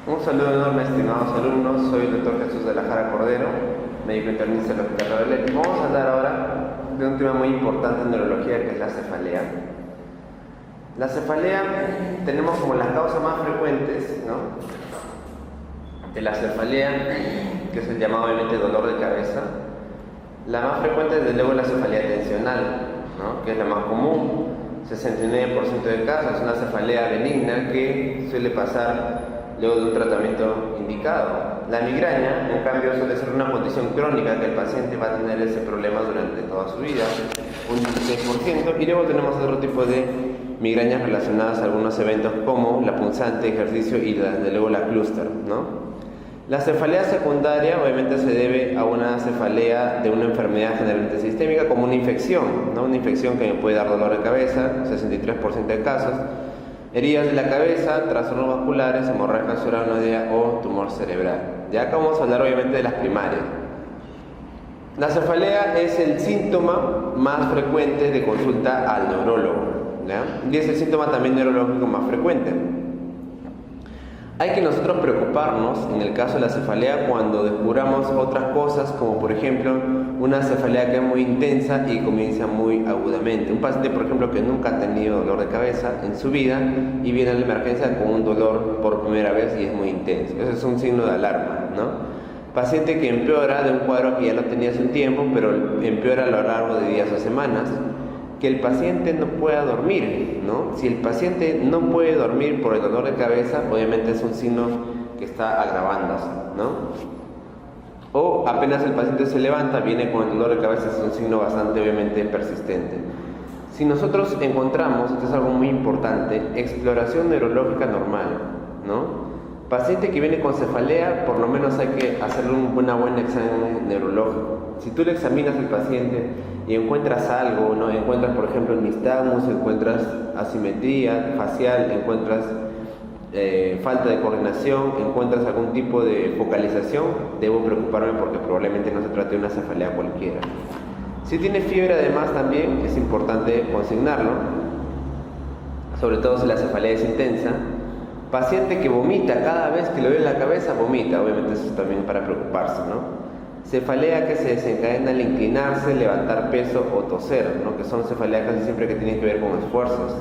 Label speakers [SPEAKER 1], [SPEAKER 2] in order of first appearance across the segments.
[SPEAKER 1] Un saludo enorme, estimados alumnos. Soy el doctor Jesús de la Jara Cordero, médico internista del Hospital Ravelli. Vamos a hablar ahora de un tema muy importante en neurología, que es la cefalea. La cefalea tenemos como las causas más frecuentes, ¿no?, de la cefalea, que es el llamado obviamente dolor de cabeza. La más frecuente es desde luego la cefalea tensional, ¿no?, que es la más común. 69% de casos es una cefalea benigna que suele pasar luego de un tratamiento indicado. La migraña, en cambio, suele ser una condición crónica que el paciente va a tener ese problema durante toda su vida, un 16%, y luego tenemos otro tipo de migrañas relacionadas a algunos eventos como la punzante, ejercicio y desde luego la clúster, ¿no? La cefalea secundaria obviamente se debe a una cefalea de una enfermedad generalmente sistémica, como una infección, ¿no? Una infección que me puede dar dolor de cabeza, 63% de casos, heridas de la cabeza, trastornos vasculares, hemorragia cerebral o tumor cerebral. Ya acá vamos a hablar obviamente de las primarias. La cefalea es el síntoma más frecuente de consulta al neurólogo, ¿ya? Y es el síntoma también neurológico más frecuente. Hay que nosotros preocuparnos en el caso de la cefalea cuando descubramos otras cosas, como por ejemplo una cefalea que es muy intensa y comienza muy agudamente. Un paciente, por ejemplo, que nunca ha tenido dolor de cabeza en su vida y viene a la emergencia con un dolor por primera vez y es muy intenso. Ese es un signo de alarma, ¿no? Paciente que empeora de un cuadro que ya lo tenía hace un tiempo, pero empeora a lo largo de días o semanas. Que el paciente no pueda dormir, ¿no? Si el paciente no puede dormir por el dolor de cabeza, obviamente es un signo que está agravándose, ¿no? O apenas el paciente se levanta, viene con el dolor de cabeza, es un signo bastante obviamente persistente. Si nosotros encontramos, esto es algo muy importante, exploración neurológica normal, ¿no? Paciente que viene con cefalea, por lo menos hay que hacerle un buen examen neurológico. Si tú le examinas al paciente y encuentras algo, ¿no? Encuentras, por ejemplo, el nistagmus, encuentras asimetría facial, encuentras falta de coordinación, encuentras algún tipo de focalización, debo preocuparme porque probablemente no se trate de una cefalea cualquiera. Si tiene fiebre, además, también es importante consignarlo, sobre todo si la cefalea es intensa. Paciente que vomita, cada vez que le duele la cabeza, vomita, obviamente eso es también para preocuparse, ¿no? Cefalea que se desencadena al inclinarse, levantar peso o toser, ¿no?, que son cefaleas casi siempre que tienen que ver con esfuerzos.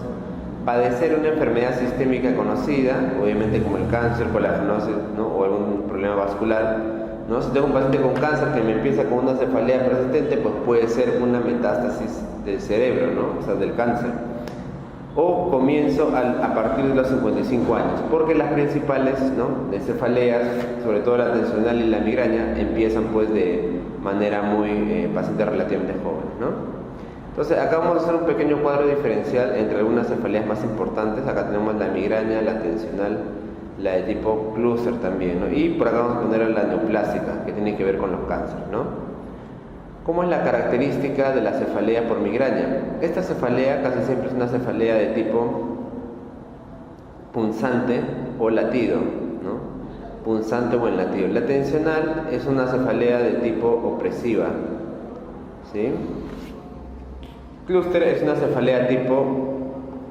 [SPEAKER 1] Padecer una enfermedad sistémica conocida, obviamente como el cáncer, colagenosis, ¿no?, o algún problema vascular, ¿no? Si tengo un paciente con cáncer que me empieza con una cefalea persistente, pues puede ser una metástasis del cerebro, ¿no?, o sea, del cáncer. O comienzo a partir de los 55 años, porque las principales, ¿no?, de cefaleas, sobre todo la tensional y la migraña, empiezan pues de manera muy pacientes relativamente jóvenes, ¿no? Entonces acá vamos a hacer un pequeño cuadro diferencial entre algunas cefaleas más importantes. Acá tenemos la migraña, la tensional, la de tipo clúster también, ¿no? Y por acá vamos a poner la neoplásica, que tiene que ver con los cánceres, ¿no? ¿Cómo es la característica de la cefalea por migraña? Esta cefalea casi siempre es una cefalea de tipo punzante o latido, ¿no? Punzante o en latido. La tensional es una cefalea de tipo opresiva, ¿sí? Clúster es una cefalea tipo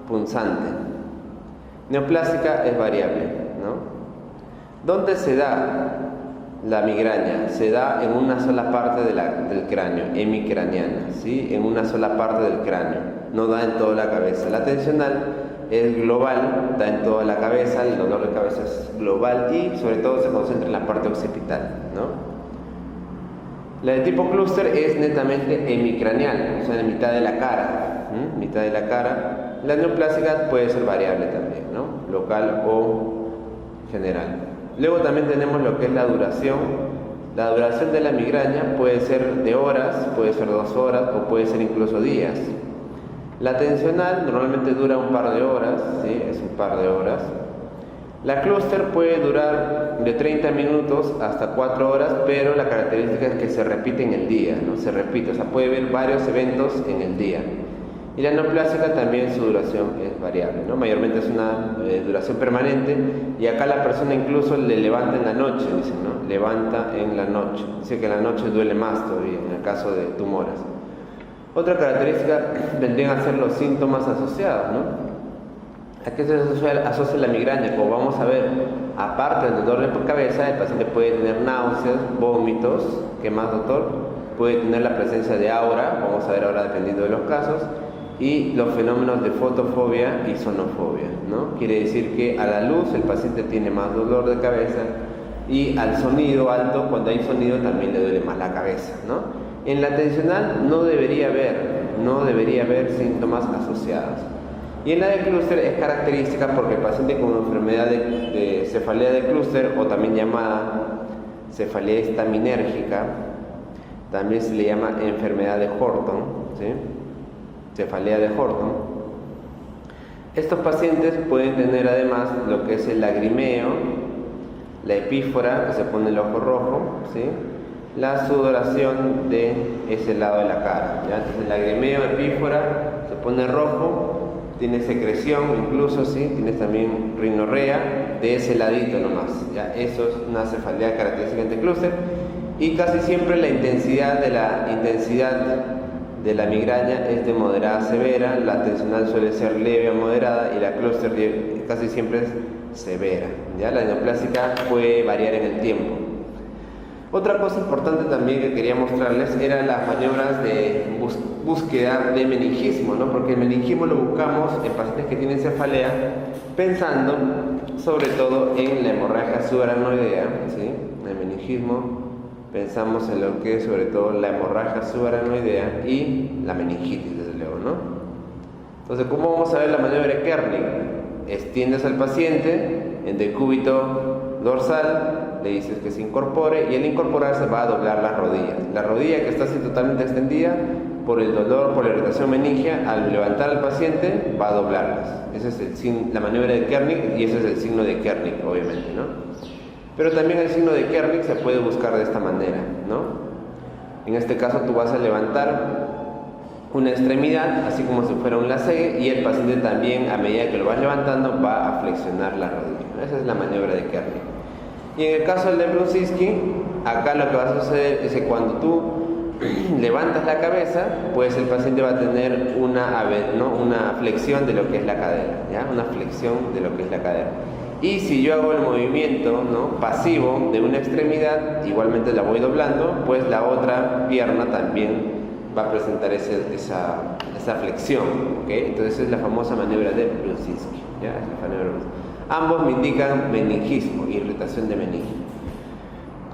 [SPEAKER 1] punzante. Neoplásica es variable, ¿no? ¿Dónde se da la migraña? Se da en una sola parte del cráneo, hemicraniana, ¿sí? En una sola parte del cráneo, no da en toda la cabeza. La tensional es global, da en toda la cabeza, el dolor de cabeza es global y sobre todo se concentra en la parte occipital, ¿no? La de tipo clúster es netamente hemicranial, o sea, en mitad de la cara, mitad de la cara. La neoplásica puede ser variable también, ¿no?, local o general. Luego también tenemos lo que es la duración. La duración de la migraña puede ser de horas, puede ser 2 horas o puede ser incluso días. La tensional normalmente dura un par de horas, ¿sí? Es un par de horas. La clúster puede durar de 30 minutos hasta 4 horas, pero la característica es que se repite en el día, ¿no? Se repite, o sea, puede haber varios eventos en el día. Y la neoplásica también su duración es variable, ¿no? Mayormente es una duración permanente, y acá la persona incluso le levanta en la noche, dice, ¿no? Levanta en la noche. Dice que en la noche duele más todavía en el caso de tumores. Otra característica vendrían a ser los síntomas asociados, ¿no? ¿A qué se asocia la migraña? Como vamos a ver, aparte del dolor de cabeza, el paciente puede tener náuseas, vómitos. ¿Qué más, doctor? Puede tener la presencia de aura, vamos a ver ahora dependiendo de los casos, y los fenómenos de fotofobia y sonofobia, ¿no? Quiere decir que a la luz el paciente tiene más dolor de cabeza y al sonido alto, cuando hay sonido también le duele más la cabeza, ¿no? En la tensional no debería haber síntomas asociados. Y en la de clúster es característica porque el paciente con enfermedad de cefalea de clúster, o también llamada cefalea estaminérgica, también se le llama enfermedad de Horton, ¿sí? Cefalea de Horton. Estos pacientes pueden tener además lo que es el lagrimeo, la epífora, que se pone el ojo rojo, ¿sí? La sudoración de ese lado de la cara, ¿ya? Entonces el lagrimeo, epífora, se pone rojo, tiene secreción incluso, ¿sí? Tienes también rinorrea de ese ladito nomás, ¿ya? Eso es una cefalea característica de clúster, y casi siempre la intensidad de la migraña es de moderada a severa, la tensional suele ser leve o moderada y la clúster casi siempre es severa, ¿ya? La neoplásica puede variar en el tiempo. Otra cosa importante también que quería mostrarles eran las maniobras de búsqueda de meningismo, ¿no? Porque el meningismo lo buscamos en pacientes que tienen cefalea pensando sobre todo en la hemorragia subaracnoidea, ¿sí? El meningismo pensamos en lo que es sobre todo la hemorragia subaracnoidea y la meningitis, desde luego, ¿no? Entonces, ¿cómo vamos a ver la maniobra de Kernig? Extiendes al paciente en decúbito dorsal, le dices que se incorpore, y al incorporarse va a doblar las rodillas. La rodilla que está así totalmente extendida por el dolor, por la irritación meningia, al levantar al paciente va a doblarlas. Ese es la maniobra de Kernig, y ese es el signo de Kernig, obviamente, ¿no? Pero también el signo de Kernig se puede buscar de esta manera, ¿no? En este caso tú vas a levantar una extremidad, así como si fuera un lacegue, y el paciente también, a medida que lo vas levantando, va a flexionar la rodilla. Esa es la maniobra de Kernig. Y en el caso del Brunziski, acá lo que va a suceder es que cuando tú levantas la cabeza, pues el paciente va a tener una flexión de lo que es la cadera, ¿ya? Una flexión de lo que es la cadera. Y si yo hago el movimiento, ¿no?, pasivo de una extremidad, igualmente la voy doblando, pues la otra pierna también va a presentar esa flexión, ¿ok? Entonces es la famosa maniobra de Brunziski, ¿ya? Es la maniobra de Brunziski. Ambos me indican meningismo, irritación de meninge.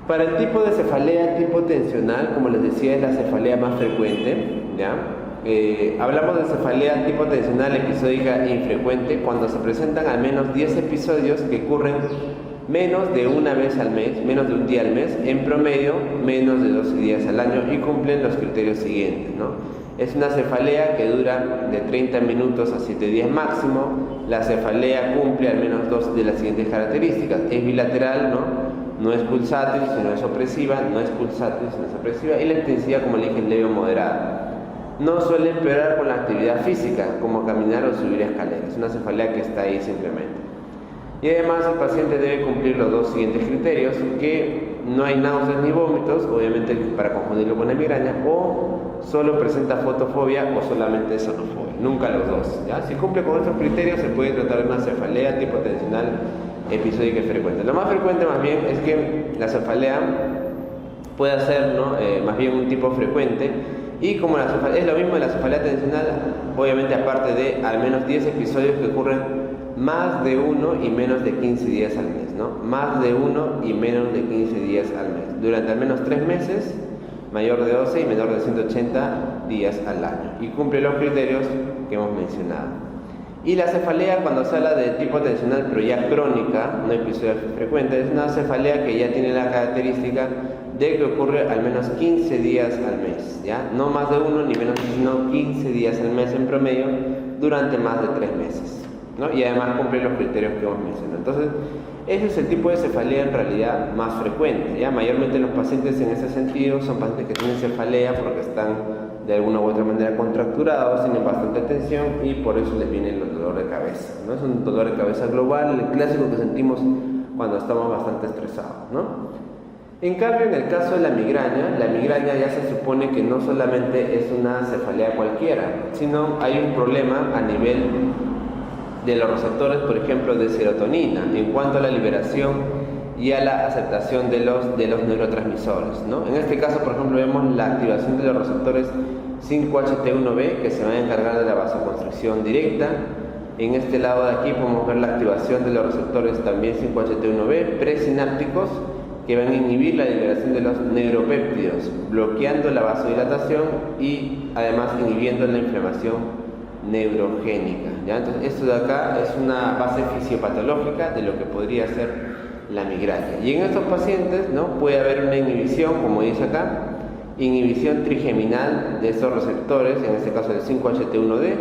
[SPEAKER 1] Para el tipo de cefalea tipo tensional, como les decía, es la cefalea más frecuente, ¿ya? Hablamos de cefalea tipo tensional episódica infrecuente cuando se presentan al menos 10 episodios que ocurren menos de una vez al mes, menos de un día al mes, en promedio menos de 12 días al año, y cumplen los criterios siguientes, ¿no? Es una cefalea que dura de 30 minutos a 7 días máximo. La cefalea cumple al menos dos de las siguientes características: es bilateral, no es pulsátil, sino es opresiva, no es pulsátil, sino es opresiva, y la intensidad, como le dije, es leve o moderada. No suele empeorar con la actividad física, como caminar o subir escaleras. Es una cefalea que está ahí simplemente. Y además el paciente debe cumplir los dos siguientes criterios: que no hay náuseas ni vómitos, obviamente para confundirlo con la migraña, o solo presenta fotofobia o solamente sonofobia, nunca los dos, ¿ya? Si cumple con estos criterios se puede tratar de una cefalea tipo tensional episódica y frecuente. Lo más frecuente más bien es que la cefalea pueda ser, ¿no?, más bien un tipo frecuente, y como es lo mismo de la cefalea tensional, obviamente aparte de al menos 10 episodios que ocurren más de 1 y menos de 15 días al mes, ¿no? Más de 1 y menos de 15 días al mes, durante al menos 3 meses, mayor de 12 y menor de 180 días al año, y cumple los criterios que hemos mencionado. Y la cefalea, cuando se habla de tipo tensional pero ya crónica, no episodio frecuente, es una cefalea que ya tiene la característica de que ocurre al menos 15 días al mes, ¿ya? No más de 1 ni menos, sino 15 días al mes en promedio durante más de 3 meses, ¿no? Y además cumple los criterios que hemos mencionado. Entonces, ese es el tipo de cefalea en realidad más frecuente, ¿ya? Mayormente los pacientes en ese sentido son pacientes que tienen cefalea porque están de alguna u otra manera contracturados, tienen bastante tensión y por eso les viene el dolor de cabeza, ¿no? Es un dolor de cabeza global, el clásico que sentimos cuando estamos bastante estresados, ¿no? En cambio, en el caso de la migraña ya se supone que no solamente es una cefalea cualquiera, sino hay un problema a nivel de los receptores, por ejemplo, de serotonina, en cuanto a la liberación y a la aceptación de los neurotransmisores, ¿no? En este caso, por ejemplo, vemos la activación de los receptores 5-HT1B, que se van a encargar de la vasoconstricción directa. En este lado de aquí podemos ver la activación de los receptores también 5-HT1B presinápticos, que van a inhibir la liberación de los neuropéptidos, bloqueando la vasodilatación y además inhibiendo la inflamación neurogénica, ¿ya? Entonces, esto de acá es una base fisiopatológica de lo que podría ser la migraña. Y en estos pacientes, ¿no?, puede haber una inhibición, como dice acá, inhibición trigeminal de esos receptores, en este caso del 5-HT1D,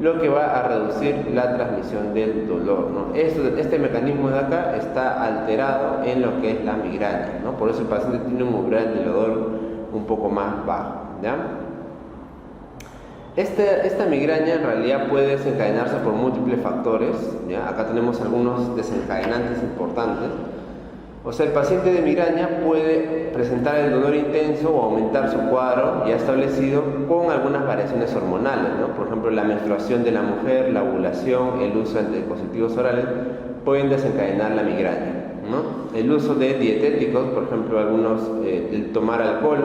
[SPEAKER 1] lo que va a reducir la transmisión del dolor, ¿no? Este mecanismo de acá está alterado en lo que es la migraña, ¿no? Por eso el paciente tiene un umbral del dolor un poco más bajo, ¿ya? Esta migraña en realidad puede desencadenarse por múltiples factores, ¿ya? Acá tenemos algunos desencadenantes importantes. O sea, el paciente de migraña puede presentar el dolor intenso o aumentar su cuadro ya establecido con algunas variaciones hormonales, ¿no? Por ejemplo, la menstruación de la mujer, la ovulación, el uso de anticonceptivos orales pueden desencadenar la migraña, ¿no? El uso de dietéticos, por ejemplo, el tomar alcohol,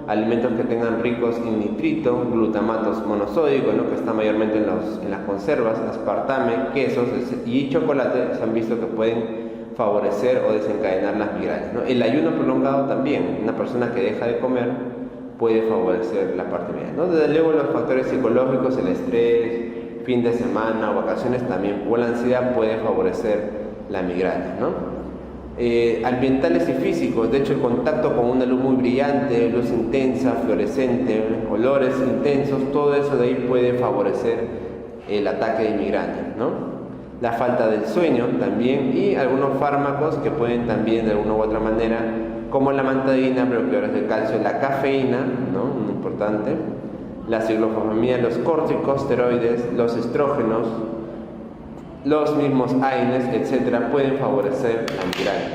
[SPEAKER 1] alimentos que tengan ricos en nitrito, glutamatos monosódicos, ¿no?, que están mayormente en las conservas, aspartame, quesos y chocolate, se han visto que pueden favorecer o desencadenar las migrañas, ¿no? El ayuno prolongado también, una persona que deja de comer puede favorecer la parte migraña, ¿no? Desde luego los factores psicológicos, el estrés, fin de semana o vacaciones también, o la ansiedad puede favorecer la migraña, ¿no? Ambientales y físicos, de hecho el contacto con una luz muy brillante, luz intensa, fluorescente, olores intensos, todo eso de ahí puede favorecer el ataque de migraña, ¿no? La falta del sueño también, y algunos fármacos que pueden también de alguna u otra manera, como la mantadina, bloqueadores de calcio, la cafeína, ¿no?, muy importante, la ciclofosfamida, los corticosteroides, los estrógenos, los mismos AINES, etcétera, pueden favorecer la migraña.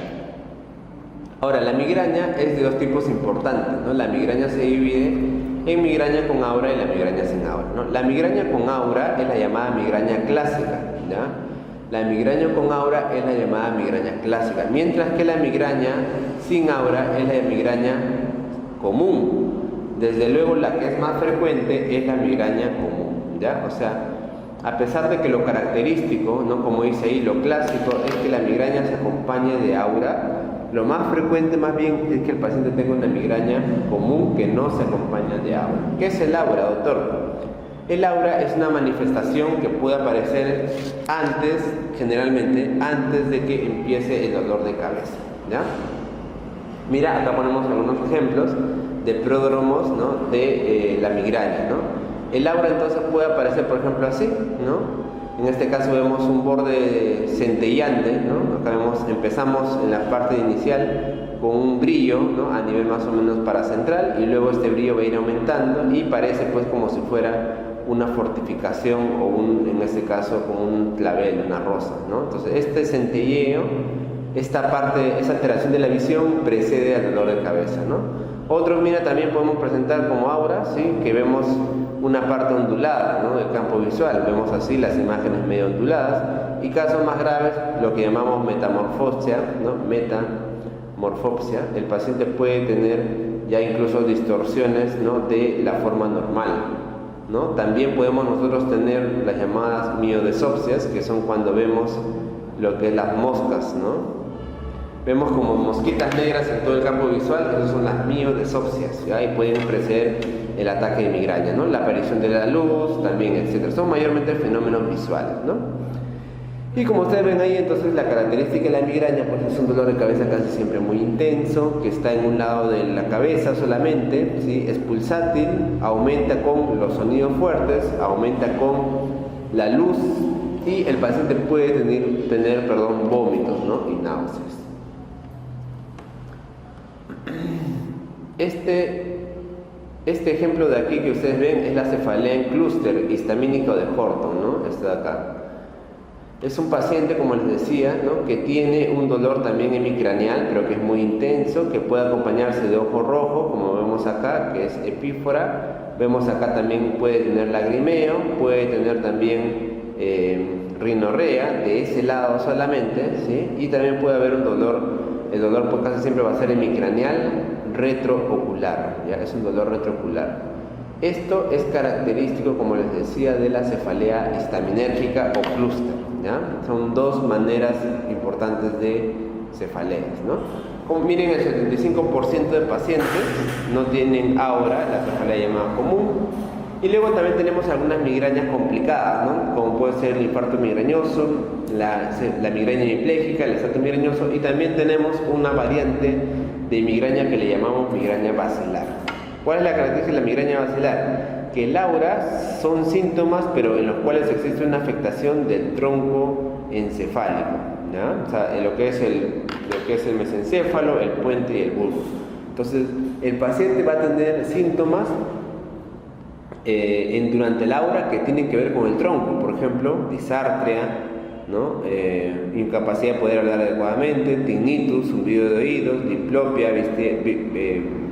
[SPEAKER 1] Ahora, la migraña es de dos tipos importantes, ¿no? La migraña se divide en migraña con aura y la migraña sin aura, ¿no? La migraña con aura es la llamada migraña clásica, ¿ya? La migraña con aura es la llamada migraña clásica, mientras que la migraña sin aura es la migraña común. Desde luego, la que es más frecuente es la migraña común, ¿ya? O sea, a pesar de que lo característico, ¿no?, como dice ahí, lo clásico es que la migraña se acompañe de aura, lo más frecuente más bien es que el paciente tenga una migraña común que no se acompaña de aura. ¿Qué es el aura, doctor? El aura es una manifestación que puede aparecer generalmente antes de que empiece el dolor de cabeza, ¿ya? Mira, acá ponemos algunos ejemplos de pródromos, ¿no?, de la migraña, ¿no? El aura entonces puede aparecer, por ejemplo, así, ¿no? En este caso vemos un borde centellante, ¿no? Acá empezamos en la parte inicial con un brillo, ¿no?, a nivel más o menos paracentral, y luego este brillo va a ir aumentando y parece pues como si fuera una fortificación o en este caso como un clavel, una rosa, ¿no? Entonces este centelleo, esa alteración de la visión precede al dolor de cabeza, ¿no? Otros, mira, también podemos presentar como aura, ¿sí?, que vemos una parte ondulada, ¿no?, del campo visual, vemos así las imágenes medio onduladas, y casos más graves, lo que llamamos metamorfosia, ¿no?, metamorfopsia, el paciente puede tener ya incluso distorsiones, ¿no?, de la forma normal, ¿no? También podemos nosotros tener las llamadas miodesopsias, que son cuando vemos lo que es las moscas, ¿no? Vemos como mosquitas negras en todo el campo visual, esas son las miodesopsias, ¿ya? Y pueden preceder el ataque de migraña, ¿no? La aparición de la luz también, etc. Son mayormente fenómenos visuales, ¿no? Y como ustedes ven ahí, entonces la característica de la migraña pues es un dolor de cabeza casi siempre muy intenso, que está en un lado de la cabeza solamente, ¿sí? Es pulsátil, aumenta con los sonidos fuertes, aumenta con la luz, y el paciente puede tener vómitos, ¿no?, y náuseas. Este ejemplo de aquí que ustedes ven es la cefalea en clúster histamínico de Horton, ¿no? Este de acá. Es un paciente, como les decía, ¿no?, que tiene un dolor también hemicraneal, pero que es muy intenso, que puede acompañarse de ojo rojo, como vemos acá, que es epífora. Vemos acá también puede tener lagrimeo, puede tener también rinorrea de ese lado solamente, ¿sí? Y también puede haber un dolor, el dolor pues casi siempre va a ser hemicraneal retroocular, ¿ya? Es un dolor retroocular. Esto es característico, como les decía, de la cefalea histaminérgica o clúster, ¿ya? Son dos maneras importantes de cefaleas, ¿no? Como miren, el 75% de pacientes no tienen aura, la cefalea llamada común. Y luego también tenemos algunas migrañas complicadas, ¿no? Como puede ser el infarto migrañoso, la migraña hemipléjica, el exalto migrañoso, y también tenemos una variante de migraña que le llamamos migraña basilar. ¿Cuál es la característica de la migraña basilar? Que el aura son síntomas, pero en los cuales existe una afectación del tronco encefálico, ¿ya? O sea, lo que es el mesencéfalo, el puente y el bulbo. Entonces, el paciente va a tener síntomas durante el aura que tienen que ver con el tronco, por ejemplo, disartria, ¿no? Incapacidad de poder hablar adecuadamente, tinnitus, zumbido de oídos, diplopia,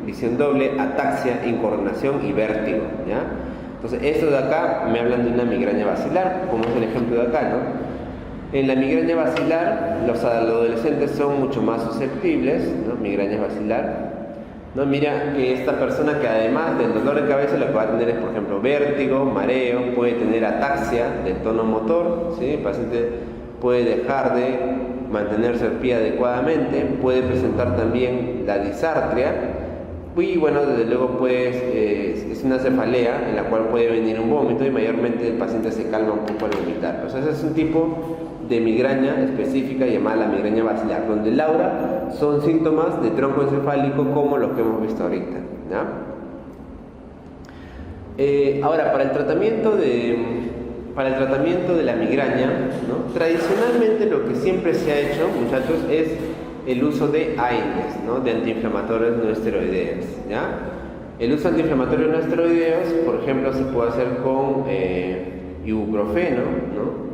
[SPEAKER 1] visión doble, ataxia, incoordinación y vértigo, ¿ya? Entonces, estos de acá me hablan de una migraña basilar, como es el ejemplo de acá, ¿no? En la migraña basilar, los adolescentes son mucho más susceptibles, ¿no? Migraña basilar. No, mira que esta persona, que además del dolor de cabeza, lo que va a tener es, por ejemplo, vértigo, mareo, puede tener ataxia del tono motor, ¿sí? El paciente puede dejar de mantenerse en pie adecuadamente, puede presentar también la disartria, y bueno, desde luego pues es una cefalea en la cual puede venir un vómito y mayormente el paciente se calma un poco al vomitar. O sea, ese es un tipo de migraña específica llamada la migraña basilar, donde el aura son síntomas de tronco encefálico como los que hemos visto ahorita, ¿ya? Ahora, para el tratamiento de la migraña, ¿no? Tradicionalmente lo que siempre se ha hecho, muchachos, es el uso de AINES, ¿no? De antiinflamatorios no esteroideos, ¿ya? El uso de antiinflamatorios no esteroideos, por ejemplo, se puede hacer con ibuprofeno, ¿no?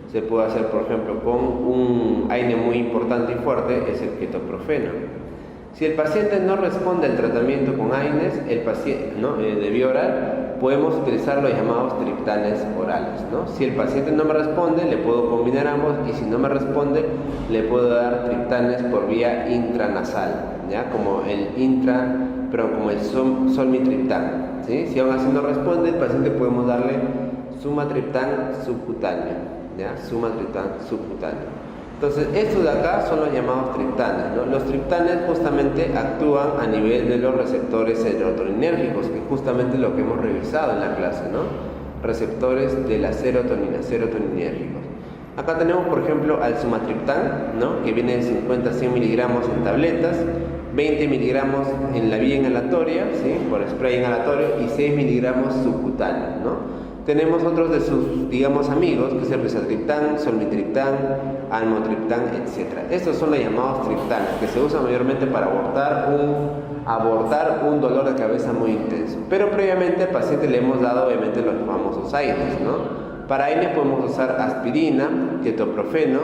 [SPEAKER 1] Se puede hacer, por ejemplo, con un AINE muy importante y fuerte, es el ketoprofeno. Si el paciente no responde al tratamiento con AINES, de vía oral, podemos utilizar los llamados triptanes orales, ¿no? Si el paciente no me responde, le puedo combinar ambos, y si no me responde, le puedo dar triptanes por vía intranasal, ¿ya? Como el solmitriptán, ¿sí? Si aún así no responde, el paciente podemos darle sumatriptán subcutáneo, ¿ya? Sumatriptán subcutáneo. Entonces, estos de acá son los llamados triptanes, ¿no? Los triptanes justamente actúan a nivel de los receptores serotoninérgicos, que es justamente lo que hemos revisado en la clase, ¿no? Receptores de la serotonina, serotoninérgicos. Acá tenemos, por ejemplo, al sumatriptán, ¿no? Que viene de 50 a 100 miligramos en tabletas, 20 miligramos en la vía inhalatoria, ¿sí? Por spray inhalatorio, y 6 miligramos subcutáneo, ¿no? Tenemos otros de sus, digamos, amigos, que es el risatriptán, solmitriptán, almotriptán, etc. Estos son los llamados triptanes, que se usan mayormente para abortar un dolor de cabeza muy intenso. Pero previamente al paciente le hemos dado, obviamente, los famosos AINES, ¿no? Para AINES podemos usar aspirina, ketoprofeno,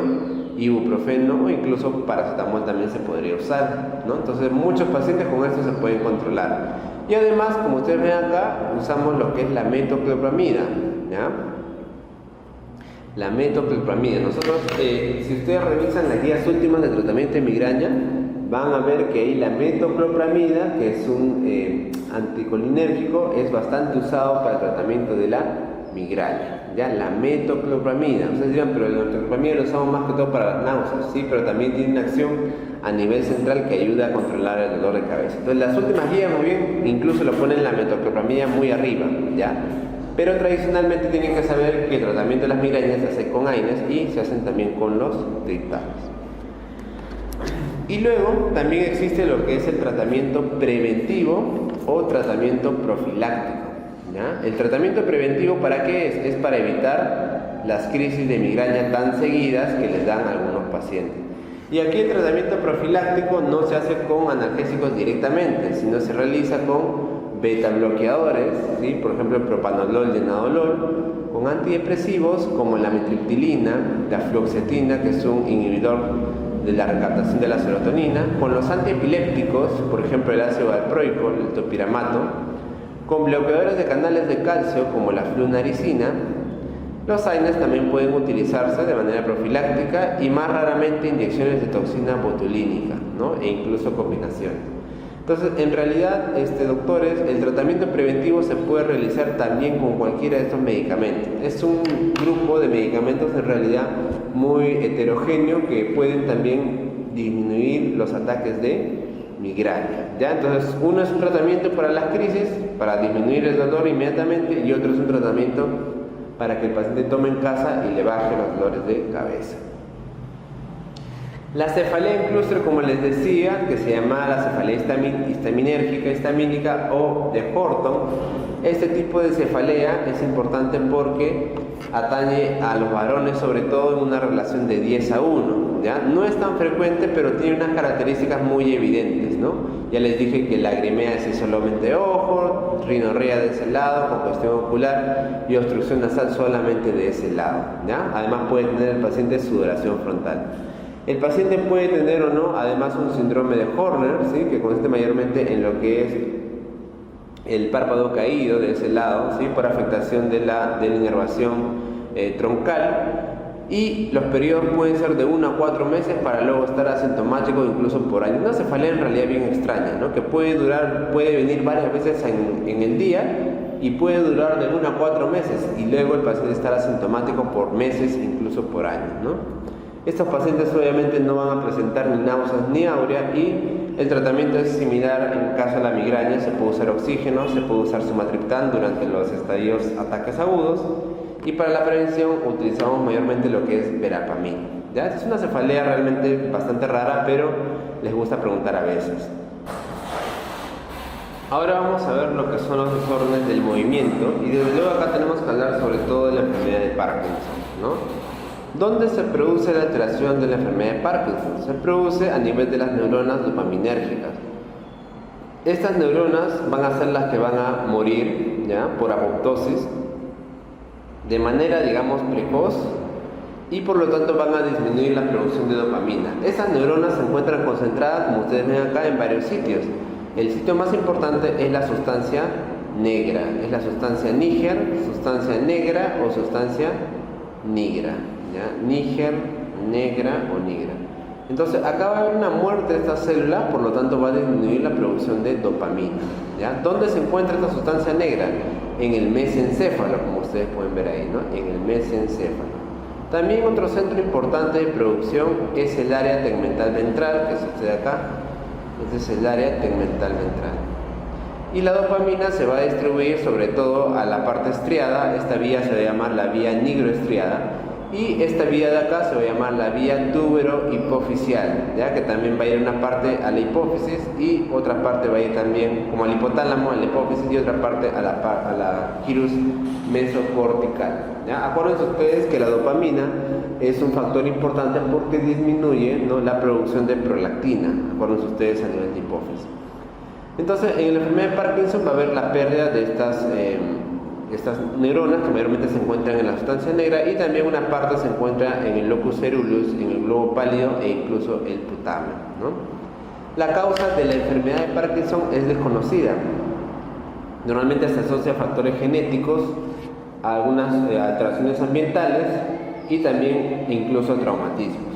[SPEAKER 1] ibuprofeno o incluso paracetamol también se podría usar, ¿no? Entonces muchos pacientes con esto se pueden controlar. Y además, como ustedes ven acá, usamos lo que es la metoclopramida, ¿ya? La metoclopramida. Nosotros, si ustedes revisan las guías últimas de tratamiento de migraña, van a ver que ahí la metoclopramida, que es un anticolinérgico, es bastante usado para el tratamiento de la migraña, ¿ya? La metoclopramida. Ustedes dirán, pero la metoclopramida lo usamos más que todo para las náuseas, sí, pero también tiene una acción a nivel central que ayuda a controlar el dolor de cabeza. Entonces, las últimas guías, muy bien, incluso lo ponen la metoclopramida muy arriba, ¿ya? Pero tradicionalmente tienen que saber que el tratamiento de las migrañas se hace con AINES y se hacen también con los triptanes. Y luego también existe lo que es el tratamiento preventivo o tratamiento profiláctico, ¿ya? El tratamiento preventivo, ¿para qué es? Es para evitar las crisis de migraña tan seguidas que les dan a algunos pacientes. Y aquí el tratamiento profiláctico no se hace con analgésicos directamente, sino se realiza con beta bloqueadores, ¿sí? Por ejemplo, el propanolol y el nadolol, con antidepresivos como la amitriptilina, la fluoxetina, que es un inhibidor de la recaptación de la serotonina, con los antiepilépticos, por ejemplo el ácido valproico, el topiramato, con bloqueadores de canales de calcio como la flunaricina, Los AINES también pueden utilizarse de manera profiláctica y más raramente inyecciones de toxina botulínica, ¿no? E incluso combinaciones. Entonces, en realidad, doctores, el tratamiento preventivo se puede realizar también con cualquiera de estos medicamentos. Es un grupo de medicamentos en realidad muy heterogéneo que pueden también disminuir los ataques de migraña, ¿ya? Entonces, uno es un tratamiento para las crisis, para disminuir el dolor inmediatamente, y otro es un tratamiento para que el paciente tome en casa y le baje los dolores de cabeza. La cefalea incluso, como les decía, que se llama la cefalea histaminérgica, histamínica o de Horton, este tipo de cefalea es importante porque atañe a los varones, sobre todo en una relación de 10:1, ¿ya? No es tan frecuente, pero tiene unas características muy evidentes, ¿no? Ya les dije que lagrimea es solamente de ojo, rinorrea de ese lado, congestión ocular y obstrucción nasal solamente de ese lado, ¿ya? Además puede tener el paciente sudoración frontal. El paciente puede tener o no, además, un síndrome de Horner, ¿sí? Que consiste mayormente en lo que es el párpado caído de ese lado, ¿sí? Por afectación de la inervación troncal, y los periodos pueden ser de 1 a 4 meses para luego estar asintomático incluso por años. Una cefalea en realidad bien extraña, ¿no? Que puede venir varias veces en el día y puede durar de 1 a 4 meses y luego el paciente estar asintomático por meses, incluso por años, ¿no? Estos pacientes obviamente no van a presentar ni náuseas ni áurea, y el tratamiento es similar en caso de la migraña. Se puede usar oxígeno, se puede usar sumatriptán durante los estadios ataques agudos, y para la prevención utilizamos mayormente lo que es verapamina, ¿ya? Es una cefalea realmente bastante rara, pero les gusta preguntar a veces. Ahora vamos a ver lo que son los desórdenes del movimiento, y desde luego acá tenemos que hablar sobre todo de la enfermedad de Parkinson, ¿no? ¿Dónde se produce la alteración de la enfermedad de Parkinson? Se produce a nivel de las neuronas dopaminérgicas. Estas neuronas van a ser las que van a morir, ¿ya? Por apoptosis de manera, digamos, precoz, y por lo tanto van a disminuir la producción de dopamina. Esas neuronas se encuentran concentradas, como ustedes ven acá, en varios sitios. El sitio más importante es la sustancia negra, es la sustancia níger, sustancia negra o sustancia nigra, ¿ya? Níger, negra o nigra. Entonces acá va a haber una muerte de esta célula, por lo tanto va a disminuir la producción de dopamina, ¿ya? ¿Dónde se encuentra esta sustancia negra? En el mesencéfalo, como ustedes pueden ver ahí, ¿no? En el mesencéfalo. También otro centro importante de producción es el área tegmental ventral, que es este de acá. Este es el área tegmental ventral. Y la dopamina se va a distribuir sobre todo a la parte estriada. Esta vía se va a llamar la vía nigroestriada, y esta vía de acá se va a llamar la vía túbero-hipofisial, ¿ya? Que también va a ir una parte a la hipófisis y otra parte va a ir también como al hipotálamo, a la hipófisis, y otra parte a la gyrus mesocortical, ¿ya? Acuérdense ustedes que la dopamina es un factor importante porque disminuye, ¿no?, la producción de prolactina. Acuérdense ustedes a nivel de hipófisis. Entonces, en la enfermedad de Parkinson va a haber la pérdida de estas neuronas, que mayormente se encuentran en la sustancia negra, y también una parte se encuentra en el locus ceruleus, en el globo pálido e incluso el putamen, ¿no? La causa de la enfermedad de Parkinson es desconocida. Normalmente se asocia a factores genéticos, a algunas alteraciones ambientales y también incluso a traumatismos.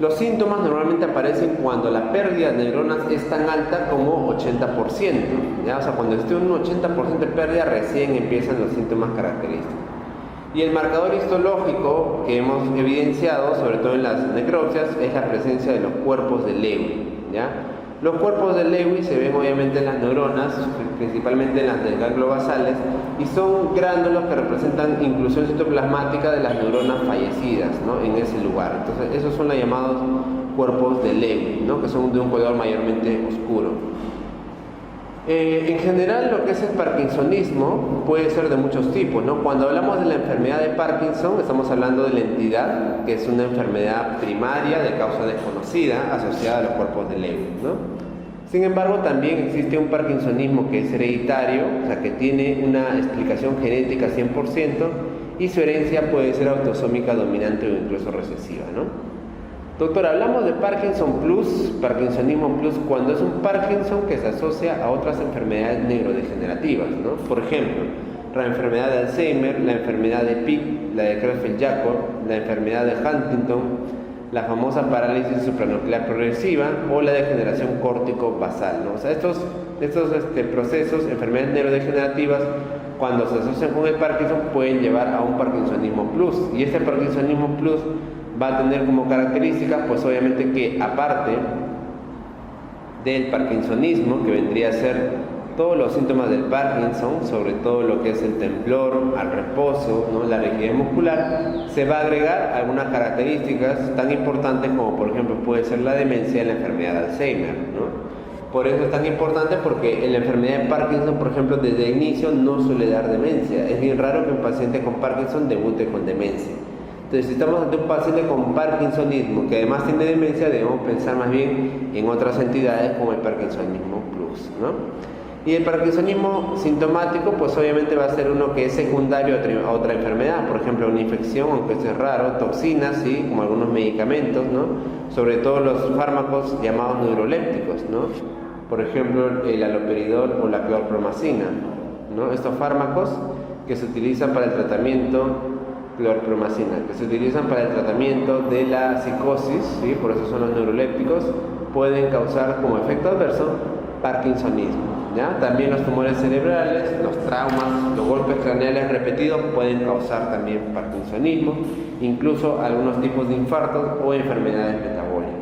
[SPEAKER 1] Los síntomas normalmente aparecen cuando la pérdida de neuronas es tan alta como 80%, ¿ya? O sea, cuando esté un 80% de pérdida, recién empiezan los síntomas característicos. Y el marcador histológico que hemos evidenciado, sobre todo en las necropsias, es la presencia de los cuerpos de Lewy, ¿ya? Los cuerpos de Lewy se ven obviamente en las neuronas, principalmente en las del ganglio basales, y son glándulos que representan inclusión citoplasmática de las neuronas fallecidas, ¿no?, en ese lugar. Entonces, esos son los llamados cuerpos de Lewy, ¿no?, que son de un color mayormente oscuro. En general, lo que es el parkinsonismo puede ser de muchos tipos, ¿no? Cuando hablamos de la enfermedad de Parkinson, estamos hablando de la entidad, que es una enfermedad primaria de causa desconocida asociada a los cuerpos de Lewy, ¿no? Sin embargo, también existe un parkinsonismo que es hereditario, o sea, que tiene una explicación genética 100%, y su herencia puede ser autosómica dominante o incluso recesiva, ¿no? Doctor, hablamos de Parkinson Plus, Parkinsonismo Plus, cuando es un Parkinson que se asocia a otras enfermedades neurodegenerativas, ¿no? Por ejemplo, la enfermedad de Alzheimer, la enfermedad de Pick, la de Creutzfeldt-Jakob, la enfermedad de Huntington, la famosa parálisis supranuclear progresiva o la degeneración córtico-basal, ¿no? O sea, estos procesos, enfermedades neurodegenerativas, cuando se asocian con el Parkinson, pueden llevar a un Parkinsonismo plus. Y este Parkinsonismo plus va a tener como característica, pues obviamente que aparte del Parkinsonismo, que vendría a ser todos los síntomas del Parkinson, sobre todo lo que es el temblor al reposo, ¿no? La rigidez muscular, se va a agregar algunas características tan importantes como por ejemplo puede ser la demencia y la enfermedad de Alzheimer, ¿no? Por eso es tan importante, porque en la enfermedad de Parkinson, por ejemplo, desde el inicio no suele dar demencia. Es bien raro que un paciente con Parkinson debute con demencia. Entonces, si estamos ante un paciente con Parkinsonismo que además tiene demencia, debemos pensar más bien en otras entidades como el Parkinsonismo plus, ¿no? Y el Parkinsonismo sintomático, pues obviamente va a ser uno que es secundario a otra enfermedad, por ejemplo una infección, aunque eso es raro, toxinas, ¿sí? Como algunos medicamentos, ¿no? Sobre todo los fármacos llamados neurolépticos, ¿no? Por ejemplo el haloperidol o la clorpromacina, ¿no? Estos fármacos que se utilizan para el tratamiento, clorpromacina, que se utilizan para el tratamiento de la psicosis, ¿sí? Por eso son los neurolépticos, pueden causar como efecto adverso Parkinsonismo, ¿ya? También los tumores cerebrales, los traumas, los golpes craneales repetidos pueden causar también Parkinsonismo, incluso algunos tipos de infartos o enfermedades metabólicas.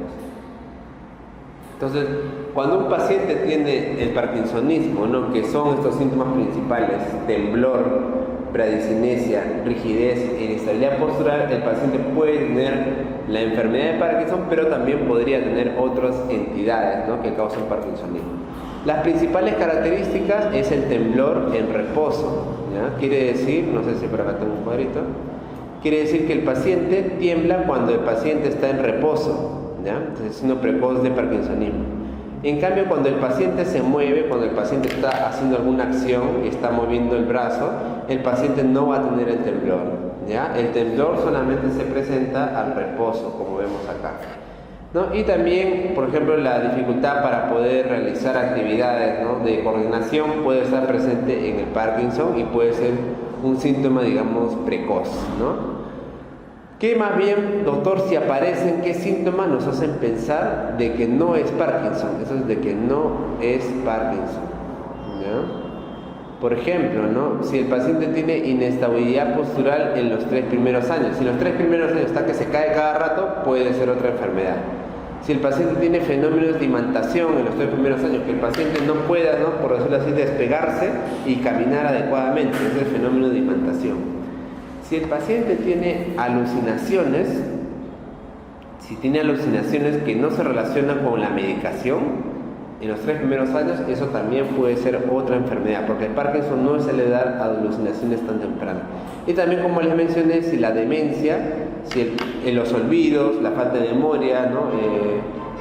[SPEAKER 1] Entonces, cuando un paciente tiene el Parkinsonismo, ¿no? Que son estos síntomas principales, temblor, bradicinesia, rigidez e inestabilidad postural, el paciente puede tener la enfermedad de Parkinson, pero también podría tener otras entidades, ¿no? Que causan Parkinsonismo. Las principales características es el temblor en reposo, ¿ya? Quiere decir, no sé si por acá tengo un cuadrito, quiere decir que el paciente tiembla cuando el paciente está en reposo, ¿ya? Entonces es signo precoz de Parkinsonismo. En cambio, cuando el paciente se mueve, cuando el paciente está haciendo alguna acción y está moviendo el brazo, el paciente no va a tener el temblor, ¿ya? El temblor solamente se presenta al reposo, como vemos acá, ¿no? Y también, por ejemplo, la dificultad para poder realizar actividades, ¿no? De coordinación puede estar presente en el Parkinson y puede ser un síntoma, digamos, precoz, ¿no? ¿Qué más bien, doctor, si aparecen, qué síntomas nos hacen pensar de que no es Parkinson? Eso es de que no es Parkinson, ¿ya? Por ejemplo, ¿no? Si el paciente tiene inestabilidad postural en los 3 primeros años, si en los 3 primeros años está que se cae cada rato, puede ser otra enfermedad. Si el paciente tiene fenómenos de imantación en los 3 primeros años, que el paciente no pueda, ¿no? Por decirlo así, despegarse y caminar adecuadamente, ese es el fenómeno de imantación. Si el paciente tiene alucinaciones, que no se relacionan con la medicación en los 3 primeros años, eso también puede ser otra enfermedad, porque el Parkinson no suele dar alucinaciones tan tempranas. Y también, como les mencioné, si la demencia, si los olvidos, la falta de memoria, ¿no?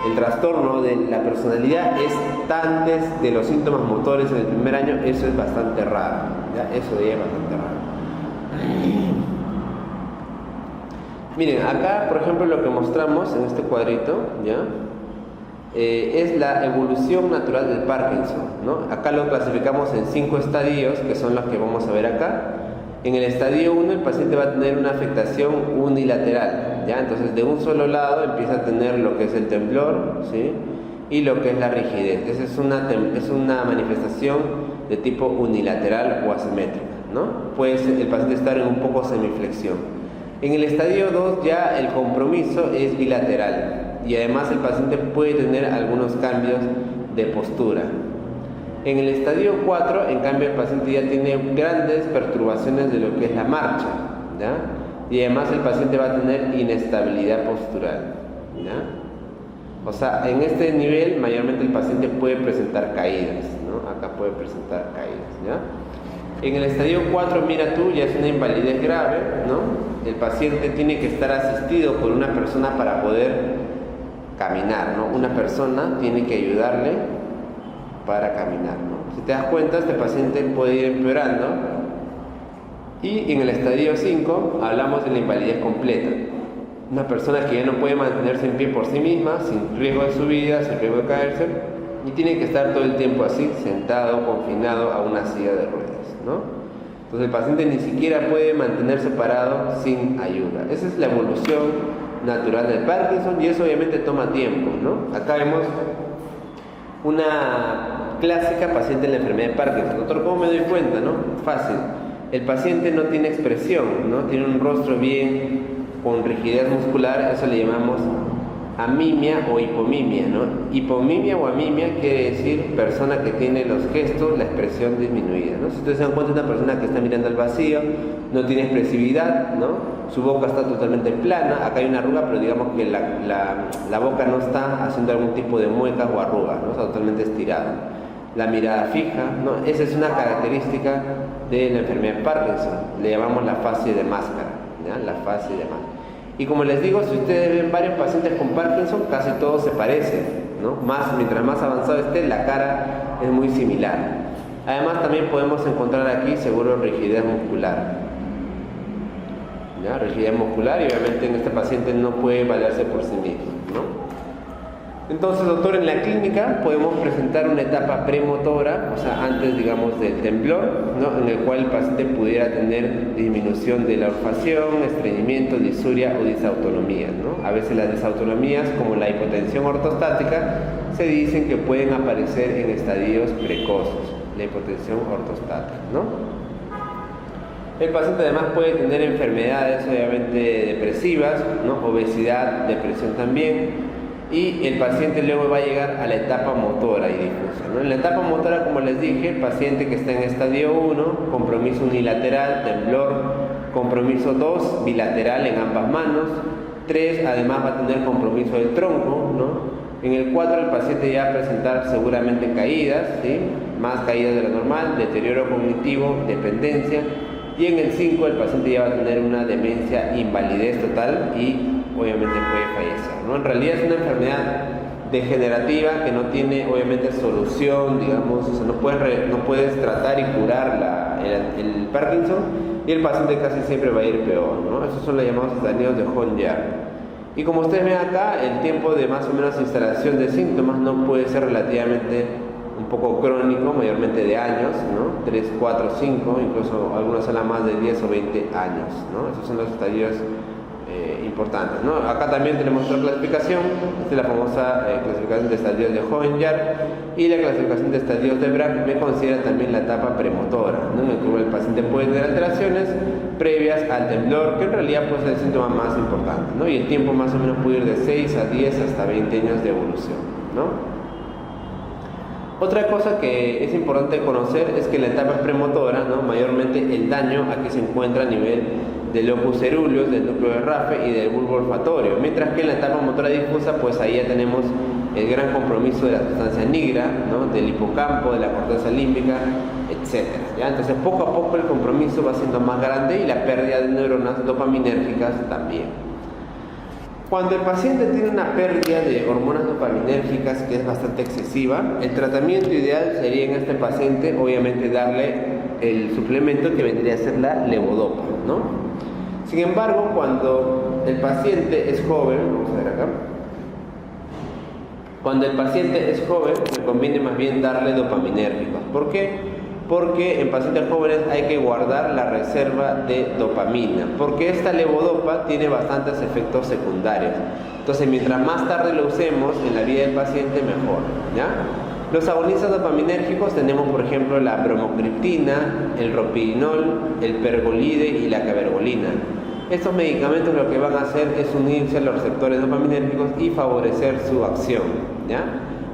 [SPEAKER 1] El trastorno de la personalidad es antes de los síntomas motores en el primer año, eso es bastante raro, ¿ya? Eso de ahí es bastante raro. Miren, acá por ejemplo lo que mostramos en este cuadrito, ¿ya? Es la evolución natural del Parkinson, ¿no? Acá lo clasificamos en 5 estadios, que son los que vamos a ver acá. En el estadio 1 el paciente va a tener una afectación unilateral, ¿ya? Entonces de un solo lado empieza a tener lo que es el temblor, ¿sí? Y lo que es la rigidez. Esa es una manifestación de tipo unilateral o asimétrica, ¿no? Puede el paciente estar en un poco semiflexión. En el estadio 2 ya el compromiso es bilateral y además el paciente puede tener algunos cambios de postura. En el estadio 4, en cambio, el paciente ya tiene grandes perturbaciones de lo que es la marcha, ¿ya? Y además el paciente va a tener inestabilidad postural, ¿ya? O sea, en este nivel mayormente el paciente puede presentar caídas, ¿no? Acá puede presentar caídas, ¿ya? En el estadio 4, mira tú, ya es una invalidez grave, ¿no? El paciente tiene que estar asistido por una persona para poder caminar, ¿no? Una persona tiene que ayudarle para caminar, ¿no? Si te das cuenta, este paciente puede ir empeorando. Y en el estadio 5 hablamos de la invalidez completa. Una persona que ya no puede mantenerse en pie por sí misma, sin riesgo de su vida, sin riesgo de caerse, y tiene que estar todo el tiempo así, sentado, confinado a una silla de ruedas, ¿no? Entonces el paciente ni siquiera puede mantenerse parado sin ayuda. Esa es la evolución natural del Parkinson y eso obviamente toma tiempo, ¿no? Acá vemos una clásica paciente en la enfermedad de Parkinson. Doctor, ¿cómo me doy cuenta, no? Fácil. El paciente no tiene expresión, ¿no? Tiene un rostro bien con rigidez muscular, eso le llamamos amimia o hipomimia, ¿no? Hipomimia o amimia quiere decir persona que tiene los gestos, la expresión disminuida, ¿no? Si ustedes se dan cuenta, una persona que está mirando al vacío, no tiene expresividad, ¿no? Su boca está totalmente plana, acá hay una arruga, pero digamos que la boca no está haciendo algún tipo de mueca o arruga, ¿no? Está totalmente estirada. La mirada fija, ¿no? Esa es una característica de la enfermedad de Parkinson, le llamamos la fase de máscara, ¿ya? La fase de máscara. Y como les digo, si ustedes ven varios pacientes con Parkinson, casi todos se parecen, ¿no? Mientras más avanzado esté, la cara es muy similar. Además, también podemos encontrar aquí, seguro, rigidez muscular. ¿Ya? Rigidez muscular, y obviamente en este paciente no puede valerse por sí mismo, ¿no? Entonces, doctor, en la clínica podemos presentar una etapa premotora, o sea, antes, digamos, del temblor, ¿no? En el cual el paciente pudiera tener disminución de la olfacción, estreñimiento, disuria o disautonomía, ¿no? A veces las disautonomías, como la hipotensión ortostática, se dicen que pueden aparecer en estadios precoces, la hipotensión ortostática, ¿no? El paciente además puede tener enfermedades, obviamente, depresivas, ¿no? Obesidad, depresión también. Y el paciente luego va a llegar a la etapa motora y difusa, ¿no? En la etapa motora, como les dije, el paciente que está en estadio 1, compromiso unilateral, temblor, compromiso 2, bilateral en ambas manos, 3, además va a tener compromiso del tronco, ¿no? En el 4 el paciente ya va a presentar seguramente caídas, ¿sí? Más caídas de lo normal, deterioro cognitivo, dependencia, y en el 5 el paciente ya va a tener una demencia, invalidez total y obviamente puede fallecer, ¿no? En realidad es una enfermedad degenerativa que no tiene obviamente solución, digamos, o sea, no puedes tratar y curar el Parkinson, y el paciente casi siempre va a ir peor, ¿no? Esos son los llamados estadios de Hoehn-Yahr. Y como ustedes ven acá, el tiempo de más o menos instalación de síntomas no puede ser relativamente un poco crónico, mayormente de años, ¿no? 3, 4, 5, incluso algunos hablan más de 10 o 20 años, ¿no? Esos son los estadios importantes, ¿no? Acá también tenemos otra clasificación, esta es la famosa clasificación de estadios de Hoehn-Yahr, y la clasificación de estadios de Braak me considera también la etapa premotora, ¿no? En el cual el paciente puede tener alteraciones previas al temblor, que en realidad puede ser el síntoma más importante, ¿no? Y el tiempo más o menos puede ir de 6 a 10 hasta 20 años de evolución, ¿no? Otra cosa que es importante conocer es que en la etapa premotora, ¿no? Mayormente el daño aquí se encuentra a nivel del locus ceruleus, del núcleo de Raphe y del bulbo olfatorio, mientras que en la etapa motora difusa, pues ahí ya tenemos el gran compromiso de la sustancia nigra, ¿no? Del hipocampo, de la corteza límbica, etc. ¿Ya? Entonces poco a poco el compromiso va siendo más grande y la pérdida de neuronas dopaminérgicas también. Cuando el paciente tiene una pérdida de hormonas dopaminérgicas que es bastante excesiva, el tratamiento ideal sería en este paciente obviamente darle el suplemento que vendría a ser la levodopa, ¿no? Sin embargo, cuando el paciente es joven, vamos a ver acá, cuando el paciente es joven, me conviene más bien darle dopaminérgicos. ¿Por qué? Porque en pacientes jóvenes hay que guardar la reserva de dopamina, porque esta levodopa tiene bastantes efectos secundarios. Entonces, mientras más tarde lo usemos en la vida del paciente, mejor, ¿ya? Los agonistas dopaminérgicos tenemos, por ejemplo, la bromocriptina, el ropinol, el pergolide y la cabergolina. Estos medicamentos lo que van a hacer es unirse a los receptores dopaminérgicos y favorecer su acción, ¿ya?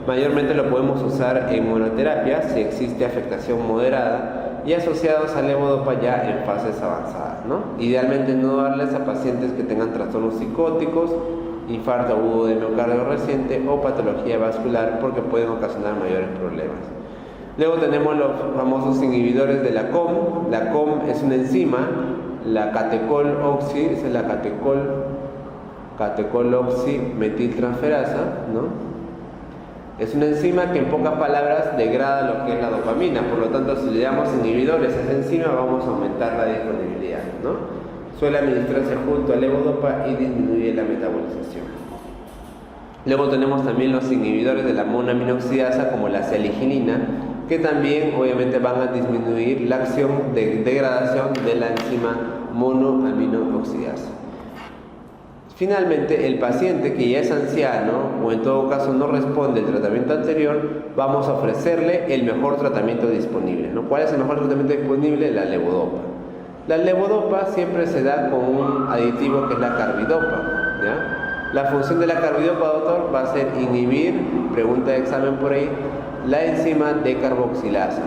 [SPEAKER 1] Mayormente lo podemos usar en monoterapia si existe afectación moderada y asociados a levodopa ya en fases avanzadas, ¿no? Idealmente no darles a pacientes que tengan trastornos psicóticos, infarto agudo de miocardio reciente o patología vascular, porque pueden ocasionar mayores problemas. Luego tenemos los famosos inhibidores de la COM. La COM es una enzima, la catecol oxi, esa es la catecol oxi metiltransferasa, ¿no? Es una enzima que en pocas palabras degrada lo que es la dopamina, por lo tanto si le damos inhibidores a esa enzima vamos a aumentar la disponibilidad, ¿no? Suele administrarse junto a levodopa y disminuye la metabolización. Luego tenemos también los inhibidores de la monoaminoxidasa como la saliginina, que también obviamente van a disminuir la acción de degradación de la enzima monoaminooxidasa. Finalmente, el paciente que ya es anciano o en todo caso no responde al tratamiento anterior, vamos a ofrecerle el mejor tratamiento disponible, ¿no? ¿Cuál es el mejor tratamiento disponible? La levodopa. La levodopa siempre se da con un aditivo que es la carbidopa, ¿ya? La función de la carbidopa, doctor, va a ser inhibir, pregunta de examen por ahí, la enzima de carboxilasa.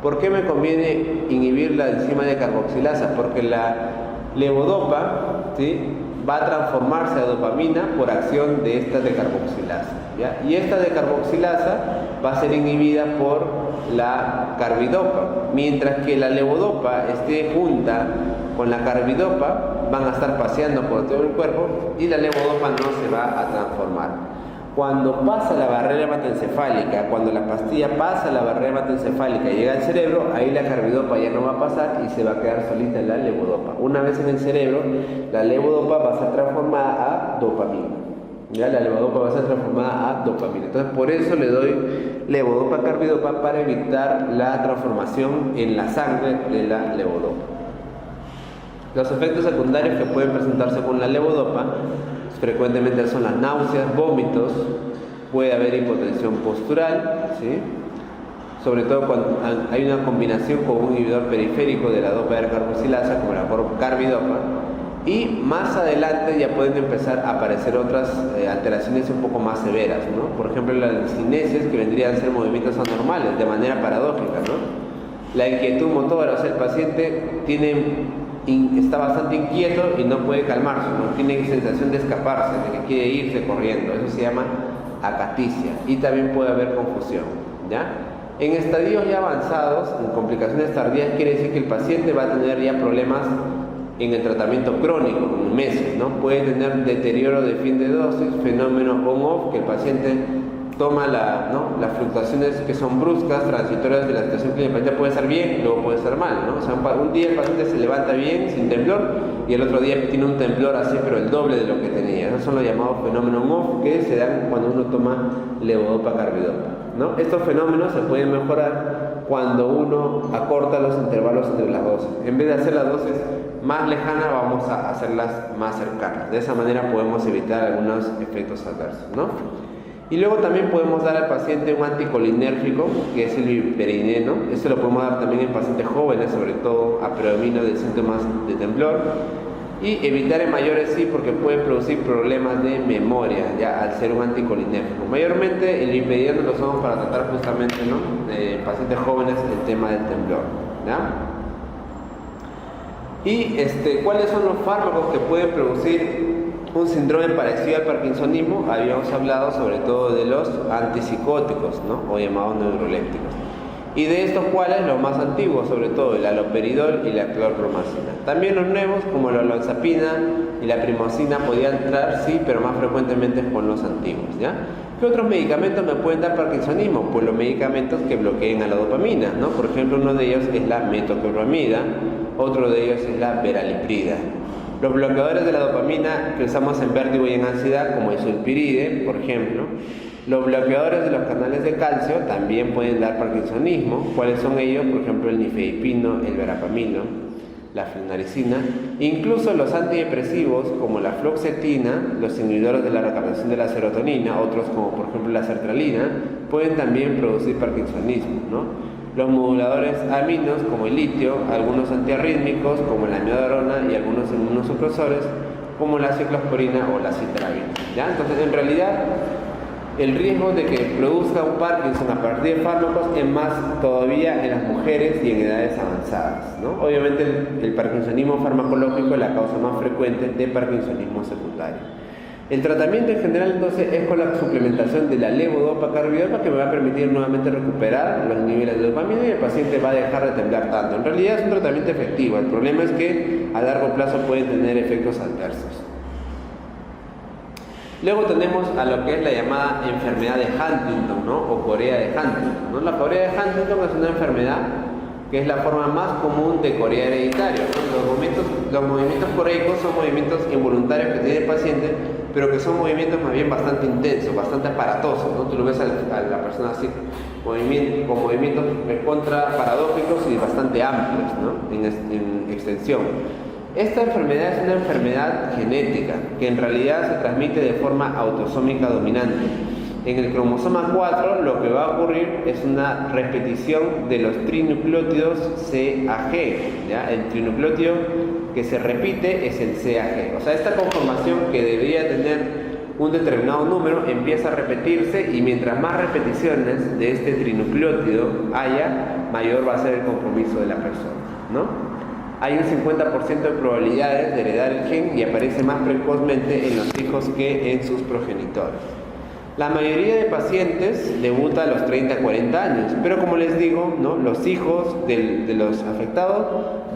[SPEAKER 1] ¿Por qué me conviene inhibir la enzima de carboxilasa? Porque la levodopa, ¿sí?, va a transformarse a dopamina por acción de esta decarboxilasa, ¿ya? Y esta decarboxilasa va a ser inhibida por la carbidopa, mientras que la levodopa esté junta con la carbidopa, van a estar paseando por todo el cuerpo y la levodopa no se va a transformar. Cuando pasa la barrera hematoencefálica, cuando la pastilla pasa la barrera hematoencefálica y llega al cerebro, ahí la carbidopa ya no va a pasar y se va a quedar solita la levodopa. Una vez en el cerebro, la levodopa va a ser transformada a dopamina. Ya la levodopa va a ser transformada a dopamina. Entonces, por eso le doy levodopa carbidopa para evitar la transformación en la sangre de la levodopa. Los efectos secundarios que pueden presentarse con la levodopa frecuentemente son las náuseas, vómitos, puede haber hipotensión postural, ¿sí?, sobre todo cuando hay una combinación con un inhibidor periférico de la dopa de carboxilasa como la carbidopa, y más adelante ya pueden empezar a aparecer otras alteraciones un poco más severas, ¿no? Por ejemplo, las cinesias, que vendrían a ser movimientos anormales de manera paradójica, ¿no? La inquietud motora, o sea, el paciente está bastante inquieto y no puede calmarse, no tiene sensación de escaparse, de que quiere irse corriendo. Eso se llama acaticia, y también puede haber confusión, ¿ya? En estadios ya avanzados, en complicaciones tardías, quiere decir que el paciente va a tener ya problemas en el tratamiento crónico, en meses, ¿no? Puede tener deterioro de fin de dosis, fenómeno on-off, que el paciente toma las fluctuaciones que son bruscas, transitorias de la situación clínica. El paciente puede estar bien, luego puede estar mal, ¿no? O sea, un día el paciente se levanta bien, sin temblor, y el otro día tiene un temblor así, pero el doble de lo que tenía. Esos son los llamados fenómenos on-off, que se dan cuando uno toma levodopa carbidopa, ¿no? Estos fenómenos se pueden mejorar cuando uno acorta los intervalos entre las dosis. En vez de hacer las dosis más lejanas, vamos a hacerlas más cercanas. De esa manera podemos evitar algunos efectos adversos, ¿no? Y luego también podemos dar al paciente un anticolinérgico, que es el piperidino. Este lo podemos dar también en pacientes jóvenes, sobre todo a predominio de síntomas de temblor. Y evitar en mayores sí, porque puede producir problemas de memoria, ya al ser un anticolinérgico. Mayormente el piperidino lo usamos para tratar justamente, ¿no?, en pacientes jóvenes el tema del temblor, ¿ya? Y ¿cuáles son los fármacos que pueden producir un síndrome parecido al parkinsonismo? Habíamos hablado sobre todo de los antipsicóticos, ¿no?, o llamados neurolépticos. Y de estos, ¿cuáles? Los más antiguos, sobre todo el haloperidol y la clorpromazina. También los nuevos, como la olanzapina y la primosina, podían entrar, sí, pero más frecuentemente con los antiguos, ¿ya? ¿Qué otros medicamentos me pueden dar parkinsonismo? Pues los medicamentos que bloqueen a la dopamina, ¿no? Por ejemplo, uno de ellos es la metoclopramida, otro de ellos es la veraliprida. Los bloqueadores de la dopamina que usamos en vértigo y en ansiedad, como el sulpiride, por ejemplo. Los bloqueadores de los canales de calcio también pueden dar parkinsonismo. ¿Cuáles son ellos? Por ejemplo, el nifedipino, el verapamilo, la flunarizina. Incluso los antidepresivos, como la fluoxetina, los inhibidores de la recaptación de la serotonina, otros como por ejemplo la sertralina, pueden también producir parkinsonismo, ¿no? Los moduladores aminos, como el litio, algunos antiarrítmicos, como la amiodarona, y algunos inmunosupresores, como la ciclosporina o la citrabina, ¿ya? Entonces, en realidad, el riesgo de que produzca un Parkinson a partir de fármacos es más todavía en las mujeres y en edades avanzadas, ¿no? Obviamente, el parkinsonismo farmacológico es la causa más frecuente de parkinsonismo secundario. El tratamiento en general entonces es con la suplementación de la levodopa carbidopa, que me va a permitir nuevamente recuperar los niveles de dopamina y el paciente va a dejar de temblar tanto. En realidad es un tratamiento efectivo, el problema es que a largo plazo pueden tener efectos adversos. Luego tenemos a lo que es la llamada enfermedad de Huntington, ¿no?, o corea de Huntington, ¿no? La corea de Huntington es una enfermedad que es la forma más común de corea hereditario, ¿no? Los movimientos coreicos son movimientos involuntarios que tiene el paciente pero que son movimientos más bien bastante intensos, bastante aparatosos, ¿no? Tú lo ves a la persona así, con movimientos contra paradójicos y bastante amplios, ¿no? En extensión. Esta enfermedad es una enfermedad genética que en realidad se transmite de forma autosómica dominante. En el cromosoma 4 lo que va a ocurrir es una repetición de los trinucleótidos CAG, ¿ya? El trinucleótido que se repite es el CAG. O sea, esta conformación que debería tener un determinado número empieza a repetirse, y mientras más repeticiones de este trinucleótido haya, mayor va a ser el compromiso de la persona, ¿no? Hay un 50% de probabilidades de heredar el gen y aparece más precozmente en los hijos que en sus progenitores. La mayoría de pacientes debuta a los 30 a 40 años, pero como les digo, ¿no? Los hijos de los afectados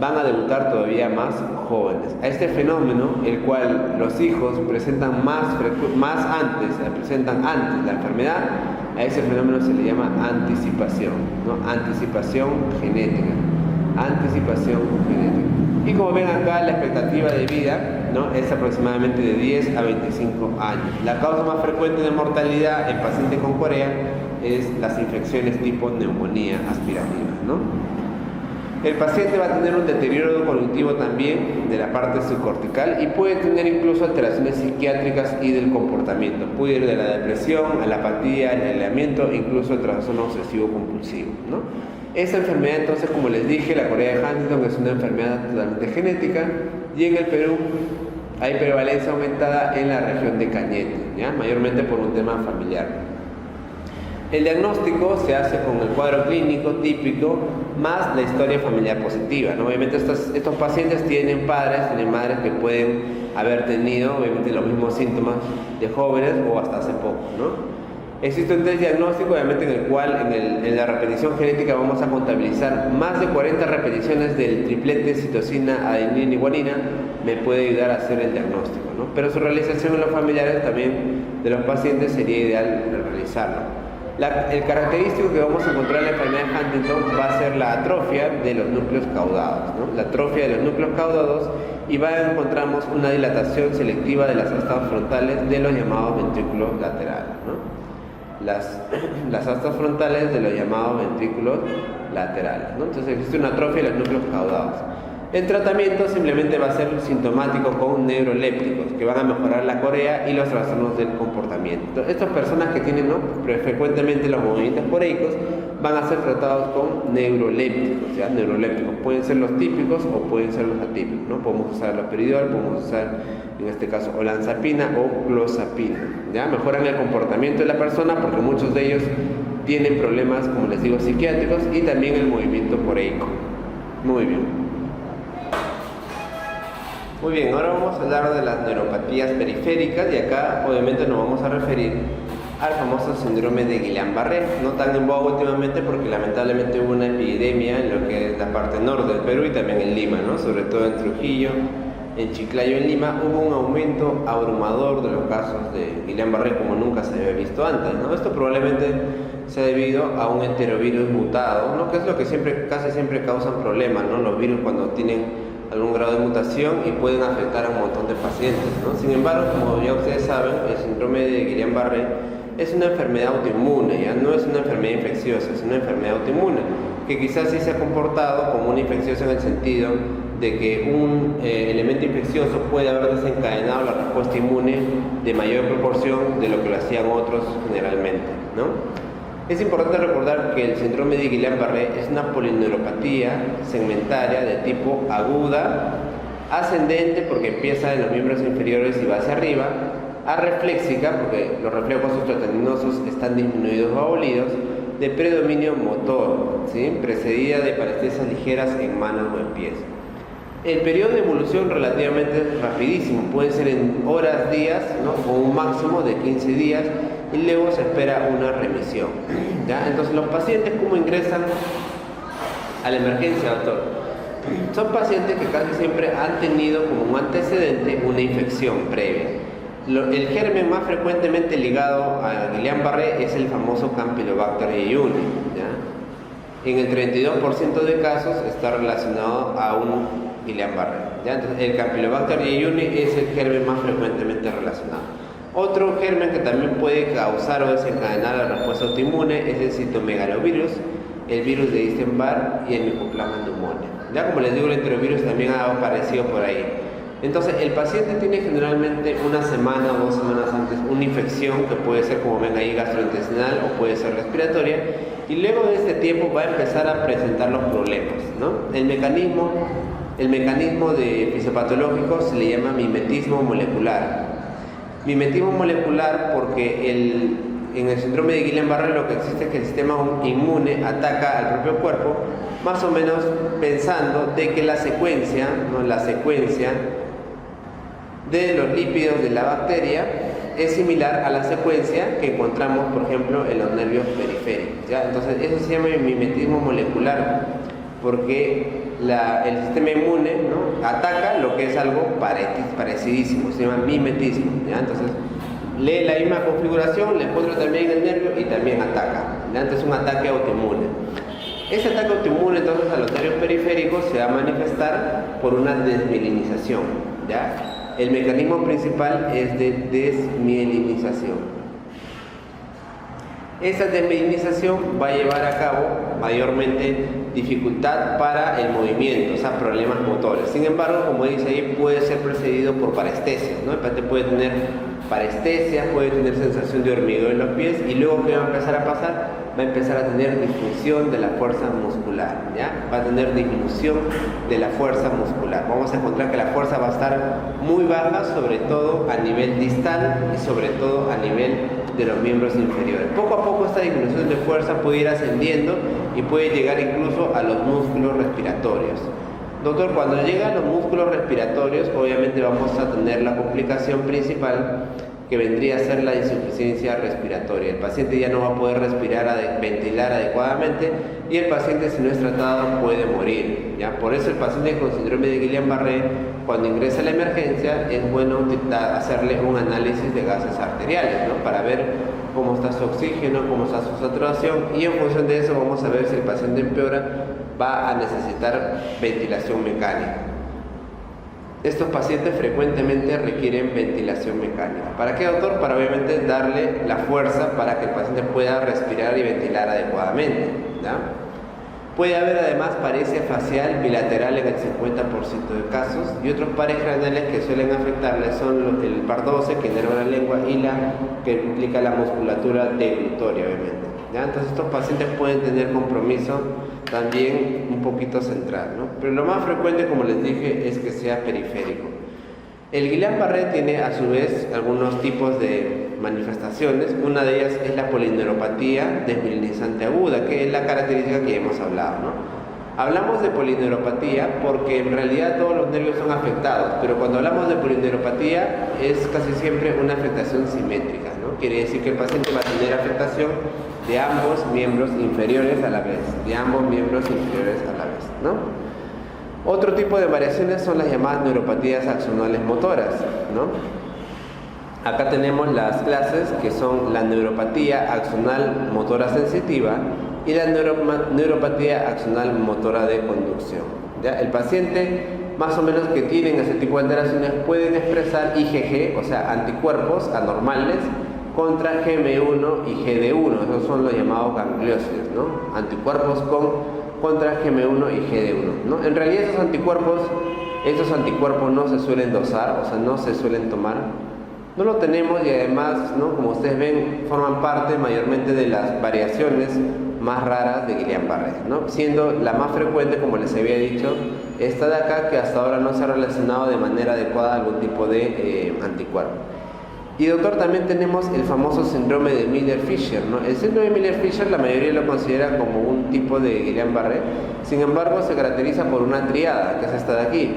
[SPEAKER 1] van a debutar todavía más jóvenes. A este fenómeno, el cual los hijos presentan presentan antes la enfermedad, a ese fenómeno se le llama anticipación, ¿no? Anticipación genética. Anticipación genética. Y como ven acá, la expectativa de vida, ¿no? Es aproximadamente de 10 a 25 años. La causa más frecuente de mortalidad en pacientes con corea es las infecciones tipo neumonía aspirativa, ¿no? El paciente va a tener un deterioro cognitivo también de la parte subcortical y puede tener incluso alteraciones psiquiátricas y del comportamiento. Puede ir de la depresión a la apatía, al aislamiento, incluso el trastorno obsesivo compulsivo, ¿no? Esta enfermedad, entonces, como les dije, la corea de Huntington es una enfermedad totalmente genética, y en el Perú hay prevalencia aumentada en la región de Cañete, ¿ya? Mayormente por un tema familiar. El diagnóstico se hace con el cuadro clínico típico más la historia familiar positiva, ¿no? Obviamente estos pacientes tienen padres, tienen madres que pueden haber tenido obviamente los mismos síntomas de jóvenes o hasta hace poco, ¿no? Existe un test diagnóstico, obviamente, en el cual en la repetición genética vamos a contabilizar más de 40 repeticiones del triplete citosina, adenina y guanina. Me puede ayudar a hacer el diagnóstico, ¿no? Pero su realización en los familiares también de los pacientes sería ideal realizarlo. El característico que vamos a encontrar en la enfermedad de Huntington va a ser la atrofia de los núcleos caudados, ¿no? La atrofia de los núcleos caudados, y encontramos una dilatación selectiva de las astas frontales de los llamados ventrículos laterales, ¿no? Las astas frontales de los llamados ventrículos laterales, ¿no? Entonces existe una atrofia de los núcleos caudados. El tratamiento simplemente va a ser sintomático con neurolépticos que van a mejorar la corea y los trastornos del comportamiento. Entonces, estas personas que tienen, ¿no?, frecuentemente los movimientos coreicos van a ser tratados con neurolépticos, ¿ya? Neurolépticos pueden ser los típicos o pueden ser los atípicos, ¿no? Podemos usar la peridol, podemos usar en este caso olanzapina o clozapina, ¿ya? Mejoran el comportamiento de la persona porque muchos de ellos tienen problemas, como les digo, psiquiátricos, y también el movimiento coreico. Muy bien. Muy bien, ahora vamos a hablar de las neuropatías periféricas, y acá obviamente nos vamos a referir al famoso síndrome de Guillain-Barré, no tan en boga últimamente porque lamentablemente hubo una epidemia en lo que es la parte norte del Perú y también en Lima, ¿no? Sobre todo en Trujillo, en Chiclayo, en Lima, hubo un aumento abrumador de los casos de Guillain-Barré como nunca se había visto antes, ¿no? Esto probablemente se ha debido a un enterovirus mutado, ¿no? Que es lo que casi siempre causan problemas, ¿no? Los virus cuando tienen algún grado de mutación y pueden afectar a un montón de pacientes, ¿no? Sin embargo, como ya ustedes saben, el síndrome de Guillain-Barré es una enfermedad autoinmune, ya no es una enfermedad infecciosa, es una enfermedad autoinmune, que quizás sí se ha comportado como una infecciosa en el sentido de que un elemento infeccioso puede haber desencadenado la respuesta inmune de mayor proporción de lo que lo hacían otros generalmente, ¿no? Es importante recordar que el síndrome de Guillain-Barré es una polineuropatía segmentaria de tipo aguda, ascendente porque empieza en los miembros inferiores y va hacia arriba, arrefléxica porque los reflejos osteotendinosos están disminuidos o abolidos, de predominio motor, ¿sí?, precedida de parestesias ligeras en manos o en pies. El periodo de evolución relativamente rapidísimo, puede ser en horas, días, ¿no?, o un máximo de 15 días, y luego se espera una remisión, ¿ya? Entonces, los pacientes, ¿cómo ingresan a la emergencia, doctor? Son pacientes que casi siempre han tenido como un antecedente una infección previa. El germen más frecuentemente ligado a Guillain-Barré es el famoso Campylobacter jejuni, ¿ya? En el 32% de casos está relacionado a un Guillain-Barré, ¿ya? Entonces, el Campylobacter jejuni es el germen más frecuentemente relacionado. Otro germen que también puede causar o desencadenar la respuesta autoinmune es el citomegalovirus, el virus de Epstein-Barr y el Mycoplasma pneumoniae. Ya como les digo, el enterovirus también ha aparecido por ahí. Entonces, el paciente tiene generalmente una semana o 2 semanas antes una infección que puede ser, como ven ahí, gastrointestinal o puede ser respiratoria, y luego de este tiempo va a empezar a presentar los problemas, ¿no? El mecanismo de fisiopatológico se le llama mimetismo molecular. Mimetismo molecular porque en el síndrome de Guillain-Barré lo que existe es que el sistema inmune ataca al propio cuerpo, más o menos pensando de que la secuencia de los lípidos de la bacteria es similar a la secuencia que encontramos, por ejemplo, en los nervios periféricos, ¿ya? Entonces eso se llama mimetismo molecular porque el sistema inmune, ¿no?, ataca lo que es algo parecidísimo, se llama mimetismo, ¿ya? Entonces lee la misma configuración, le encuentra también el nervio y también ataca, ¿ya? Entonces es un ataque autoinmune. Ese ataque autoinmune entonces a los nervios periféricos se va a manifestar por una desmielinización, ¿ya? El mecanismo principal es de desmielinización. Esa desmielinización va a llevar a cabo mayormente dificultad para el movimiento, o sea, problemas motores. Sin embargo, como dice ahí, puede ser precedido por parestesia, ¿no? El paciente puede tener parestesia, puede tener sensación de hormigueo en los pies y luego, ¿qué va a empezar a pasar? Va a empezar a tener disminución de la fuerza muscular, ¿ya? Va a tener disminución de la fuerza muscular. Vamos a encontrar que la fuerza va a estar muy baja, sobre todo a nivel distal y sobre todo a nivel de los miembros inferiores. Poco a poco esta disminución de fuerza puede ir ascendiendo y puede llegar incluso a los músculos respiratorios. Doctor, cuando llega a los músculos respiratorios, obviamente vamos a tener la complicación principal que vendría a ser la insuficiencia respiratoria. El paciente ya no va a poder ventilar adecuadamente y el paciente, si no es tratado, puede morir, ¿ya? Por eso el paciente con síndrome de Guillain-Barré, cuando ingresa a la emergencia, es bueno hacerle un análisis de gases arteriales, ¿no?, para ver cómo está su oxígeno, cómo está su saturación, y en función de eso vamos a ver si el paciente empeora, va a necesitar ventilación mecánica. Estos pacientes frecuentemente requieren ventilación mecánica. ¿Para qué, doctor? Para obviamente darle la fuerza para que el paciente pueda respirar y ventilar adecuadamente, ¿ya? Puede haber además paresia facial bilateral en el 50% de casos, y otros pares craneales que suelen afectarles son el par 12, que inerva la lengua, y la que implica la musculatura deglutoria, obviamente, ¿ya? Entonces estos pacientes pueden tener compromiso también un poquito central, ¿no? Pero lo más frecuente, como les dije, es que sea periférico. El Guillain-Barré tiene a su vez algunos tipos de manifestaciones. Una de ellas es la polineuropatía desmielinizante aguda, que es la característica que ya hemos hablado, ¿no? Hablamos de polineuropatía porque en realidad todos los nervios son afectados, pero cuando hablamos de polineuropatía es casi siempre una afectación simétrica, ¿no? Quiere decir que el paciente va a tener afectación de ambos miembros inferiores a la vez, ¿no? Otro tipo de variaciones son las llamadas neuropatías axonales motoras, ¿no? Acá tenemos las clases que son la neuropatía axonal motora sensitiva y la neuropatía axonal motora de conducción, ¿ya? El paciente, más o menos, que tienen ese tipo de alteraciones pueden expresar IgG, o sea, anticuerpos anormales contra GM1 y GD1, esos son los llamados gangliósidos, ¿no? Anticuerpos contra GM1 y GD1, ¿no? En realidad esos anticuerpos no se suelen dosar, o sea, no se suelen tomar, no lo tenemos, y además, ¿no?, como ustedes ven, forman parte mayormente de las variaciones más raras de Guillain-Barré, ¿no? Siendo la más frecuente, como les había dicho, esta de acá, que hasta ahora no se ha relacionado de manera adecuada a algún tipo de anticuerpo. Y, doctor, también tenemos el famoso síndrome de Miller-Fisher, ¿no? El síndrome de Miller-Fisher la mayoría lo considera como un tipo de Guillain-Barré, sin embargo se caracteriza por una triada, que es esta de aquí.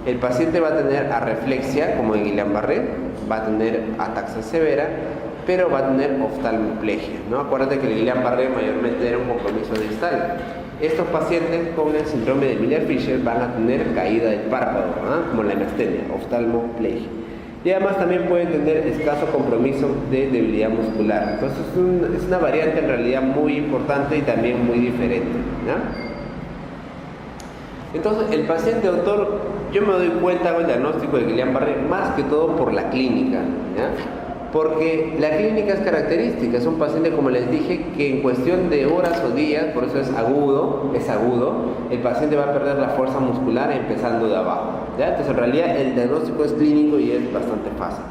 [SPEAKER 1] El paciente va a tener arreflexia, como en Guillain-Barré, va a tener ataxia severa, pero va a tener oftalmoplegia, ¿no? Acuérdate que el Guillain-Barré mayormente era un compromiso distal. Estos pacientes con el síndrome de Miller-Fisher van a tener caída del párpado, ¿no?, como la hemastenia, oftalmoplegia. Y además también pueden tener escaso compromiso de debilidad muscular. Entonces es una variante en realidad muy importante y también muy diferente, ¿no? Entonces el paciente, doctor, yo me doy cuenta con el diagnóstico de Guillain-Barré más que todo por la clínica, ¿ya? Porque la clínica es característica, es un paciente, como les dije, que en cuestión de horas o días, por eso es agudo, el paciente va a perder la fuerza muscular empezando de abajo, ¿ya? Entonces en realidad el diagnóstico es clínico y es bastante fácil.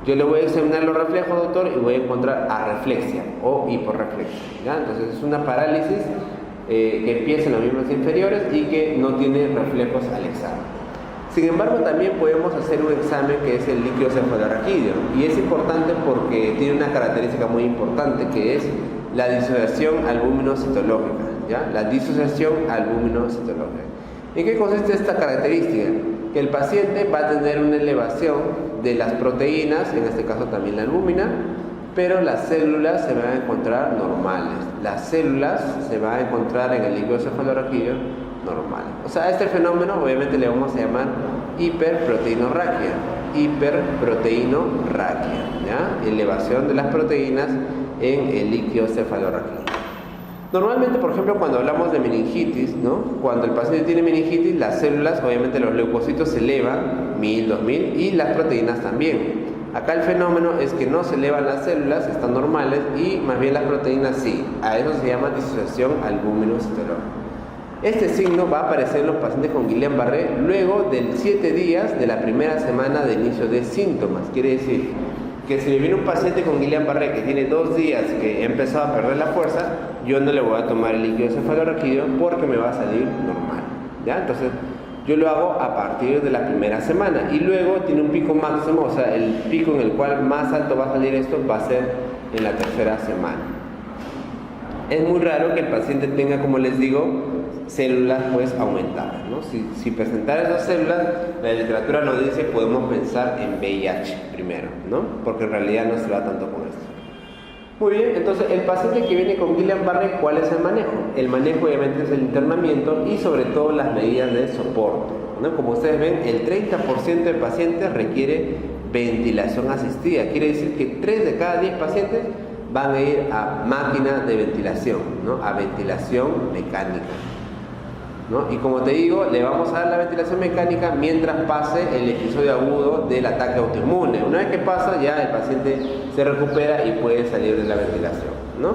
[SPEAKER 1] Yo le voy a examinar los reflejos, doctor, y voy a encontrar arreflexia o hiporreflexia, ¿ya? Entonces es una parálisis que empieza en los miembros inferiores y que no tiene reflejos al examen. Sin embargo, también podemos hacer un examen que es el líquido cefalorraquídeo, y es importante porque tiene una característica muy importante, que es la disociación albúmino-citológica, ¿ya? La disociación albúmino-citológica. ¿En qué consiste esta característica? Que el paciente va a tener una elevación de las proteínas, en este caso también la albúmina, pero las células se van a encontrar normales. Las células se van a encontrar en el líquido cefalorraquídeo normales. O sea, a este fenómeno obviamente le vamos a llamar hiperproteinorraquia. Hiperproteinorraquia, ¿ya? Elevación de las proteínas en el líquido cefalorraquídeo. Normalmente, por ejemplo, cuando hablamos de meningitis, ¿no? Cuando el paciente tiene meningitis, las células, obviamente los leucocitos se elevan, 1000, 2000, y las proteínas también. Acá el fenómeno es que no se elevan las células, están normales, y más bien las proteínas sí. A eso se llama disociación albúmino-citológica. Este signo va a aparecer en los pacientes con Guillain-Barré luego de 7 días de la primera semana de inicio de síntomas. Quiere decir que si me viene un paciente con Guillain-Barré que tiene 2 días que ha empezado a perder la fuerza, yo no le voy a tomar el líquido cefalorraquídeo porque me va a salir normal, ¿ya? Entonces yo lo hago a partir de la primera semana, y luego tiene un pico máximo, o sea, el pico en el cual más alto va a salir esto va a ser en la tercera semana. Es muy raro que el paciente tenga, como les digo, células pues aumentadas, ¿no? Si presentar esas células, la literatura nos dice podemos pensar en VIH primero, ¿no? Porque en realidad no se va tanto con esto. Muy bien, entonces el paciente que viene con Guillain-Barré, ¿cuál es el manejo? El manejo obviamente es el internamiento y sobre todo las medidas de soporte, ¿no? Como ustedes ven, el 30% de pacientes requiere ventilación asistida. Quiere decir que 3 de cada 10 pacientes van a ir a máquina de ventilación, ¿no? A ventilación mecánica, ¿no? Y como te digo, le vamos a dar la ventilación mecánica mientras pase el episodio agudo del ataque autoinmune. Una vez que pasa, ya el paciente se recupera y puede salir de la ventilación, ¿no?